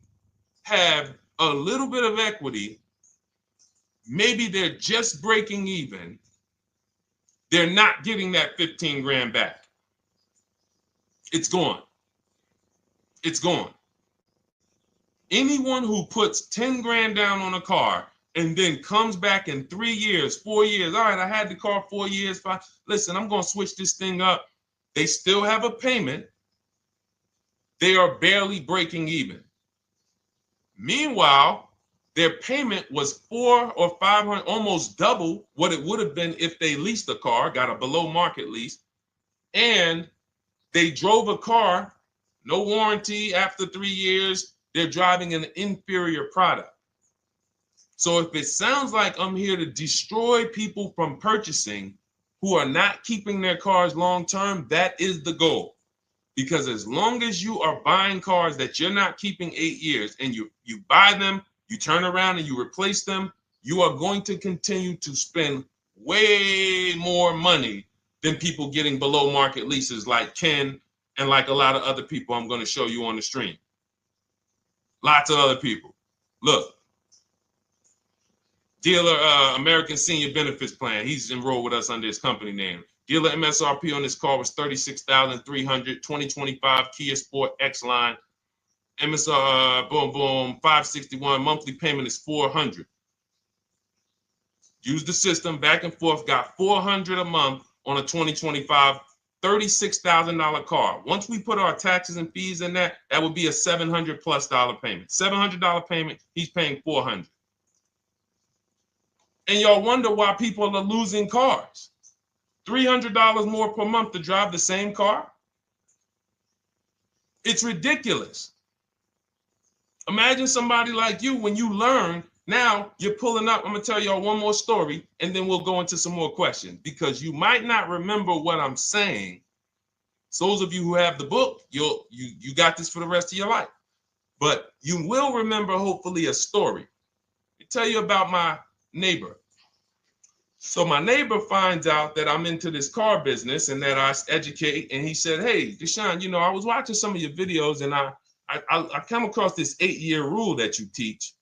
have a little bit of equity. Maybe they're just breaking even. They're not getting that 15 grand back. It's gone. It's gone. Anyone who puts 10 grand down on a car and then comes back in 3 years, 4 years, all right, I had the car 4 years, 5, listen, I'm going to switch this thing up. They still have a payment. They are barely breaking even. Meanwhile, their payment was 400 or 500, almost double what it would have been if they leased a car, got a below market lease, and they drove a car, no warranty after 3 years, they're driving an inferior product. So if it sounds like I'm here to destroy people from purchasing who are not keeping their cars long-term, that is the goal. Because as long as you are buying cars that you're not keeping 8 years and you buy them, you turn around and you replace them, you are going to continue to spend way more money than people getting below market leases like Ken and like a lot of other people I'm going to show you on the stream. Lots of other people. Look, dealer American Senior Benefits Plan. He's enrolled with us under his company name. Dealer MSRP on this car was $36,300. 2025 Kia Sport X line. MSR, boom, boom, 561. Monthly payment is $400. Use the system back and forth. Got $400 a month on a 2025 $36,000 car. Once we put our taxes and fees in that would be a $700+ payment. $700 payment. He's paying $400. And y'all wonder why people are losing cars. $300 more per month to drive the same car? It's ridiculous. Imagine somebody like you, when you learn, now you're pulling up. I'm going to tell y'all one more story, and then we'll go into some more questions, because you might not remember what I'm saying. So those of you who have the book, you got this for the rest of your life. But you will remember, hopefully, a story. I'll tell you about my neighbor. So my neighbor finds out that I'm into this car business and that I educate. And he said, hey, Deshone, I was watching some of your videos and I come across this 8-year rule that you teach.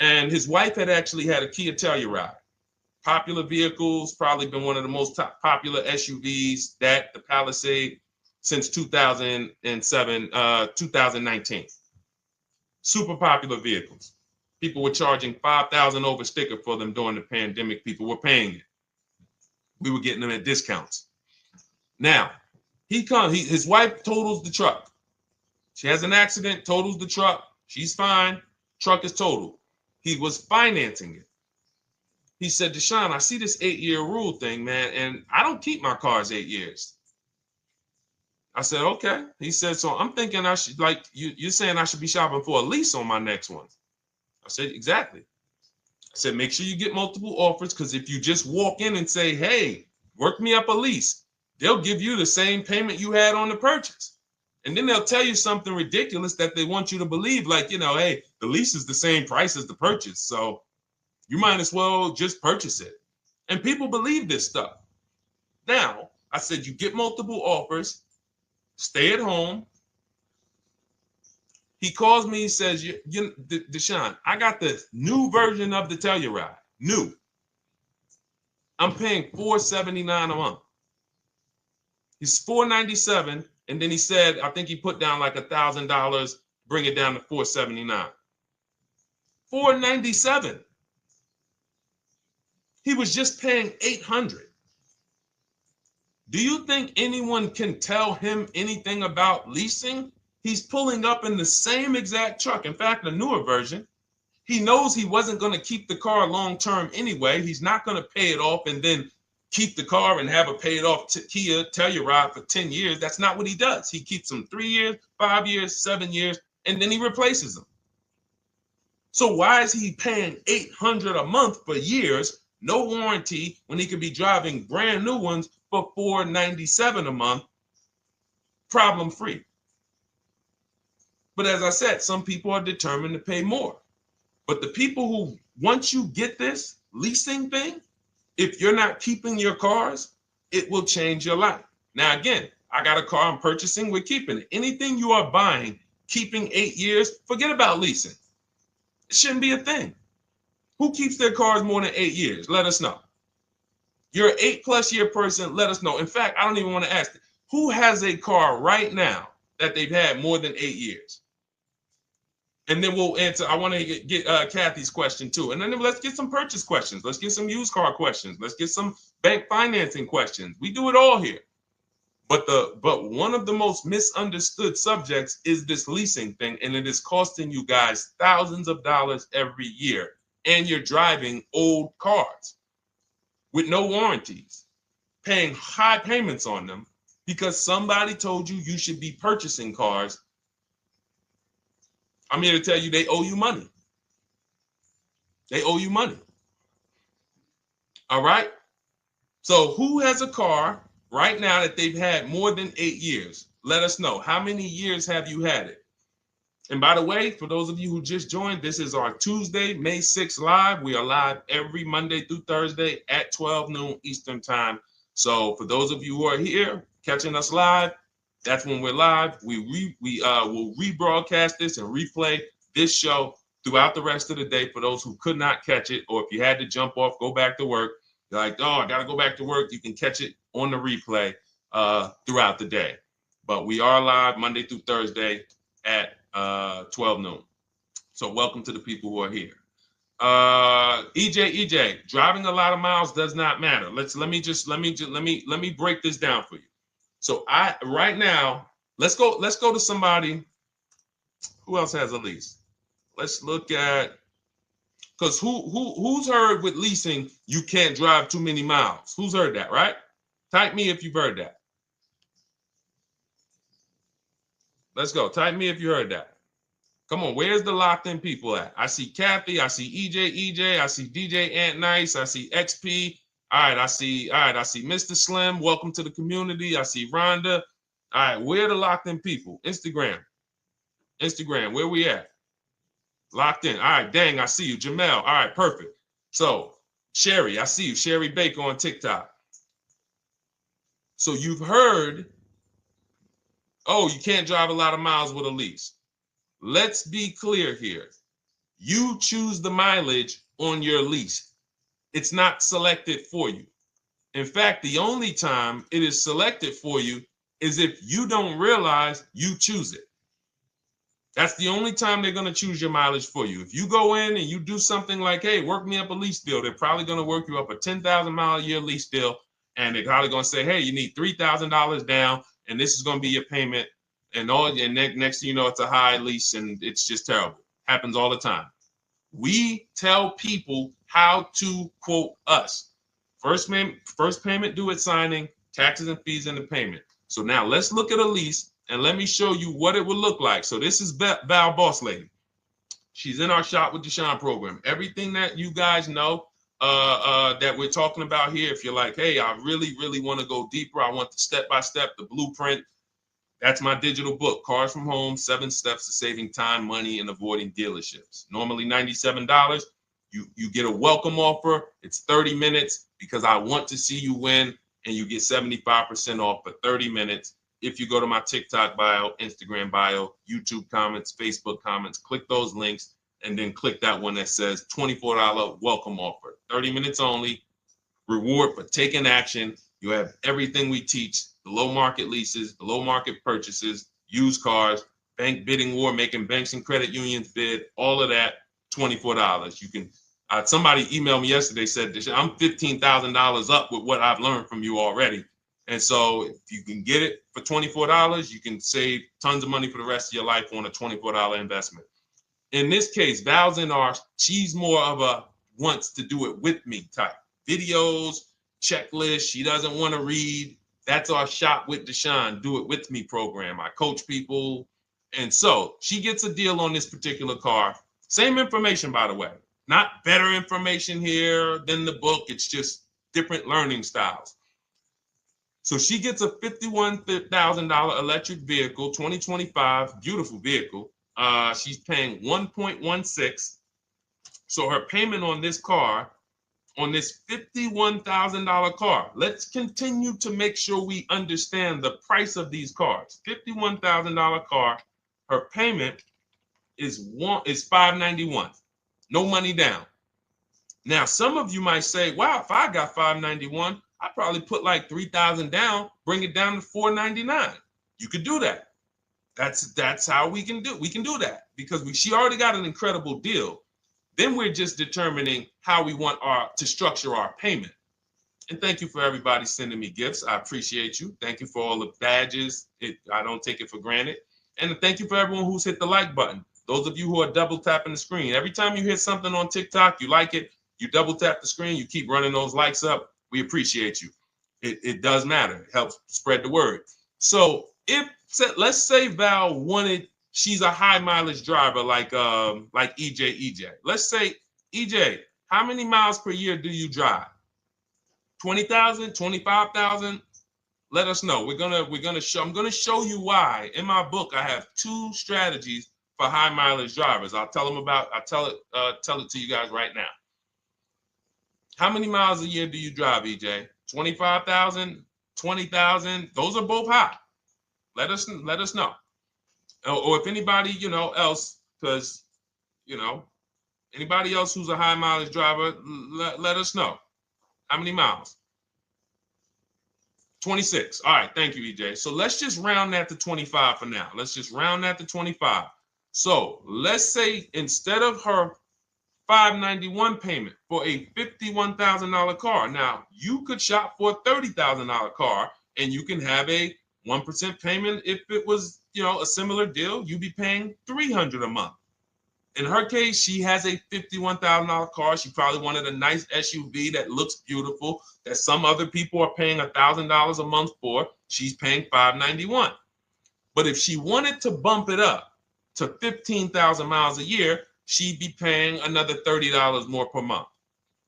And his wife had actually had a Kia Telluride. Popular vehicles, probably been one of the most popular SUVs, that the Palisade, since 2007, 2019. Super popular vehicles. People were charging $5,000 over sticker for them during the pandemic. People were paying it. We were getting them at discounts. Now, his wife totals the truck. She has an accident, totals the truck. She's fine. Truck is totaled. He was financing it. He said, Deshone, I see this 8-year rule thing, man, and I don't keep my cars 8 years. I said, okay. He said, so I'm thinking I should, like, you're saying I should be shopping for a lease on my next one. I said, exactly. I said, make sure you get multiple offers, because if you just walk in and say, hey, work me up a lease, they'll give you the same payment you had on the purchase. And then they'll tell you something ridiculous that they want you to believe, like, hey, the lease is the same price as the purchase, so you might as well just purchase it. And people believe this stuff. Now, I said, you get multiple offers, stay at home. He calls me, he says, Deshone, I got the new version of the Telluride, new. I'm paying $479 a month. He's $497, and then he said, I think he put down like $1,000, bring it down to $479. $497. He was just paying $800. Do you think anyone can tell him anything about leasing? He's pulling up in the same exact truck. In fact, the newer version. He knows he wasn't going to keep the car long term anyway. He's not going to pay it off and then keep the car and have a paid off Kia Telluride for 10 years. That's not what he does. He keeps them 3 years, 5 years, 7 years, and then he replaces them. So why is he paying $800 a month for years, no warranty, when he could be driving brand new ones for $497 a month, problem free? But as I said, some people are determined to pay more. But the people who, once you get this leasing thing, if you're not keeping your cars, it will change your life. Now, again, I got a car I'm purchasing, we're keeping it. Anything you are buying, keeping 8 years, forget about leasing. It shouldn't be a thing. Who keeps their cars more than 8 years? Let us know. You're an 8+ year person, let us know. In fact, I don't even want to ask, who has a car right now that they've had more than 8 years? And then we'll answer. I want to get Kathy's question too. And then let's get some purchase questions. Let's get some used car questions. Let's get some bank financing questions. We do it all here. But one of the most misunderstood subjects is this leasing thing, and it is costing you guys thousands of dollars every year. And you're driving old cars with no warranties, paying high payments on them because somebody told you you should be purchasing cars. I'm here to tell you they owe you money. They owe you money. All right? So who has a car right now that they've had more than 8 years? Let us know. How many years have you had it? And by the way, for those of you who just joined, this is our Tuesday, May 6th live. We are live every Monday through Thursday at 12 noon Eastern time. So for those of you who are here catching us live, that's when we're live. We will rebroadcast this and replay this show throughout the rest of the day for those who could not catch it, or if you had to jump off, go back to work. You're like, oh, I got to go back to work. You can catch it on the replay throughout the day. But we are live Monday through Thursday at 12 noon. So welcome to the people who are here. EJ, driving a lot of miles does not matter. Let me break this down for you. So right now, let's go to somebody who else has a lease. Let's look at, because who's heard with leasing you can't drive too many miles? Who's heard that, right? Type me if you've heard that. Let's go. Type me if you heard that. Come on, where's the locked in people at? I see Kathy, I see EJ, I see DJ Ant Nice, I see XP. All right, I see Mr. Slim. Welcome to the community. I see Rhonda. All right, where are the locked in people? Instagram, where we at? Locked in. All right, dang, I see you. Jamel. All right, perfect. So, Sherry, I see you. Sherry Baker on TikTok. So you've heard, oh, you can't drive a lot of miles with a lease. Let's be clear here. You choose the mileage on your lease. It's not selected for you. In fact, the only time it is selected for you is if you don't realize you choose it. That's the only time they're going to choose your mileage for you. If you go in and you do something like, hey, work me up a lease deal, they're probably going to work you up a 10,000 mile a year lease deal. And they're probably going to say, hey, you need $3,000 down, and this is going to be your payment. And next thing you know, it's a high lease, and it's just terrible. Happens all the time. We tell people how to quote us. First payment due at signing, taxes and fees in the payment. So now let's look at a lease, and let me show you what it would look like. So this is Val Boss Lady. She's in our Shop with Deshone program. Everything that you guys know that we're talking about here, if you're like, hey, I really, really want to go deeper, I want the step-by-step, the blueprint, that's my digital book, Cars from Home, 7 Steps to Saving Time, Money, and Avoiding Dealerships. Normally $97. You get a welcome offer. It's 30 minutes because I want to see you win, and you get 75% off for 30 minutes. If you go to my TikTok bio, Instagram bio, YouTube comments, Facebook comments, click those links, and then click that one that says $24 welcome offer. 30 minutes only, reward for taking action. You have everything we teach, the low market leases, the low market purchases, used cars, bank bidding war, making banks and credit unions bid, all of that, $24. You can, somebody emailed me yesterday, said, I'm $15,000 up with what I've learned from you already. And so if you can get it for $24, you can save tons of money for the rest of your life on a $24 investment. In this case, Val's in our, she's more of a wants to do it with me type. Videos, checklist, she doesn't want to read. That's our Shop with Deshone, do it with me program. I coach people. And so she gets a deal on this particular car. Same information, by the way. Not better information here than the book. It's just different learning styles. So she gets a $51,000 electric vehicle, 2025, beautiful vehicle. She's paying 1.16. So her payment on this car, on this $51,000 car, let's continue to make sure we understand the price of these cars. $51,000 car, her payment is $591. No money down. Now, some of you might say, wow, if I got $591, I'd probably put like $3,000 down, bring it down to $499. You could do that. That's how we can do. We can do that because she already got an incredible deal. Then we're just determining how we want to structure our payment. And thank you for everybody sending me gifts. I appreciate you. Thank you for all the badges. I don't take it for granted. And thank you for everyone who's hit the like button. Those of you who are double tapping the screen. Every time you hit something on TikTok, you like it, you double tap the screen, you keep running those likes up. We appreciate you. It does matter. It helps spread the word. So let's say Val wanted, she's a high mileage driver like EJ. Let's say, EJ, how many miles per year do you drive? 20,000, 25,000? Let us know. I'm gonna show you why. In my book, I have 2 strategies for high mileage drivers. I'll tell it to you guys right now. How many miles a year do you drive, EJ? 25,000, 20,000? Those are both high. Let us know. Or if anybody, else, because, anybody else who's a high mileage driver, let us know. How many miles? 26. All right. Thank you, EJ. So let's just round that to 25 for now. Let's just round that to 25. So let's say instead of her $591 payment for a $51,000 car, now you could shop for a $30,000 car and you can have a 1% payment. If it was, a similar deal, you'd be paying $300 a month. In her case, she has a $51,000 car. She probably wanted a nice SUV that looks beautiful, that some other people are paying $1,000 a month for. She's paying $591. But if she wanted to bump it up to 15,000 miles a year, she'd be paying another $30 more per month.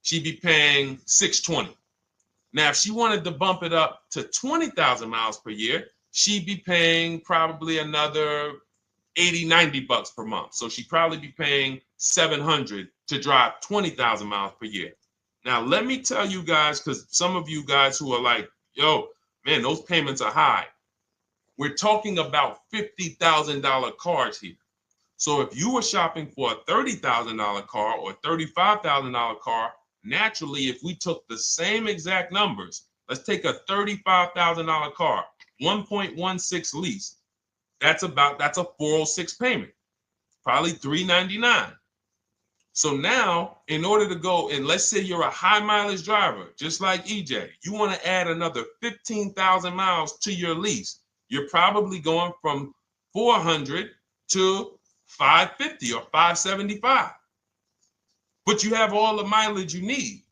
She'd be paying $620. Now, if she wanted to bump it up to 20,000 miles per year, she'd be paying probably another $80-90 per month. So she'd probably be paying $700 to drive 20,000 miles per year. Now, let me tell you guys, because some of you guys who are like, yo, man, those payments are high. We're talking about $50,000 cars here. So if you were shopping for a $30,000 car or $35,000 car, naturally, if we took the same exact numbers, let's take a $35,000 car, 1.16 lease. That's a 406 payment, probably $399. So now, in order to go, and let's say you're a high mileage driver, just like EJ, you want to add another 15,000 miles to your lease. You're probably going from 400 to 550 or 575. But you have all the mileage you need.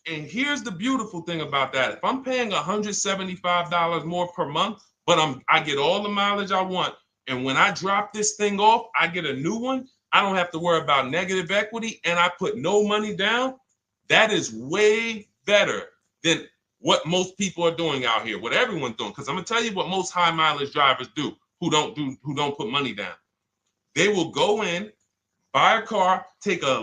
And here's the beautiful thing about that. If I'm paying $175 more per month, but I get all the mileage I want, and when I drop this thing off, I get a new one, I don't have to worry about negative equity, and I put no money down. That is way better than what most people are doing out here, what everyone's doing. Because I'm gonna tell you what most high mileage drivers do who don't put money down. They will go in, buy a car, take a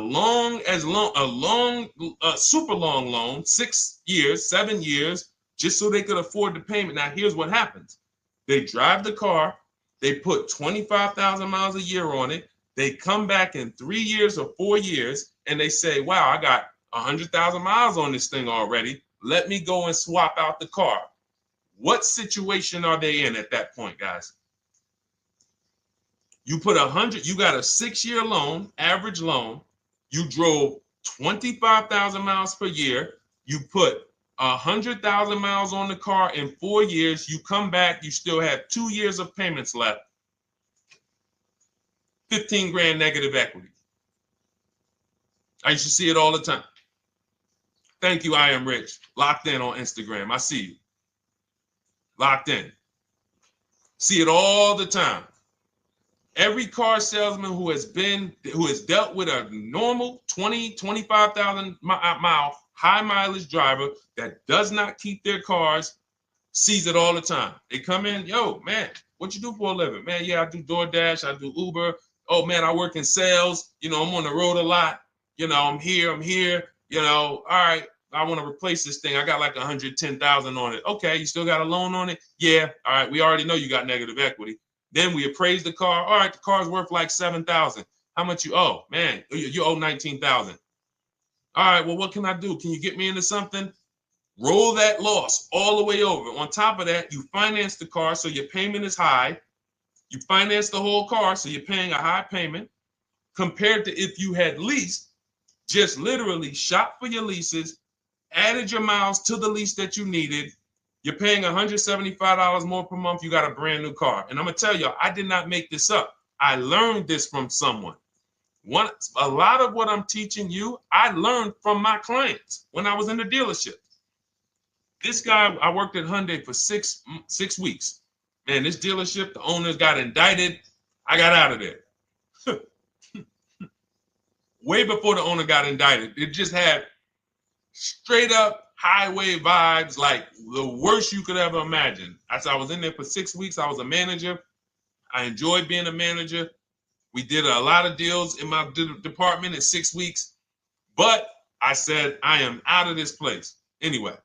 super long loan, 6 years, 7 years, just so they could afford the payment. Now, here's what happens. They drive the car, they put 25,000 miles a year on it. They come back in 3 years or 4 years, and they say, wow, I got 100,000 miles on this thing already. Let me go and swap out the car. What situation are they in at that point, guys? You put 100, you got a 6-year loan, average loan. You drove 25,000 miles per year. You put 100,000 miles on the car in 4 years. You come back, you still have 2 years of payments left. 15 grand negative equity. I used to see it all the time. Thank you, I am rich. Locked in on Instagram. I see you. Locked in. See it all the time. Every car salesman who has dealt with a normal 25,000 mile high mileage driver that does not keep their cars sees it all the time. They come in, yo, man, what you do for a living? Man, yeah, I do DoorDash, I do Uber. Oh man, I work in sales. You know, I'm on the road a lot. You know, I'm here. You know, all right, I want to replace this thing. I got like 110,000 on it. Okay, you still got a loan on it? Yeah. All right, we already know you got negative equity. Then we appraise the car. All right, the car's worth like 7,000. How much you owe? Man, you owe 19,000. All right, well, what can I do? Can you get me into something? Roll that loss all the way over. On top of that, you finance the car, so your payment is high. You finance the whole car, so you're paying a high payment compared to if you had leased, just literally shop for your leases, added your miles to the lease that you needed. You're paying $175 more per month. You got a brand new car. And I'm going to tell you, I did not make this up. I learned this from someone. A lot of what I'm teaching you, I learned from my clients when I was in the dealership. This guy, I worked at Hyundai for six weeks. Man, this dealership, the owners got indicted. I got out of there. Way before the owner got indicted. It just had straight up highway vibes, like the worst you could ever imagine. As I was in there for 6 weeks, I was a manager. I enjoyed being a manager. We did a lot of deals in my department in 6 weeks. But I said, I am out of this place. Anyway.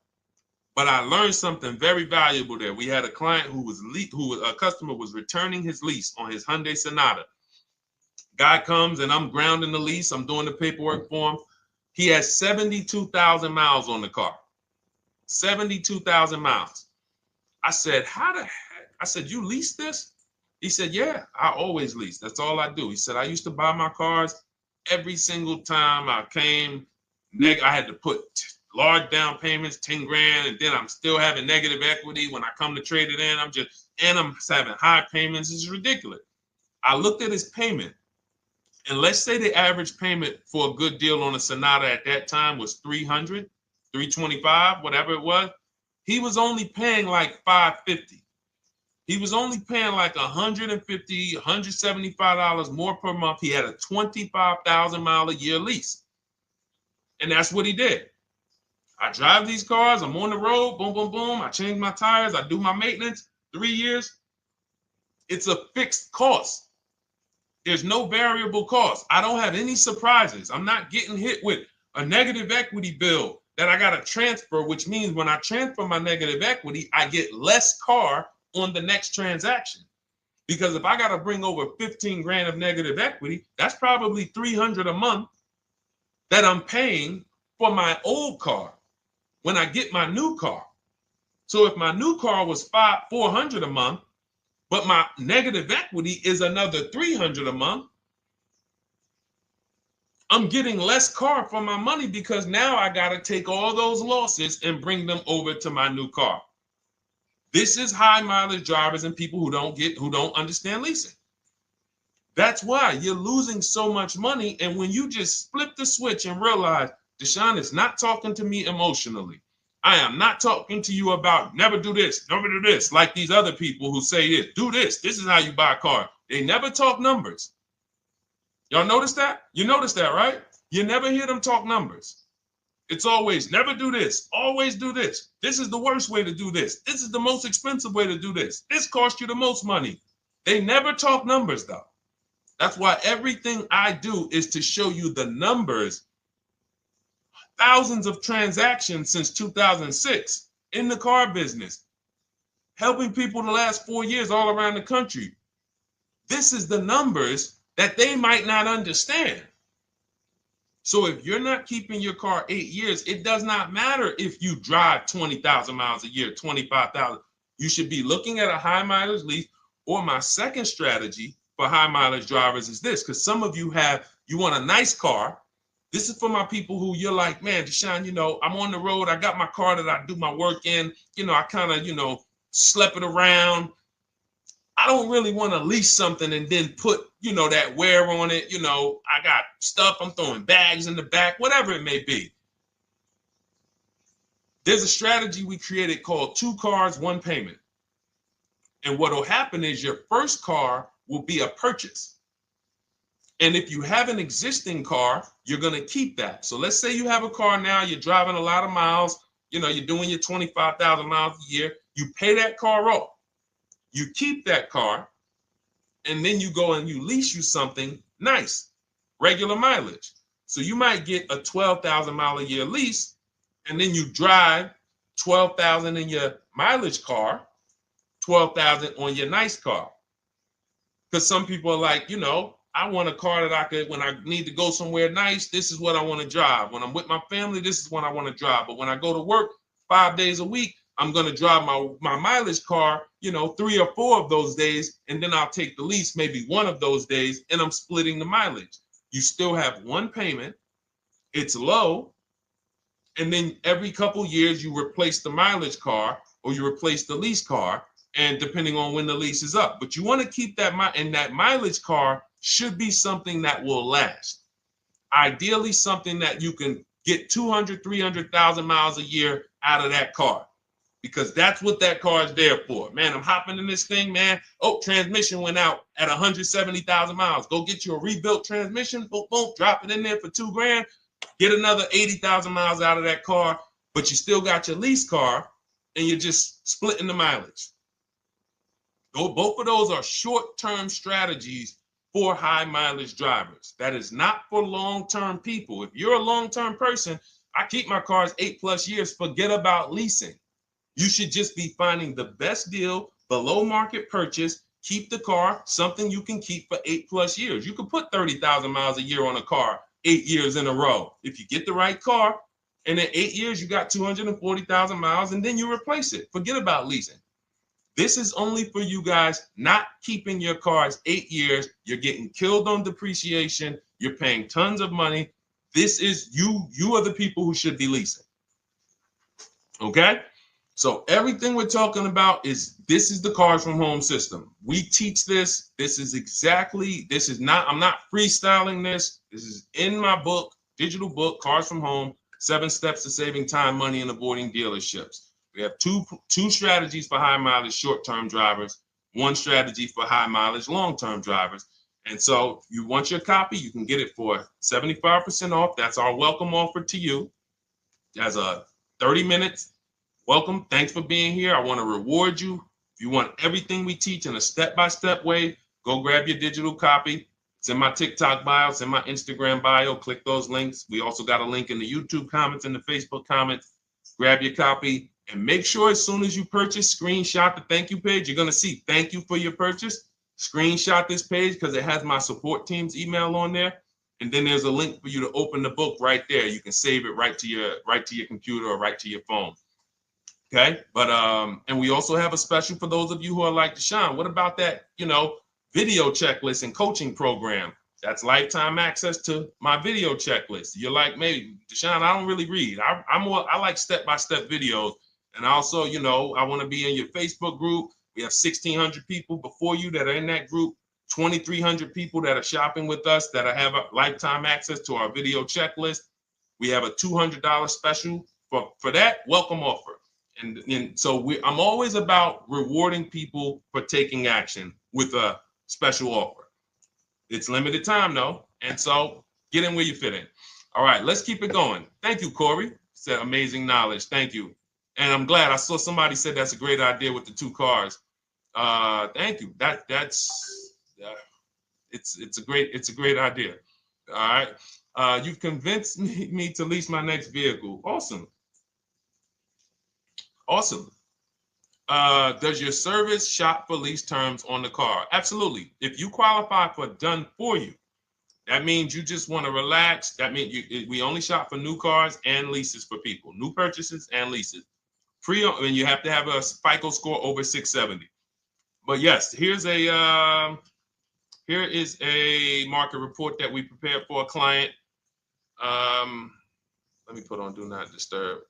But I learned something very valuable there. We had a client a customer was returning his lease on his Hyundai Sonata. Guy comes and I'm grounding the lease. I'm doing the paperwork for him. He has 72,000 miles on the car. 72,000 miles. I said, how the heck? I said, you lease this? He said, yeah, I always lease. That's all I do. He said, I used to buy my cars every single time I came. I had to put large down payments, 10 grand, and then I'm still having negative equity when I come to trade it in. I'm having high payments. It's ridiculous. I looked at his payment, and let's say the average payment for a good deal on a Sonata at that time was $300, $325, whatever it was. He was only paying like $550. He was only paying like $150, $175 more per month. He had a 25,000 mile a year lease. And that's what he did. I drive these cars. I'm on the road. Boom, boom, boom. I change my tires. I do my maintenance. 3 years. It's a fixed cost. There's no variable cost. I don't have any surprises. I'm not getting hit with a negative equity bill that I got to transfer, which means when I transfer my negative equity, I get less car on the next transaction. Because if I got to bring over 15 grand of negative equity, that's probably 300 a month that I'm paying for my old car when I get my new car. So if my new car was 400 a month, but my negative equity is another 300 a month, I'm getting less car for my money because now I got to take all those losses and bring them over to my new car. This is high mileage drivers and people who don't understand leasing. That's why you're losing so much money. And when you just flip the switch and realize Deshone is not talking to me emotionally, I am not talking to you about never do this, never do this, like these other people who say this, do this. This is how you buy a car. They never talk numbers. Y'all notice that? You notice that, right? You never hear them talk numbers. It's always never do this, always do this. This is the worst way to do this. This is the most expensive way to do this. This costs you the most money. They never talk numbers, though. That's why everything I do is to show you the numbers. Thousands of transactions since 2006 in the car business, helping people the last 4 years all around the country. This is the numbers that they might not understand. So if you're not keeping your car 8 years, it does not matter if you drive 20,000 miles a year, 25,000. You should be looking at a high mileage lease. Or my second strategy for high mileage drivers is this, because some of you want a nice car. This is for my people who you're like, man, Deshone, I'm on the road. I got my car that I do my work in. I kind of, slep it around. I don't really want to lease something and then put, that wear on it. I got stuff. I'm throwing bags in the back, whatever it may be. There's a strategy we created called 2 cars, 1 payment. And what will happen is your first car will be a purchase. And if you have an existing car, you're going to keep that. So let's say you have a car now, you're driving a lot of miles, you're doing your 25,000 miles a year. You pay that car off. You keep that car, and then you go and you lease you something nice, regular mileage. So you might get a 12,000 mile a year lease, and then you drive 12,000 in your mileage car, 12,000 on your nice car. Because some people are like, I want a car that I could, when I need to go somewhere nice, this is what I want to drive. When I'm with my family, this is what I want to drive. But when I go to work 5 days a week, I'm going to drive my mileage car, 3 or 4 of those days, and then I'll take the lease maybe 1 of those days, and I'm splitting the mileage. You still have 1 payment. It's low. And then every couple years, you replace the mileage car or you replace the lease car, and depending on when the lease is up. But you want to keep that, and that mileage car should be something that will last. Ideally, something that you can get 200, 300,000 miles a year out of that car. Because that's what that car is there for. Man, I'm hopping in this thing, man. Oh, transmission went out at 170,000 miles. Go get you a rebuilt transmission, boom, boom, drop it in there for $2 grand, get another 80,000 miles out of that car, but you still got your lease car and you're just splitting the mileage. Both of those are short-term strategies for high mileage drivers. That is not for long-term people. If you're a long-term person, I keep my cars 8+ years, forget about leasing. You should just be finding the best deal, below market purchase, keep the car, something you can keep for 8+ years. You could put 30,000 miles a year on a car 8 years in a row. If you get the right car, and in 8 years, you got 240,000 miles, and then you replace it. Forget about leasing. This is only for you guys not keeping your cars 8 years. You're getting killed on depreciation. You're paying tons of money. This is you are the people who should be leasing. Okay? So everything we're talking about this is the Cars from Home system. We teach this. I'm not freestyling this. This is in my book, digital book, Cars from Home, 7 Steps to Saving Time, Money, and Avoiding Dealerships. We have two strategies for high mileage short-term drivers, 1 strategy for high mileage long-term drivers. And so if you want your copy, you can get it for 75% off. That's our welcome offer to you. As a 30 minutes. Welcome. Thanks for being here. I want to reward you. If you want everything we teach in a step-by-step way, go grab your digital copy. It's in my TikTok bio. It's in my Instagram bio. Click those links. We also got a link in the YouTube comments and the Facebook comments. Grab your copy and make sure as soon as you purchase, screenshot the thank you page. You're going to see thank you for your purchase. screenshot this page because it has my support team's email on there. And then there's a link for you to open the book right there. You can save it right to your computer or right to your phone. Okay. But and we also have a special for those of you who are like Deshone. What about that, video checklist and coaching program? That's lifetime access to my video checklist. You're like, maybe Deshone, I don't really read. I like step-by-step videos. And also, I want to be in your Facebook group. We have 1,600 people before you that are in that group, 2,300 people that are shopping with us that have a lifetime access to our video checklist. We have a $200 special for that welcome offer. And so I'm always about rewarding people for taking action with a special offer. It's limited time though. And so get in where you fit in. All right, let's keep it going. Thank you, Corey. Said amazing knowledge. Thank you. And I'm glad I saw somebody said that's a great idea with the 2 cars. Thank you. It's a great idea. All right. You've convinced me to lease my next vehicle. Awesome. Awesome. Does your service shop for lease terms on the car? Absolutely. If you qualify for done for you, that means you just want to relax. That means we only shop for new cars and leases for people, new purchases and leases. And you have to have a FICO score over 670. But yes, here is a market report that we prepared for a client. Let me put on Do Not Disturb.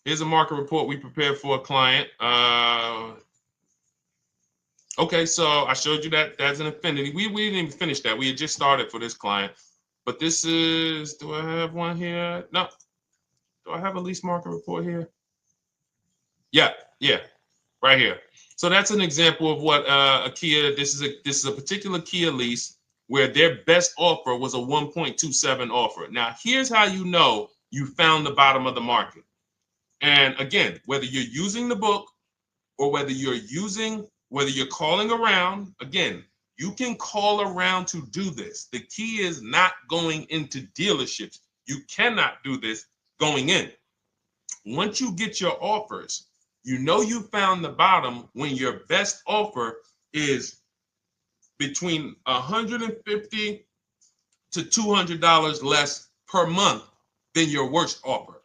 Here's a market report we prepared for a client. Okay, so I showed you that that's an Affinity. We didn't even finish that. We had just started for this client. But this is, do I have one here? No. Do I have a lease market report here? Yeah, right here. So that's an example of what a Kia, this is a particular Kia lease where their best offer was a 1.27 offer. Now, here's how you know you found the bottom of the market. And again, whether you're using the book or whether you're calling around, again, you can call around to do this. The key is not going into dealerships. You cannot do this going in. Once you get your offers, you know you found the bottom when your best offer is between $150 to $200 less per month than your worst offer.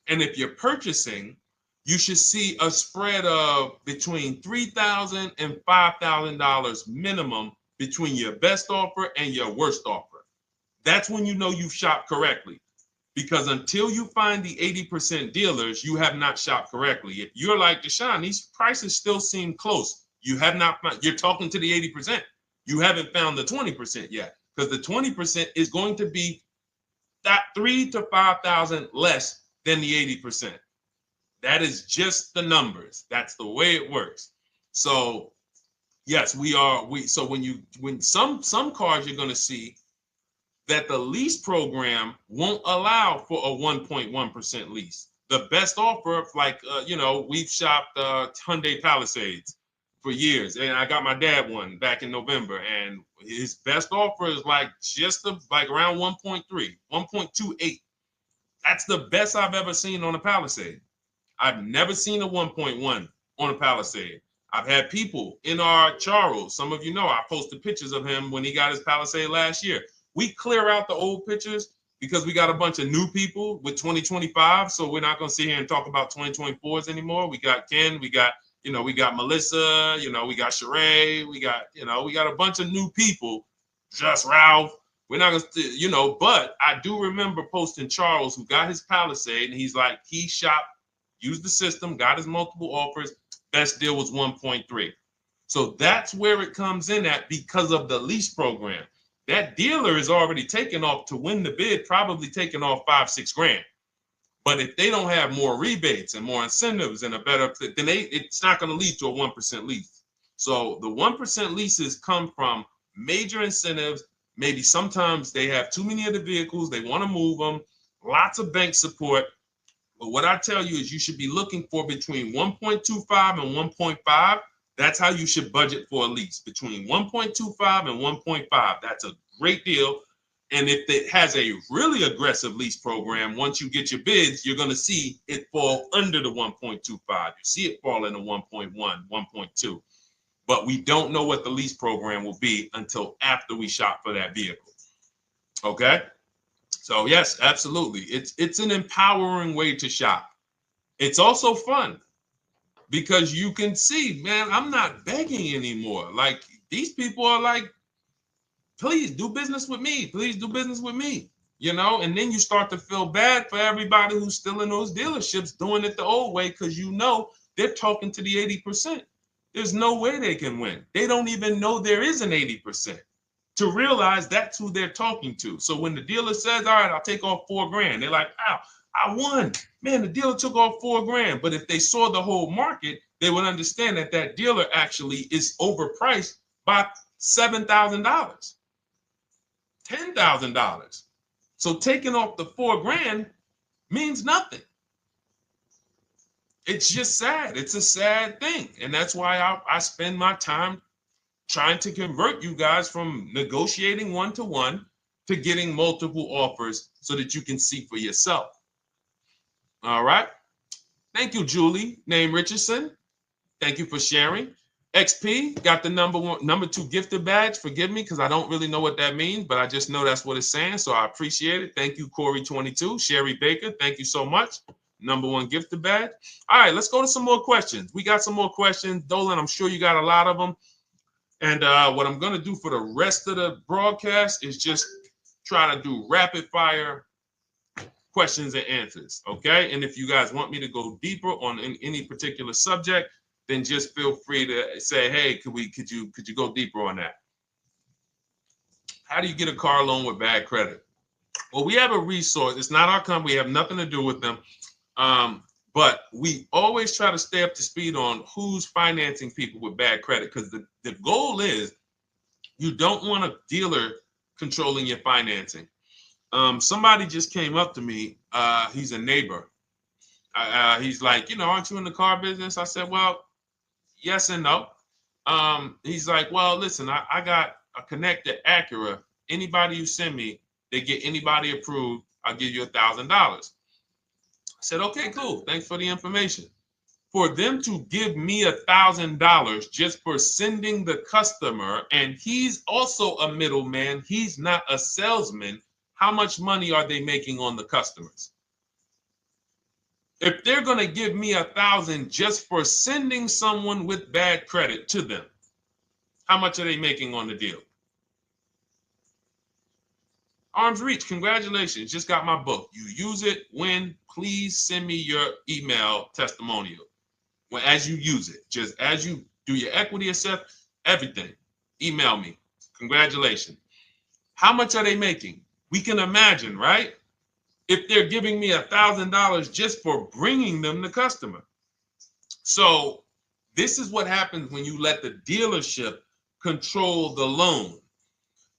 And if you're purchasing, you should see a spread of between $3,000 and $5,000 minimum between your best offer and your worst offer. That's when you know you've shopped correctly. Because until you find the 80% dealers, you have not shopped correctly. If you're like Deshone, these prices still seem close. You have not found, you're talking to the 80%. You haven't found the 20% yet. Because the 20% is going to be that $3,000 to $5,000 less than the 80%. That is just the numbers. That's the way it works. So yes, so when some cars you're going to see that the lease program won't allow for a 1.1% lease. The best offer, like we've shopped Hyundai Palisades for years, and I got my dad one back in November, and his best offer is like like around 1.3, 1.28. That's the best I've ever seen on a Palisade. I've never seen a 1.1 on a Palisade. I've had people in our Charles, some of you know, I posted pictures of him when he got his Palisade last year. We clear out the old pictures because we got a bunch of new people with 2025. So we're not going to sit here and talk about 2024s anymore. We got Ken, we got Melissa, we got Sheree, we got a bunch of new people, just Ralph. We're not going to, but I do remember posting Charles who got his Palisade and he's like, he shopped, used the system, got his multiple offers. Best deal was 1.3. So that's where it comes in at because of the lease program. That dealer is already taken off to win the bid, probably taking off $5-6 grand. But if they don't have more rebates and more incentives and a better, then it's not going to lead to a 1% lease. So the 1% leases come from major incentives. Maybe sometimes they have too many of the vehicles. They want to move them. Lots of bank support. But what I tell you is you should be looking for between 1.25 and 1.5. That's how you should budget for a lease, between 1.25 and 1.5. That's a great deal. And if it has a really aggressive lease program, once you get your bids, you're going to see it fall under the 1.25. You see it fall into 1.1, 1.2. but we don't know what the lease program will be until after we shop for that vehicle. Okay? So yes, absolutely. It's an empowering way to shop. It's also fun because you can see, man, I'm not begging anymore. Like, these people are like, please do business with me. Please do business with me. You know, and then you start to feel bad for everybody who's still in those dealerships doing it the old way, because you know they're talking to the 80%. There's no way they can win. They don't even know there is an 80% to realize that's who they're talking to. So when the dealer says, all right, I'll take off $4,000, they're like, wow, I won. Man, the dealer took off $4,000. But if they saw the whole market, they would understand that that dealer actually is overpriced by $7,000, $10,000. So taking off the $4,000 means nothing. It's just sad. It's a sad thing. And that's why I spend my time trying to convert you guys from negotiating one-to-one to getting multiple offers so that you can see for yourself. All right. Thank you, Julie, name Richardson. Thank you for sharing. XP got the number 2 gifted badge. Forgive me because I don't really know what that means, but I just know that's what it's saying. So I appreciate it. Thank you, Corey22. Sherry Baker, thank you so much. Number 1 gifted badge. All right, let's go to some more questions. We got some more questions. Dolan, I'm sure you got a lot of them. And what I'm going to do for the rest of the broadcast is just try to do rapid fire questions and answers. Okay. And if you guys want me to go deeper on any particular subject, then just feel free to say, hey, could you go deeper on that? How do you get a car loan with bad credit? Well, we have a resource. It's not our company. We have nothing to do with them. But we always try to stay up to speed on who's financing people with bad credit, because the goal is you don't want a dealer controlling your financing. Somebody just came up to me. He's a neighbor. He's like, aren't you in the car business? I said, well, yes and no. He's like, well, listen, I got a connect to Acura. Anybody you send me, they get anybody approved, I'll give you $1,000. I said, okay, cool. Thanks for the information. For them to give me $1,000 just for sending the customer, and he's also a middleman, he's not a salesman, how much money are they making on the customers? If they're going to give me $1,000 just for sending someone with bad credit to them, how much are they making on the deal? Arms Reach, congratulations. Just got my book. You use it when, please send me your email testimonial. Well, as you use it, just as you do your equity assessment, everything, email me. Congratulations. How much are they making? We can imagine, right? If they're giving me $1,000 just for bringing them the customer. So this is what happens when you let the dealership control the loan.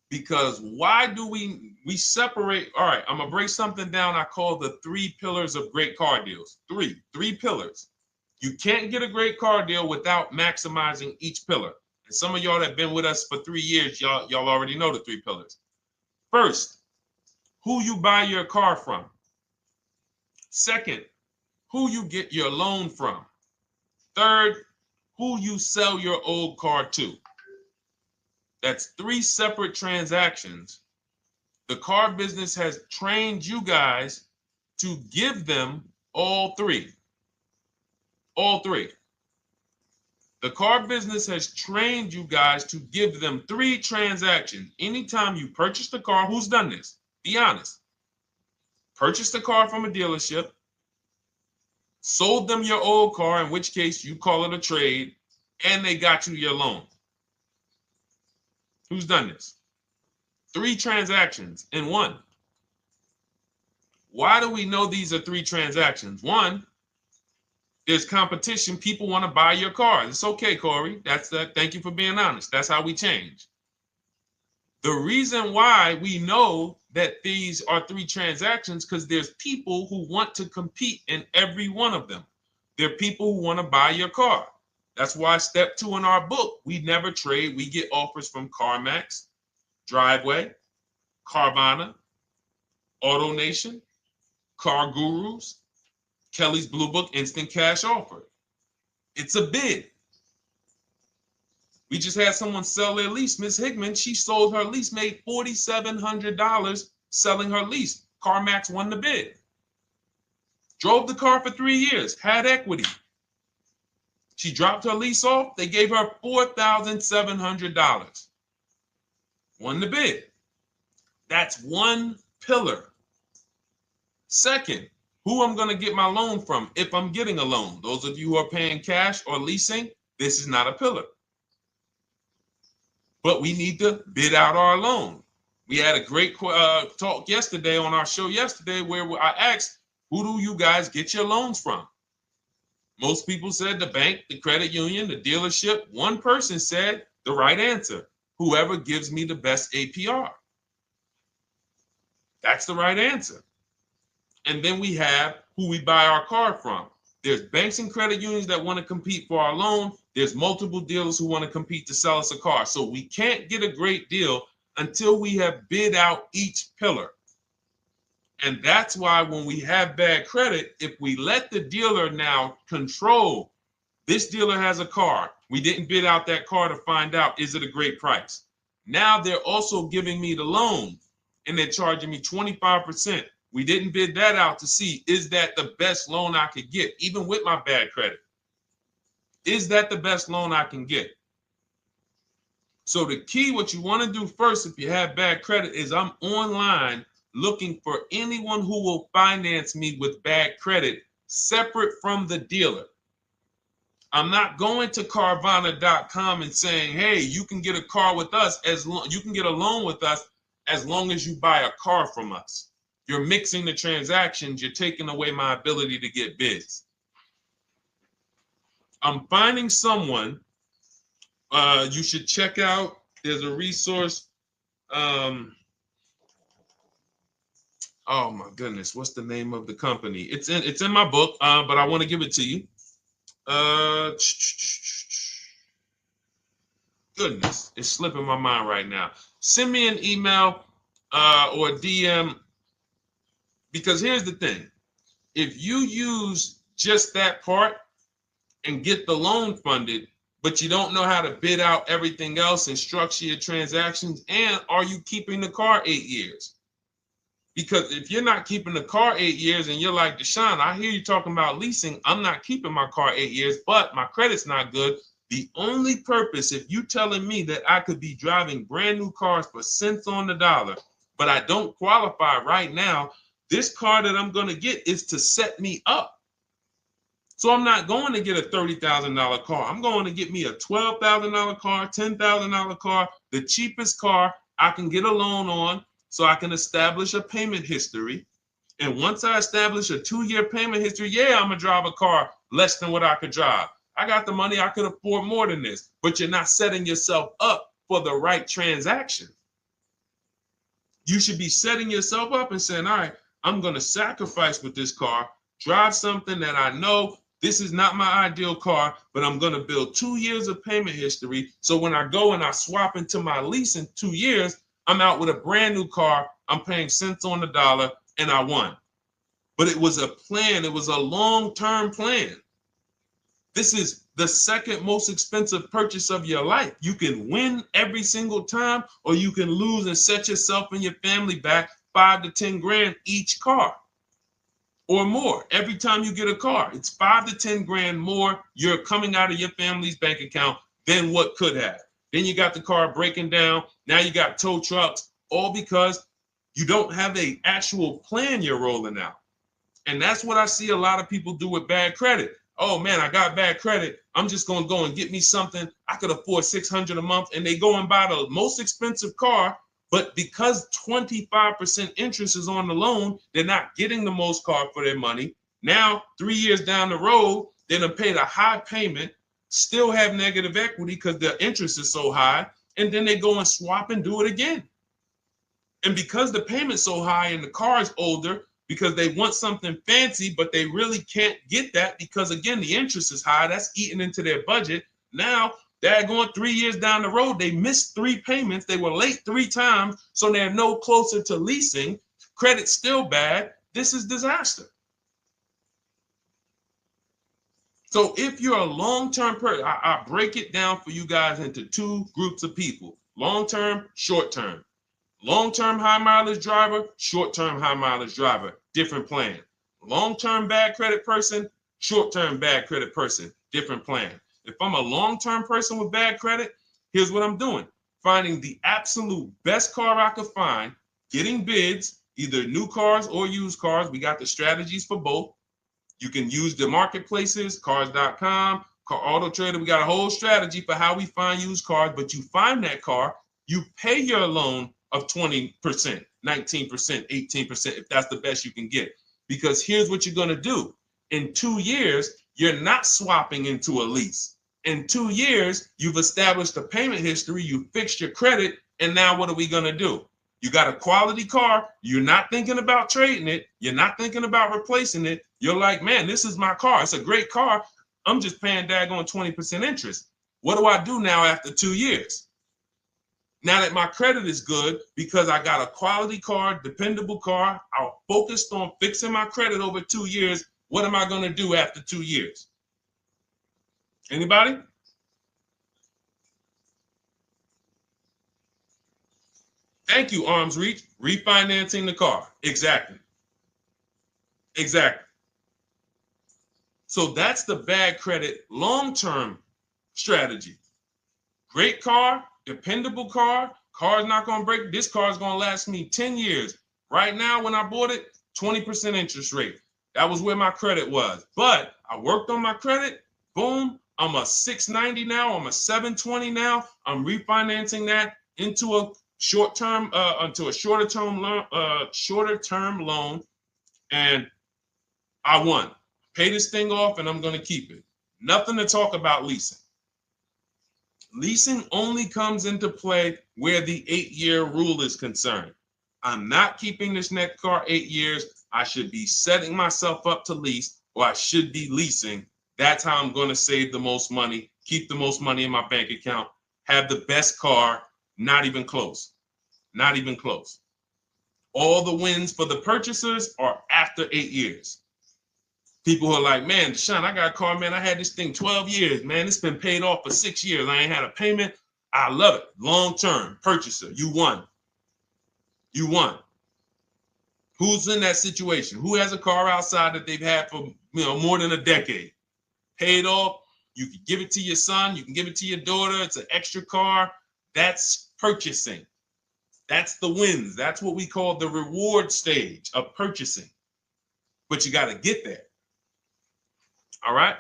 Because why do we separate? All right, I'm gonna break something down I call the 3 pillars of great car deals. Three pillars. You can't get a great car deal without maximizing each pillar. And some of y'all that have been with us for 3 years, y'all already know the 3 pillars. First, who you buy your car from. Second, who you get your loan from. Third, who you sell your old car to. That's 3 separate transactions. The car business has trained you guys to give them all 3. All 3. The car business has trained you guys to give them 3 transactions. Anytime you purchase the car, who's done this? Be honest. Purchased the car from a dealership, sold them your old car, in which case you call it a trade, and they got you your loan. Who's done this? 3 transactions in one. Why do we know these are 3 transactions? One, there's competition. People want to buy your car. It's okay, Corey. Thank you for being honest. That's how we change. The reason why we know that these are 3 transactions, because there's people who want to compete in every one of them. There are people who want to buy your car. That's why step 2 in our book, we never trade. We get offers from CarMax, Driveway, Carvana, AutoNation, Car Gurus, Kelly's Blue Book Instant Cash Offer. It's a bid. We just had someone sell their lease. Miss Hickman, she sold her lease, made $4,700 selling her lease. CarMax won the bid. Drove the car for 3 years, had equity. She dropped her lease off. They gave her $4,700. Won the bid. That's one pillar. Second, who I'm going to get my loan from if I'm getting a loan. Those of you who are paying cash or leasing, this is not a pillar. But we need to bid out our loan. We had a great talk yesterday on our show yesterday where I asked, who do you guys get your loans from? Most people said the bank, the credit union, the dealership. One person said the right answer, whoever gives me the best APR. That's the right answer. And then we have who we buy our car from. There's banks and credit unions that want to compete for our loan. There's multiple dealers who want to compete to sell us a car. So we can't get a great deal until we have bid out each pillar. And that's why when we have bad credit, if we let the dealer now control, this dealer has a car. We didn't bid out that car to find out, is it a great price? Now they're also giving me the loan and they're charging me 25%. We didn't bid that out to see, is that the best loan I could get, even with my bad credit? Is that the best loan I can get? So the key, what you want to do first, if you have bad credit, is I'm online looking for anyone who will finance me with bad credit separate from the dealer. I'm not going to Carvana.com and saying, hey, you can get a car with us you can get a loan with us as long as you buy a car from us. You're mixing the transactions. You're taking away my ability to get bids. I'm finding someone you should check out. There's a resource. Oh my goodness, what's the name of the company? It's in my book, but I want to give it to you. Goodness, it's slipping my mind right now. Send me an email or DM, because here's the thing. If you use just that part and get the loan funded, but you don't know how to bid out everything else and structure your transactions, and are you keeping the car 8 years? Because if you're not keeping the car 8 years and you're like, Deshone, I hear you talking about leasing. I'm not keeping my car 8 years, but my credit's not good. The only purpose, if you telling me that I could be driving brand new cars for cents on the dollar, but I don't qualify right now, this car that I'm going to get is to set me up. So I'm not going to get a $30,000 car. I'm going to get me a $12,000 car, $10,000 car, the cheapest car I can get a loan on, so I can establish a payment history. And once I establish a 2-year payment history, yeah, I'm going to drive a car less than what I could drive. I got the money. I could afford more than this. But you're not setting yourself up for the right transaction. You should be setting yourself up and saying, all right, I'm going to sacrifice with this car, drive something that I know this is not my ideal car, but I'm going to build 2 years of payment history. So when I go and I swap into my lease in 2 years, I'm out with a brand new car. I'm paying cents on the dollar, and I won. But it was a plan. It was a long-term plan. This is the second most expensive purchase of your life. You can win every single time, or you can lose and set yourself and your family back 5 to 10 grand each car or more. Every time you get a car, it's 5 to 10 grand more you're coming out of your family's bank account than what could have. Then you got the car breaking down. Now you got tow trucks, all because you don't have an actual plan you're rolling out. And that's what I see a lot of people do with bad credit. Oh man, I got bad credit. I'm just going to go and get me something. I could afford $600 a month. And they go and buy the most expensive car. But because 25% interest is on the loan, they're not getting the most car for their money. Now, 3 years down the road, they're going to pay the high payment, still have negative equity because the interest is so high, and then they go and swap and do it again. And because the payment's so high and the car is older, because they want something fancy, but they really can't get that because, again, the interest is high. That's eating into their budget. Now, they're going 3 years down the road. They missed 3 payments. They were late 3 times, so they're no closer to leasing. Credit's still bad. This is disaster. So if you're a long-term person, I break it down for you guys into two groups of people: long-term, short-term. Long-term high mileage driver, short-term high mileage driver, different plan. Long-term bad credit person, short-term bad credit person, different plan. If I'm a long-term person with bad credit, here's what I'm doing: finding the absolute best car I could find, getting bids, either new cars or used cars. We got the strategies for both. You can use the marketplaces, cars.com, Car Auto Trader. We got a whole strategy for how we find used cars, but you find that car, you pay your loan of 20%, 19%, 18%, if that's the best you can get. Because here's what you're going to do. In 2 years, you're not swapping into a lease. In 2 years, you've established a payment history, you fixed your credit, and now what are we going to do? You got a quality car. You're not thinking about trading it. You're not thinking about replacing it. You're like, man, this is my car. It's a great car. I'm just paying daggone 20% interest. What do I do now after 2 years? Now that my credit is good, because I got a quality car, dependable car, I'm focused on fixing my credit over 2 years. What am I going to do after 2 years? Anybody? Thank you, Arms Reach. Refinancing the car. Exactly. Exactly. So that's the bad credit long-term strategy. Great car, dependable car. Car's not going to break. This car is going to last me 10 years. Right now, when I bought it, 20% interest rate. That was where my credit was. But I worked on my credit. Boom. I'm a 690 now. I'm a 720 now. I'm refinancing that into a short-term, into a shorter-term loan, and I won. Pay this thing off, and I'm going to keep it. Nothing to talk about leasing. Leasing only comes into play where the 8-year rule is concerned. I'm not keeping this next car 8 years. I should be setting myself up to lease, or I should be leasing. That's how I'm going to save the most money, keep the most money in my bank account, have the best car. Not even close. Not even close. All the wins for the purchasers are after 8 years. People who are like, man, Sean, I got a car, man. I had this thing 12 years, man. It's been paid off for 6 years. I ain't had a payment. I love it. Long-term purchaser. You won. You won. Who's in that situation? Who has a car outside that they've had for more than a decade? Paid off. You can give it to your son. You can give it to your daughter. It's an extra car. That's purchasing. That's the wins. That's what we call the reward stage of purchasing. But you got to get there. All right.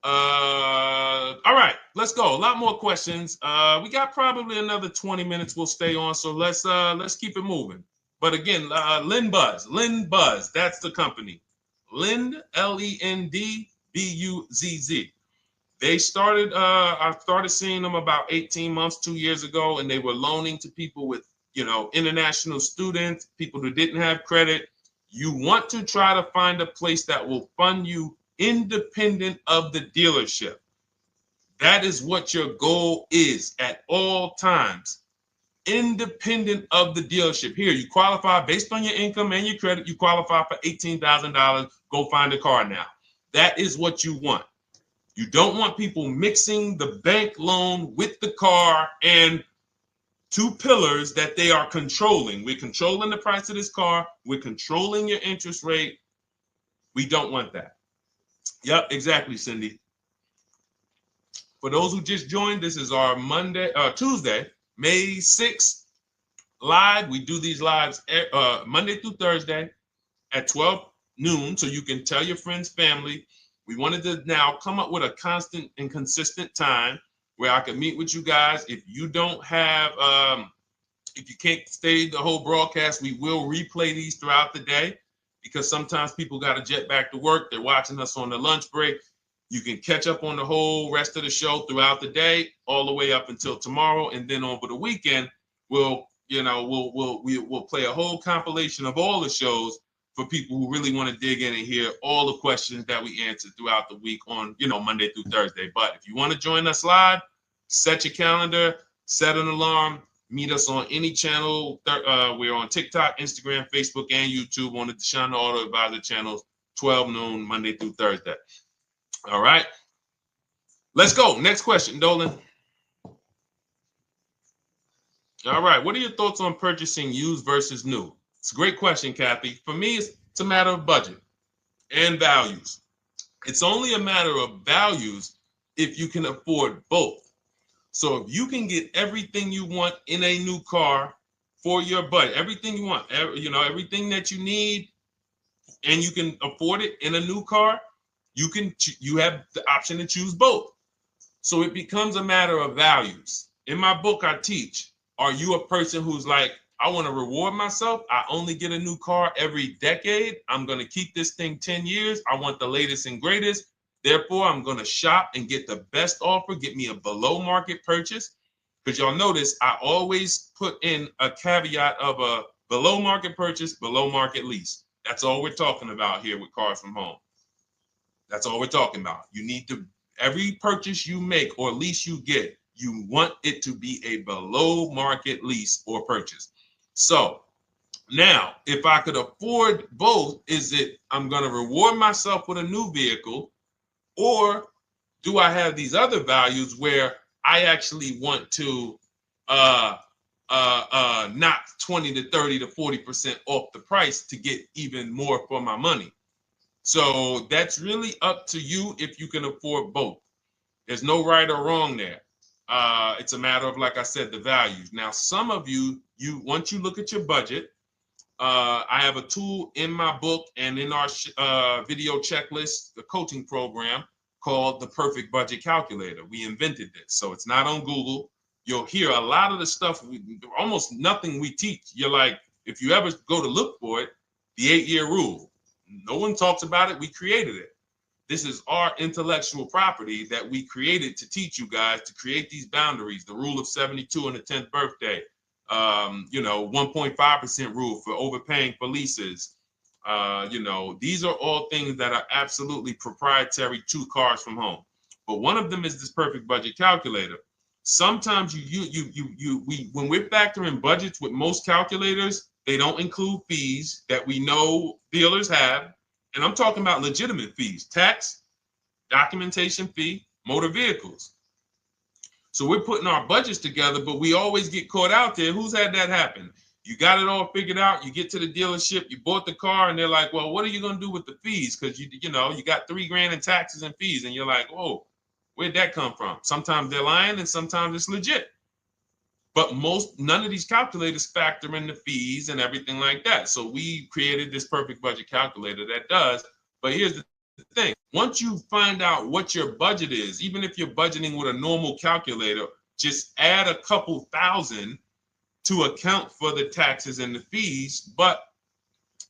All right. Let's go. A lot more questions. We got probably another 20 minutes. We'll stay on. So let's keep it moving. But again, Lend Buzz. That's the company. Lend, LEND, BUZZ. They started. I started seeing them about 18 months, 2 years ago, and they were loaning to people with, international students, people who didn't have credit. You want to try to find a place that will fund you independent of the dealership. That is what your goal is at all times. Independent of the dealership. Here, you qualify based on your income and your credit. You qualify for $18,000. Go find a car now. That is what you want. You don't want people mixing the bank loan with the car and two pillars that they are controlling. We're controlling the price of this car. We're controlling your interest rate. We don't want that. Yep, exactly, Cindy. For those who just joined, this is our Tuesday, May 6th live. We do these lives Monday through Thursday at 12 noon, so you can tell your friends, family. We wanted to now come up with a constant and consistent time where I can meet with you guys. If you don't have, if you can't stay the whole broadcast, we will replay these throughout the day, because sometimes people got to jet back to work. They're watching us on the lunch break. You can catch up on the whole rest of the show throughout the day, all the way up until tomorrow, and then over the weekend, we'll play a whole compilation of all the shows for people who really want to dig in and hear all the questions that we answered throughout the week on, Monday through Thursday. But if you want to join us live, set your calendar, set an alarm, meet us on any channel. We're on TikTok, Instagram, Facebook, and YouTube on the Deshone the Auto Advisor channels, 12 noon, Monday through Thursday. All right. Let's go. Next question, Dolan. All right. What are your thoughts on purchasing used versus new? It's a great question, Kathy. For me, it's a matter of budget and values. It's only a matter of values if you can afford both. So if you can get everything you want in a new car for your budget, everything you want, everything that you need, and you can afford it in a new car, you have the option to choose both. So it becomes a matter of values. In my book, I teach, are you a person who's like, I want to reward myself. I only get a new car every decade. I'm going to keep this thing 10 years. I want the latest and greatest. Therefore, I'm going to shop and get the best offer, get me a below market purchase. Because y'all notice I always put in a caveat of a below market purchase, below market lease. That's all we're talking about here with Cars from Home. That's all we're talking about. You need to, every purchase you make or lease you get, you want it to be a below market lease or purchase. So now, if I could afford both, is it I'm going to reward myself with a new vehicle, or do I have these other values where I actually want to knock 20 to 30 to 40% off the price to get even more for my money? So that's really up to you if you can afford both. There's no right or wrong there. It's a matter of, like I said, the values. Now, some of you once you look at your budget, I have a tool in my book and in our video checklist, the coaching program called the Perfect Budget Calculator. We invented this. So it's not on Google. You'll hear a lot of the stuff, almost nothing we teach. You're like, if you ever go to look for it, the 8-year rule. No one talks about it. We created it. This is our intellectual property that we created to teach you guys to create these boundaries, the rule of 72 and the 10th birthday, 1.5% rule for overpaying for leases. These are all things that are absolutely proprietary to Cars from Home. But one of them is this Perfect Budget Calculator. Sometimes when we're factoring budgets with most calculators, they don't include fees that we know dealers have. And I'm talking about legitimate fees, tax, documentation fee, motor vehicles. So we're putting our budgets together, but we always get caught out there. Who's had that happen? You got it all figured out. You get to the dealership, you bought the car, and they're like, well, what are you going to do with the fees? Because you got $3,000 in taxes and fees. And you're like, whoa, where'd that come from? Sometimes they're lying and sometimes it's legit. But none of these calculators factor in the fees and everything like that. So we created this Perfect Budget Calculator that does. But here's the thing. Once you find out what your budget is, even if you're budgeting with a normal calculator, just add a couple thousand to account for the taxes and the fees. But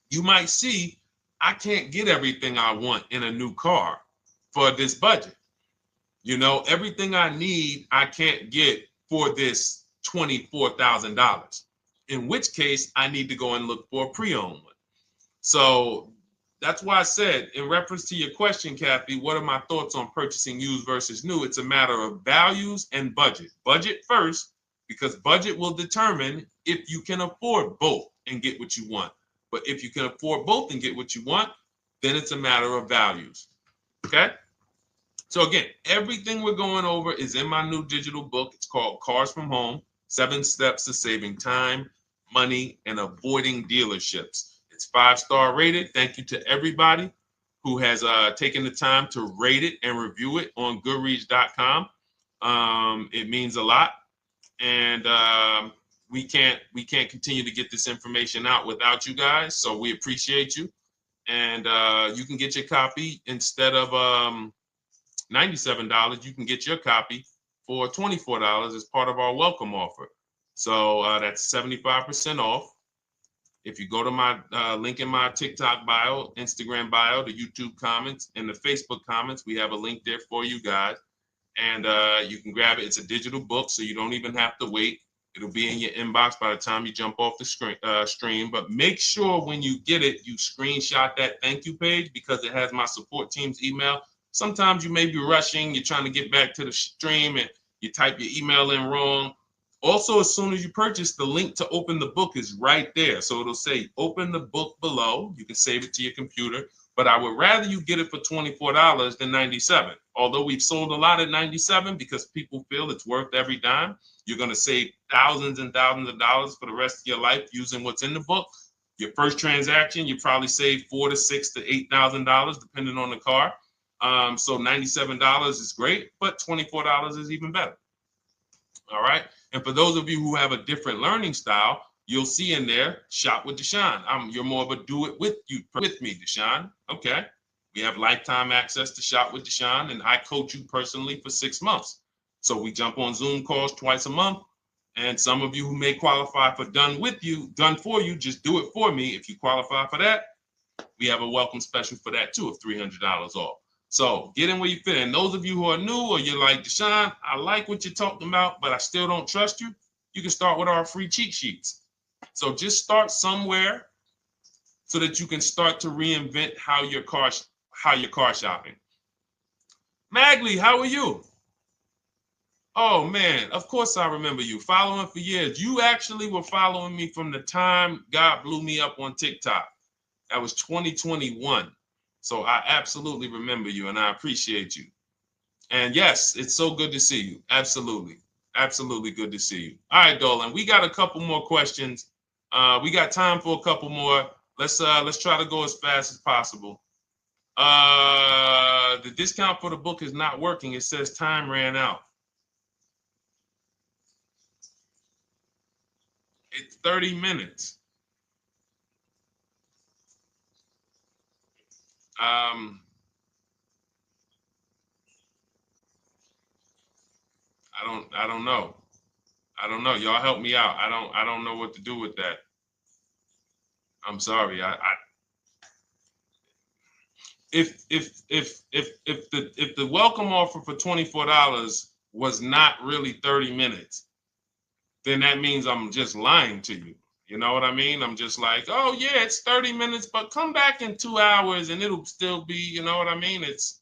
you might see, I can't get everything I want in a new car for this budget. Everything I need, I can't get for this $24,000, in which case I need to go and look for a pre-owned one. So that's why I said, in reference to your question, Kathy, what are my thoughts on purchasing used versus new? It's a matter of values and budget. Budget first, because budget will determine if you can afford both and get what you want. But if you can afford both and get what you want, then it's a matter of values. Okay? So again, everything we're going over is in my new digital book. It's called Cars from Home, 7 Steps to Saving Time, Money, and Avoiding Dealerships. It's 5-star rated. Thank you to everybody who has taken the time to rate it and review it on Goodreads.com. It means a lot. And we can't continue to get this information out without you guys. So we appreciate you. And you can get your copy instead of $97, you can get your copy for $24 as part of our welcome offer. So that's 75% off. If you go to my link in my TikTok bio, Instagram bio, the YouTube comments, and the Facebook comments, we have a link there for you guys. And you can grab it. It's a digital book, so you don't even have to wait. It'll be in your inbox by the time you jump off the stream. But make sure when you get it, you screenshot that thank you page, because it has my support team's email. Sometimes you may be rushing, you're trying to get back to the stream and you type your email in wrong. Also, as soon as you purchase, the link to open the book is right there. So it'll say open the book below. You can save it to your computer. but I would rather you get it for $24 than $97. Although we've sold a lot at $97 because people feel it's worth every dime. You're going to save thousands and thousands of dollars for the rest of your life using what's in the book. Your first transaction, you probably save $4,000 to $6,000 to $8,000 depending on the car. So $97 is great, but $24 is even better. All right. And for those of you who have a different learning style, you'll see in there, shop with Deshone. You're more of a do it with me, Deshone. Okay. We have lifetime access to shop with Deshone, and I coach you personally for 6 months. So we jump on Zoom calls twice a month. And some of you who may qualify for done for you, just do it for me. If you qualify for that, we have a welcome special for that too of $300 off. So get in where you fit. And those of you who are new or you're like, Deshone, I like what you're talking about, but I still don't trust you. You can start with our free cheat sheets. So just start somewhere so that you can start to reinvent how you're car shopping. Magley, how are you? Oh man, of course I remember you. Following for years. You actually were following me from the time God blew me up on TikTok. That was 2021. So I absolutely remember you and I appreciate you. And yes, it's so good to see you. Absolutely. Absolutely good to see you. All right, Dolan, we got a couple more questions. We got time for a couple more. Let's try to go as fast as possible. The discount for the book is not working. It says time ran out. It's 30 minutes. I don't know. I don't know. Y'all help me out. I don't know what to do with that. I'm sorry. If the welcome offer for $24 was not really 30 minutes, then that means I'm just lying to you. You know what I mean? I'm just like, oh yeah, it's 30 minutes, but come back in 2 hours and it'll still be, you know what I mean? It's,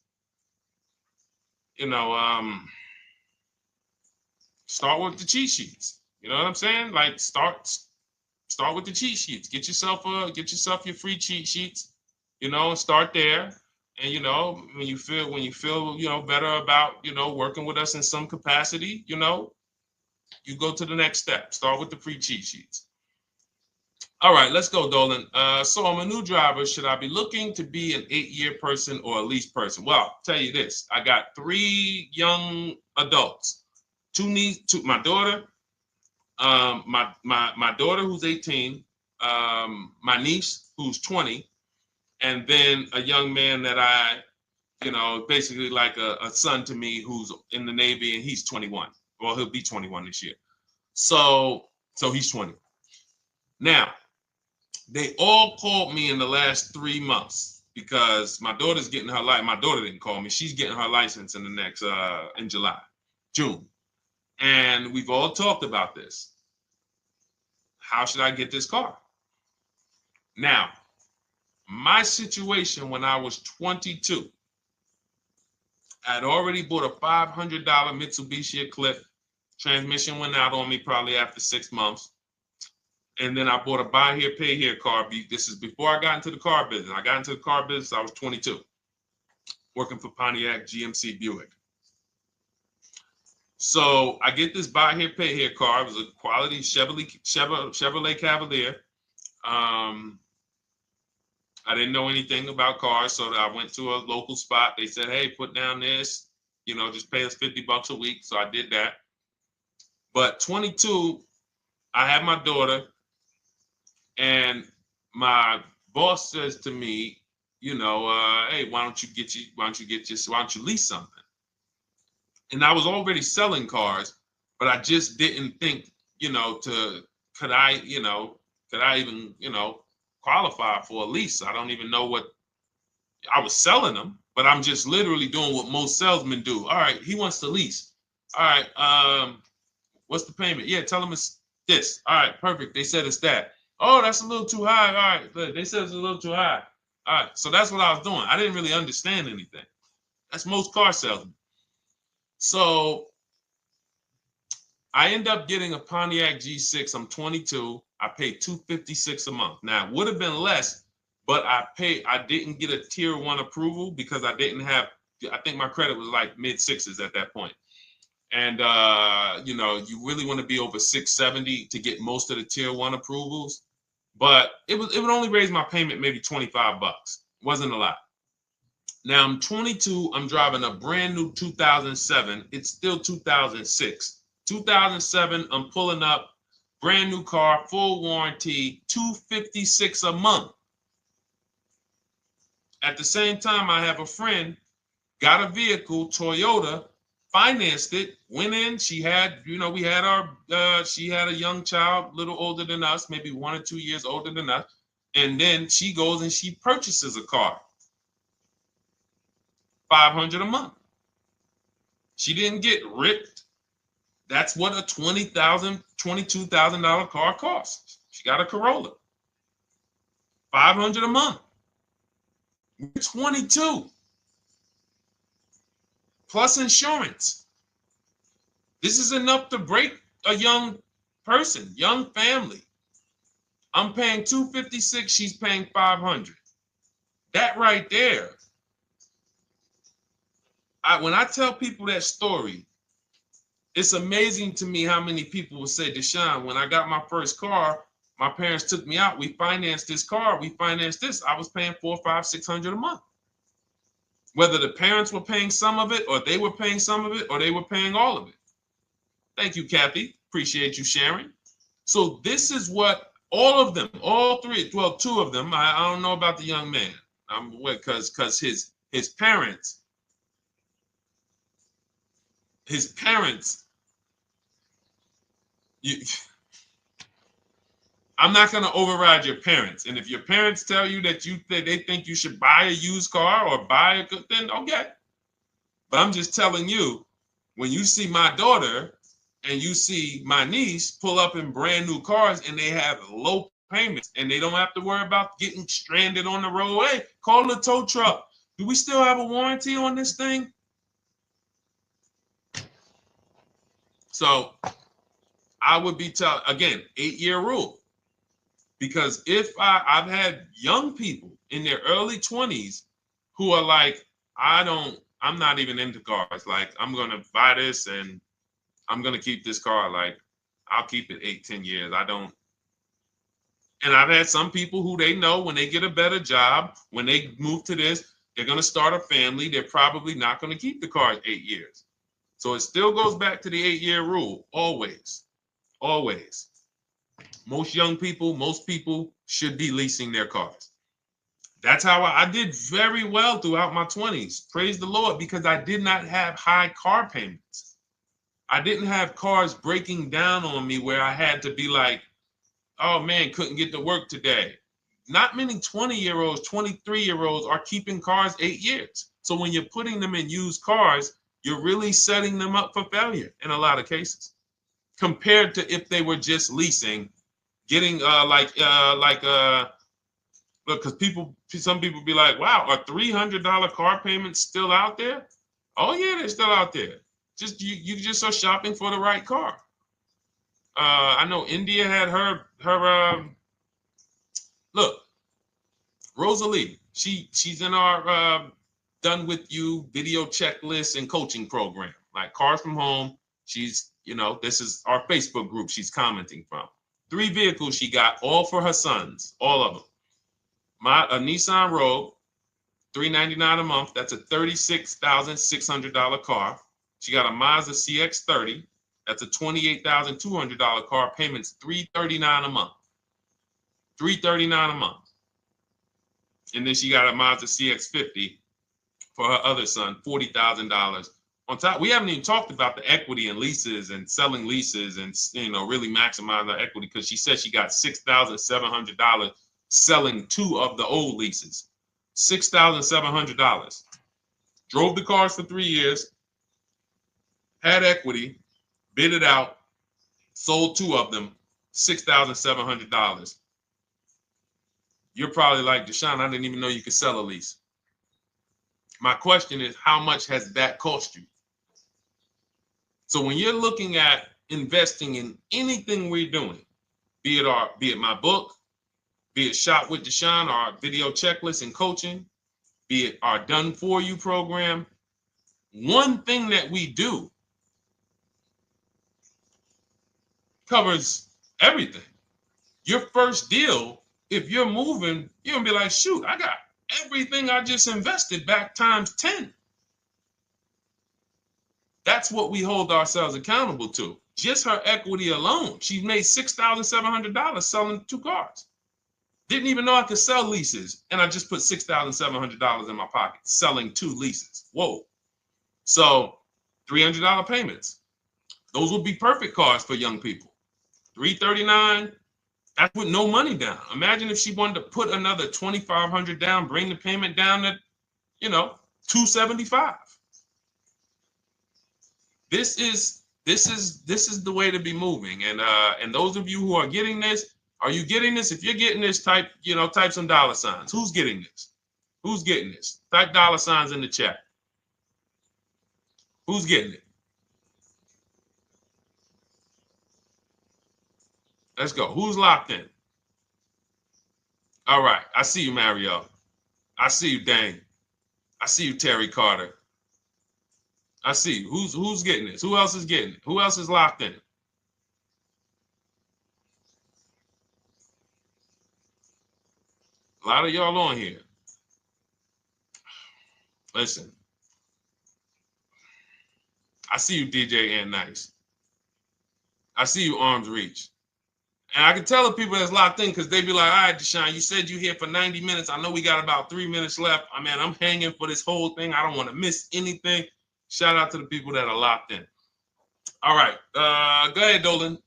start with the cheat sheets. You know what I'm saying? Like start with the cheat sheets. Get yourself your free cheat sheets, and start there. And when you feel better about working with us in some capacity, you go to the next step. Start with the free cheat sheets. All right, let's go, Dolan. So I'm a new driver. Should I be looking to be an 8-year person or a lease person? Well, I'll tell you this. I got 3 young adults. My daughter, my daughter who's 18, my niece who's 20, and then a young man that I, basically like a son to me who's in the Navy and he's 21. Well, he'll be 21 this year. So he's 20. Now, they all called me in the last 3 months because my daughter's getting her license. My daughter didn't call me. She's getting her license in the next, in June. And we've all talked about this. How should I get this car? Now, my situation when I was 22, I'd already bought a $500 Mitsubishi Eclipse. Transmission went out on me probably after 6 months. And then I bought a buy here, pay here car. This is before I got into the car business. I got into the car business, I was 22, working for Pontiac GMC Buick. So I get this buy here, pay here car. It was a quality Chevrolet Cavalier. I didn't know anything about cars, so I went to a local spot. They said, hey, put down this, just pay us $50 a week. So I did that. But 22, I had my daughter, and my boss says to me, hey, why don't you lease something? And I was already selling cars, but I just didn't think, could I even, qualify for a lease? I don't even know what I was selling them, but I'm just literally doing what most salesmen do. All right, he wants to lease. All right, what's the payment? Yeah, tell him it's this. All right, perfect. They said it's that. Oh, that's a little too high. All right, they said it's a little too high. All right, so that's what I was doing. I didn't really understand anything. That's most car salesmen. So I end up getting a Pontiac G6. I'm 22. I paid $256 a month. Now, it would have been less but I didn't get a tier 1 approval because I didn't have, I think my credit was like mid 6s at that point. And you know, you really want to be over 670 to get most of the tier 1 approvals. But it would only raise my payment maybe $25. Wasn't a lot. Now I'm 22. I'm driving a brand new 2007. It's still 2006. 2007. I'm pulling up, brand new car, full warranty, $256 a month. At the same time, I have a friend, got a vehicle, Toyota, financed it, went in. She had, you know, we had our, she had a young child, a little older than us, maybe 1 or 2 years older than us. And then she goes and she purchases a car, $500 a month. She didn't get ripped. That's what a $20,000, $22,000 car costs. She got a Corolla, $500 a month. We're 22. Plus insurance. This is enough to break a young person, young family. I'm paying $256, she's paying $500. That right there. When I tell people that story, it's amazing to me how many people will say, Deshone, when I got my first car, my parents took me out. We financed this car. We financed this. I was paying $400, $500, $600 a month. Whether the parents were paying some of it, or they were paying some of it, or they were paying all of it. Thank you, Kathy. Appreciate you sharing. So this is what all of them, all three, well, 2 of them. I don't know about the young man. Because his parents. I'm not going to override your parents. And if your parents tell you that they think you should buy a used car or buy a good, then okay. But I'm just telling you, when you see my daughter and you see my niece pull up in brand new cars and they have low payments and they don't have to worry about getting stranded on the road, hey, call the tow truck. Do we still have a warranty on this thing? So I would be again, 8-year rule. Because if I've had young people in their early 20s who are like, I'm not even into cars. Like, I'm going to buy this and I'm going to keep this car. Like, I'll keep it 8-10 years. And I've had some people who they know when they get a better job, when they move to this, they're going to start a family. They're probably not going to keep the car 8 years. So it still goes back to the 8-year rule. Always. Always. Most young people, most people should be leasing their cars. That's how I did very well throughout my 20s. Praise the Lord, because I did not have high car payments. I didn't have cars breaking down on me where I had to be like, oh man, couldn't get to work today. Not many 20-year-olds, 23-year-olds are keeping cars 8 years. So when you're putting them in used cars, you're really setting them up for failure in a lot of cases, compared to if they were just leasing, getting look, because some people be like, wow, are $300 car payments still out there? Oh yeah, they're still out there. Just you just are shopping for the right car. I know India had her look, Rosalie, she's in our Done With You video checklist and coaching program, like Cars from Home. She's, you know, this is our Facebook group she's commenting from. 3 vehicles she got, all for her sons, all of them. A Nissan Rogue, $399 a month. That's a $36,600 car. She got a Mazda CX-30. That's a $28,200 car. Payments $339 a month. $339 a month. And then she got a Mazda CX-50 for her other son, $40,000. On top, we haven't even talked about the equity and leases and selling leases and, you know, really maximizing the equity, because she said she got $6,700 selling 2 of the old leases. $6,700. Drove the cars for 3 years, had equity, bid it out, sold 2 of them, $6,700. You're probably like, Deshone, I didn't even know you could sell a lease. My question is, how much has that cost you? So when you're looking at investing in anything we're doing, be it my book, be it Shop with Deshone, our video checklist and coaching, be it our Done For You program. One thing that we do covers everything. Your first deal, if you're moving, you're gonna be like, shoot, I got everything I just invested back times 10. That's what we hold ourselves accountable to. Just her equity alone, she's made $6,700 selling 2 cars. Didn't even know I could sell leases, and I just put $6,700 in my pocket selling 2 leases. Whoa. So $300 payments. Those would be perfect cars for young people. $339, that's with no money down. Imagine if she wanted to put another $2,500 down, bring the payment down to, $275. This is the way to be moving. And those of you who are getting this, are you getting this? If you're getting this, type some dollar signs. Who's getting this? Who's getting this? Type dollar signs in the chat. Who's getting it? Let's go. Who's locked in? All right. I see you, Mario. I see you, Dane. I see you, Terry Carter. I see you. Who's getting this? Who else is getting it? Who else is locked in? A lot of y'all on here. Listen. I see you, DJ and Nice. I see you, Arms Reach. And I can tell the people that's locked in because they be like, all right, Deshone, you said you here for 90 minutes. I know we got about 3 minutes left. I mean, I'm hanging for this whole thing. I don't want to miss anything. Shout out to the people that are locked in. All right. Go ahead, Dolan.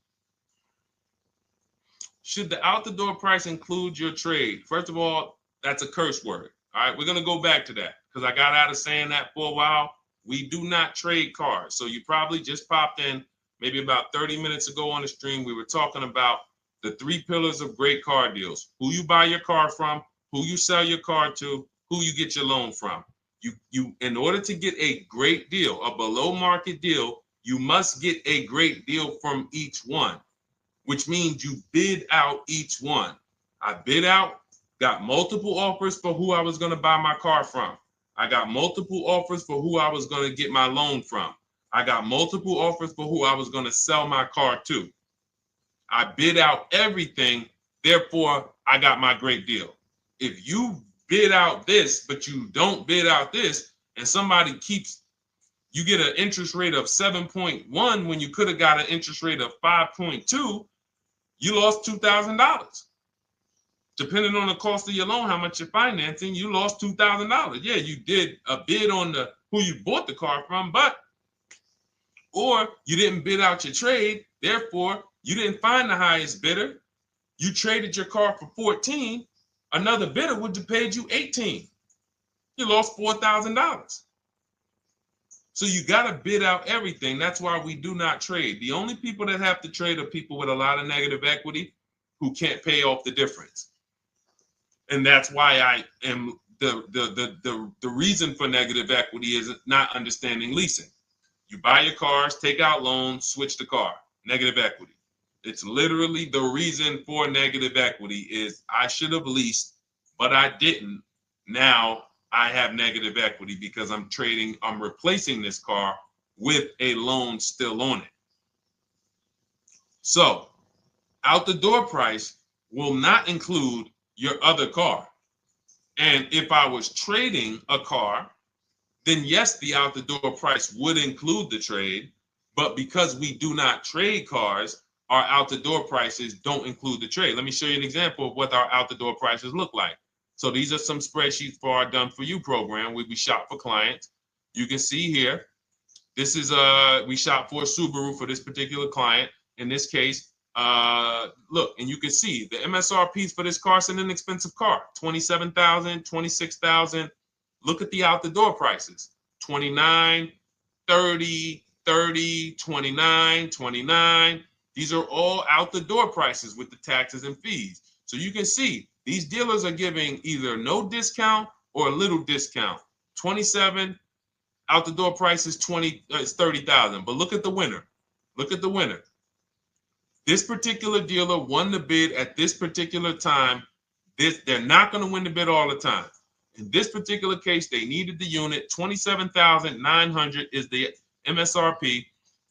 Should the out-the-door price include your trade? First of all, that's a curse word. All right. We're going to go back to that because I got out of saying that for a while. We do not trade cars. So you probably just popped in maybe about 30 minutes ago on the stream. We were talking about the 3 pillars of great car deals: who you buy your car from, who you sell your car to, who you get your loan from. You in order to get a great deal, a below market deal, you must get a great deal from each one, which means you bid out each one. I bid out, got multiple offers for who I was going to buy my car from. I got multiple offers for who I was going to get my loan from. I got multiple offers for who I was going to sell my car to. I bid out everything, therefore I got my great deal. If you bid out this, but you don't bid out this, and somebody you get an interest rate of 7.1 when you could have got an interest rate of 5.2, you lost $2,000. Depending on the cost of your loan, how much you're financing, you lost $2,000. Yeah, you did a bid on who you bought the car from, or you didn't bid out your trade, therefore you didn't find the highest bidder. You traded your car for 14. Another bidder would have paid you 18. You lost $4,000. So you got to bid out everything. That's why we do not trade. The only people that have to trade are people with a lot of negative equity who can't pay off the difference. And that's why I am the reason for negative equity is not understanding leasing. You buy your cars, take out loans, switch the car. Negative equity. It's literally the reason for negative equity is I should have leased, but I didn't. Now I have negative equity because I'm replacing this car with a loan still on it. So out the door price will not include your other car. And if I was trading a car, then yes, the out the door price would include the trade. But because we do not trade cars, our out the door prices don't include the trade. Let me show you an example of what our out the door prices look like. So these are some spreadsheets for our Done For You program where we shop for clients. You can see here, this is we shop for a Subaru for this particular client. In this case, look, and you can see the MSRPs for this car is an inexpensive car, $27,000, $26,000. Look at the out the door prices, 29, 30, 30, 29, 29. These are all out the door prices with the taxes and fees. So you can see these dealers are giving either no discount or a little discount. 27 out the door price is 30,000. But look at the winner. Look at the winner. This particular dealer won the bid at this particular time They're not going to win the bid all the time. In this particular case, they needed the unit. $27,900 is the MSRP.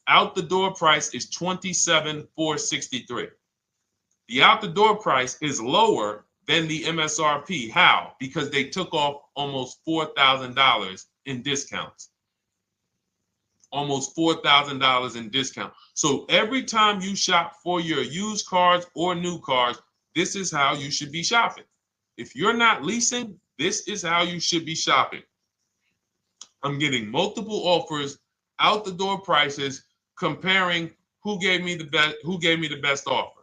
Out the door price is $27,463. The out the door price is lower than the MSRP. How? Because they took off almost $4,000 in discounts. Almost $4,000 in discount. So every time you shop for your used cars or new cars, this is how you should be shopping. If you're not leasing, this is how you should be shopping. I'm getting multiple offers, out the door prices, comparing who gave me the best offer.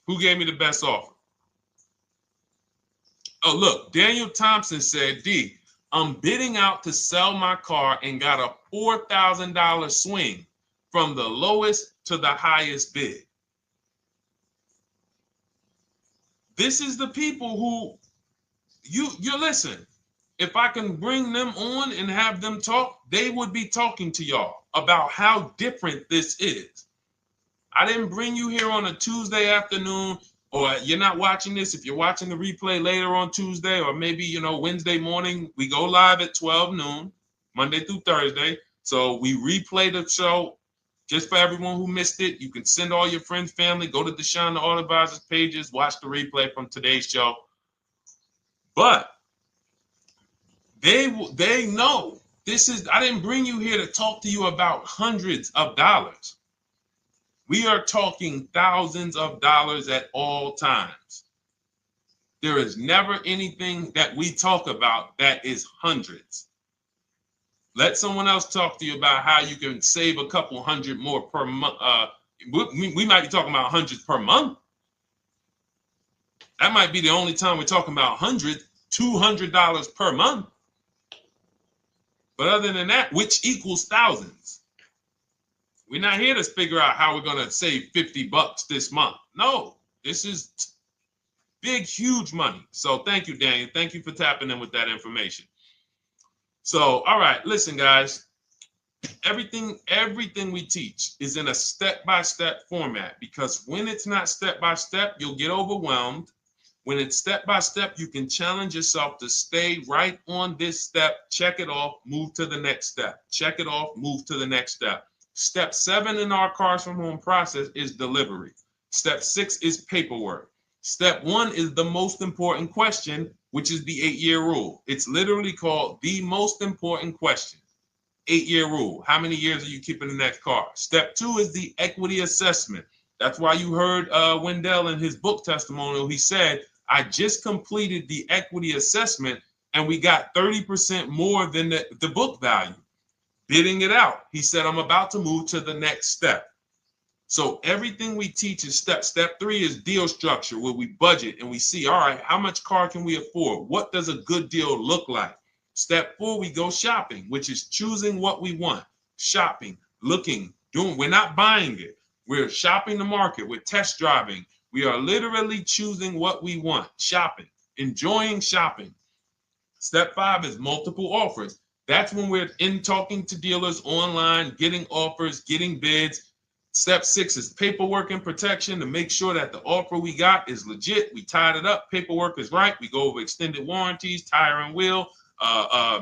Who gave me the best offer? Oh, look, Daniel Thompson said, D, I'm bidding out to sell my car and got a $4,000 swing from the lowest to the highest bid. This is the people who you listen. If I can bring them on and have them talk, they would be talking to y'all about how different this is. I didn't bring you here on a Tuesday afternoon, or you're not watching this. If you're watching the replay later on Tuesday, or maybe, Wednesday morning, we go live at 12 noon, Monday through Thursday. So we replay the show just for everyone who missed it. You can send all your friends, family, go to Deshone the Auto Advisor's pages, watch the replay from today's show. But they know this is, I didn't bring you here to talk to you about hundreds of dollars. We are talking thousands of dollars at all times. There is never anything that we talk about that is hundreds. Let someone else talk to you about how you can save a couple hundred more per month. We might be talking about hundreds per month. That might be the only time we're talking about hundreds, $200 per month. But other than that, which equals thousands. We're not here to figure out how we're going to save $50 this month. No, this is big, huge money. So thank you, Daniel. Thank you for tapping in with that information. So, all right, listen, guys. Everything we teach is in a step-by-step format, because when it's not step-by-step, you'll get overwhelmed. When it's step-by-step, you can challenge yourself to stay right on this step, check it off, move to the next step. Check it off, move to the next step. Step 7 in our Cars from Home process is delivery. Step 6 is paperwork. Step 1 is the most important question, which is the 8-year rule. It's literally called the most important question. 8-year rule. How many years are you keeping the next car? Step 2 is the equity assessment. That's why you heard Wendell in his book testimonial. He said, I just completed the equity assessment and we got 30% more than the book value. Bidding it out. He said, I'm about to move to the next step. So everything we teach is step. Step 3 is deal structure, where we budget and we see, all right, how much car can we afford? What does a good deal look like? Step 4, we go shopping, which is choosing what we want. Shopping, looking, doing. We're not buying it. We're shopping the market. We're test driving. We are literally choosing what we want. Shopping, enjoying shopping. Step 5 is multiple offers. That's when we're in talking to dealers online, getting offers, getting bids. Step 6 is paperwork and protection, to make sure that the offer we got is legit. We tied it up. Paperwork is right. We go over extended warranties, tire and wheel,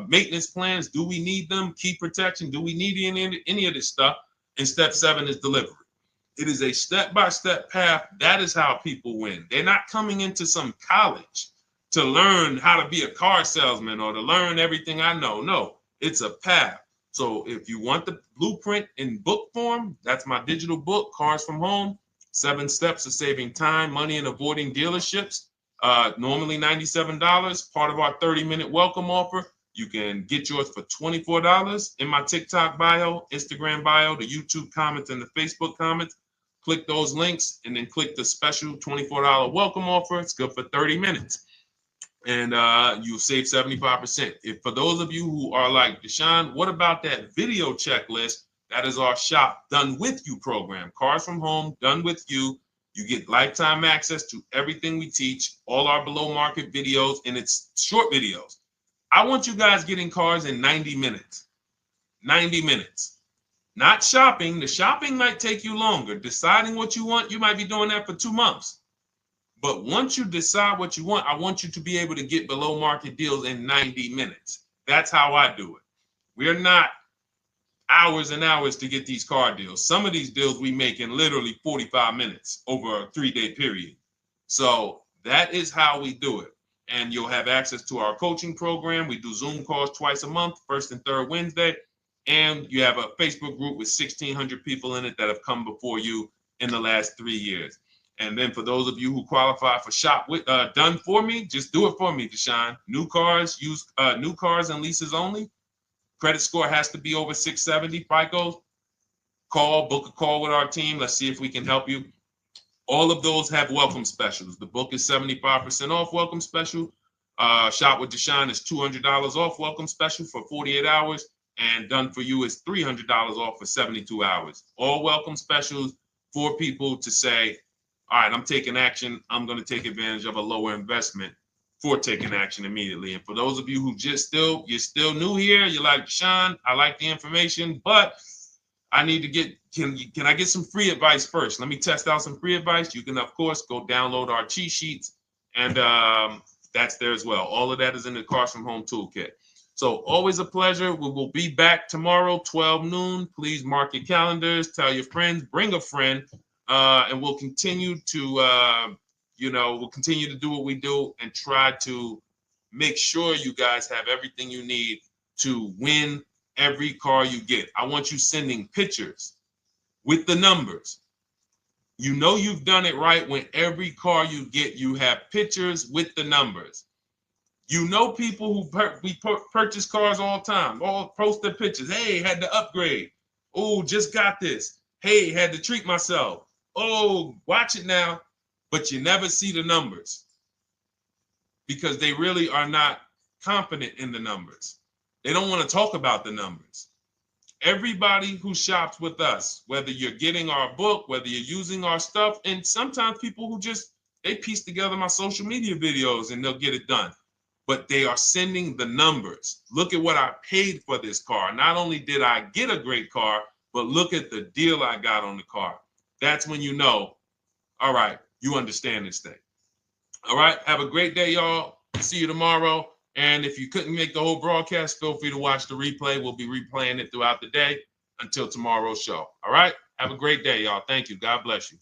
maintenance plans. Do we need them? Key protection. Do we need any of this stuff? And step 7 is delivery. It is a step-by-step path. That is how people win. They're not coming into some college to learn how to be a car salesman or to learn everything I know. No, it's a path. So if you want the blueprint in book form, that's my digital book, Cars from Home, 7 Steps of Saving Time, Money, and Avoiding Dealerships. Normally $97, part of our 30-minute welcome offer. You can get yours for $24 in my TikTok bio, Instagram bio, the YouTube comments, and the Facebook comments. Click those links and then click the special $24 welcome offer. It's good for 30 minutes. And you'll save 75%. If for those of you who are like, Deshone, what about that video checklist? That is our Shop Done With You program. Cars from Home, Done With You. You get lifetime access to everything we teach, all our below market videos, and it's short videos. I want you guys getting cars in 90 minutes. 90 minutes. Not shopping. The shopping might take you longer. Deciding what you want, you might be doing that for 2 months. But once you decide what you want, I want you to be able to get below market deals in 90 minutes. That's how I do it. We're not hours and hours to get these car deals. Some of these deals we make in literally 45 minutes over a 3-day period. So that is how we do it. And you'll have access to our coaching program. We do Zoom calls twice a month, first and third Wednesday. And you have a Facebook group with 1,600 people in it that have come before you in the last 3 years. And then for those of you who qualify for shop with done for me, just do it for me, Deshone. New cars, new cars and leases only. Credit score has to be over 670 FICO. Book a call with our team. Let's see if we can help you. All of those have welcome specials. The book is 75% off welcome special. Shop with Deshone is $200 off welcome special for 48 hours. And done for you is $300 off for 72 hours. All welcome specials for people to say, all right, I'm taking action. I'm going to take advantage of a lower investment for taking action immediately. And for those of you who you're still new here, you're like, Deshone, I like the information, but I need to get, can I get some free advice first? Let me test out some free advice. You can, of course, go download our cheat sheets, and that's there as well. All of that is in the Cars from Home Toolkit. So always a pleasure. We will be back tomorrow, 12 noon. Please mark your calendars, tell your friends, bring a friend, and we'll continue to, we'll continue to do what we do and try to make sure you guys have everything you need to win every car you get. I want you sending pictures with the numbers. You know you've done it right when every car you get, you have pictures with the numbers. You know people who purchase cars all the time, all post their pictures. Hey, had to upgrade. Oh, just got this. Hey, had to treat myself. Oh, watch it now. But you never see the numbers because they really are not confident in the numbers. They don't want to talk about the numbers. Everybody who shops with us, whether you're getting our book, whether you're using our stuff, and sometimes people who they piece together my social media videos and they'll get it done. But they are sending the numbers. Look at what I paid for this car. Not only did I get a great car, but look at the deal I got on the car. That's when you know, all right, you understand this thing. All right, have a great day, y'all. See you tomorrow. And if you couldn't make the whole broadcast, feel free to watch the replay. We'll be replaying it throughout the day until tomorrow's show. All right, have a great day, y'all. Thank you. God bless you.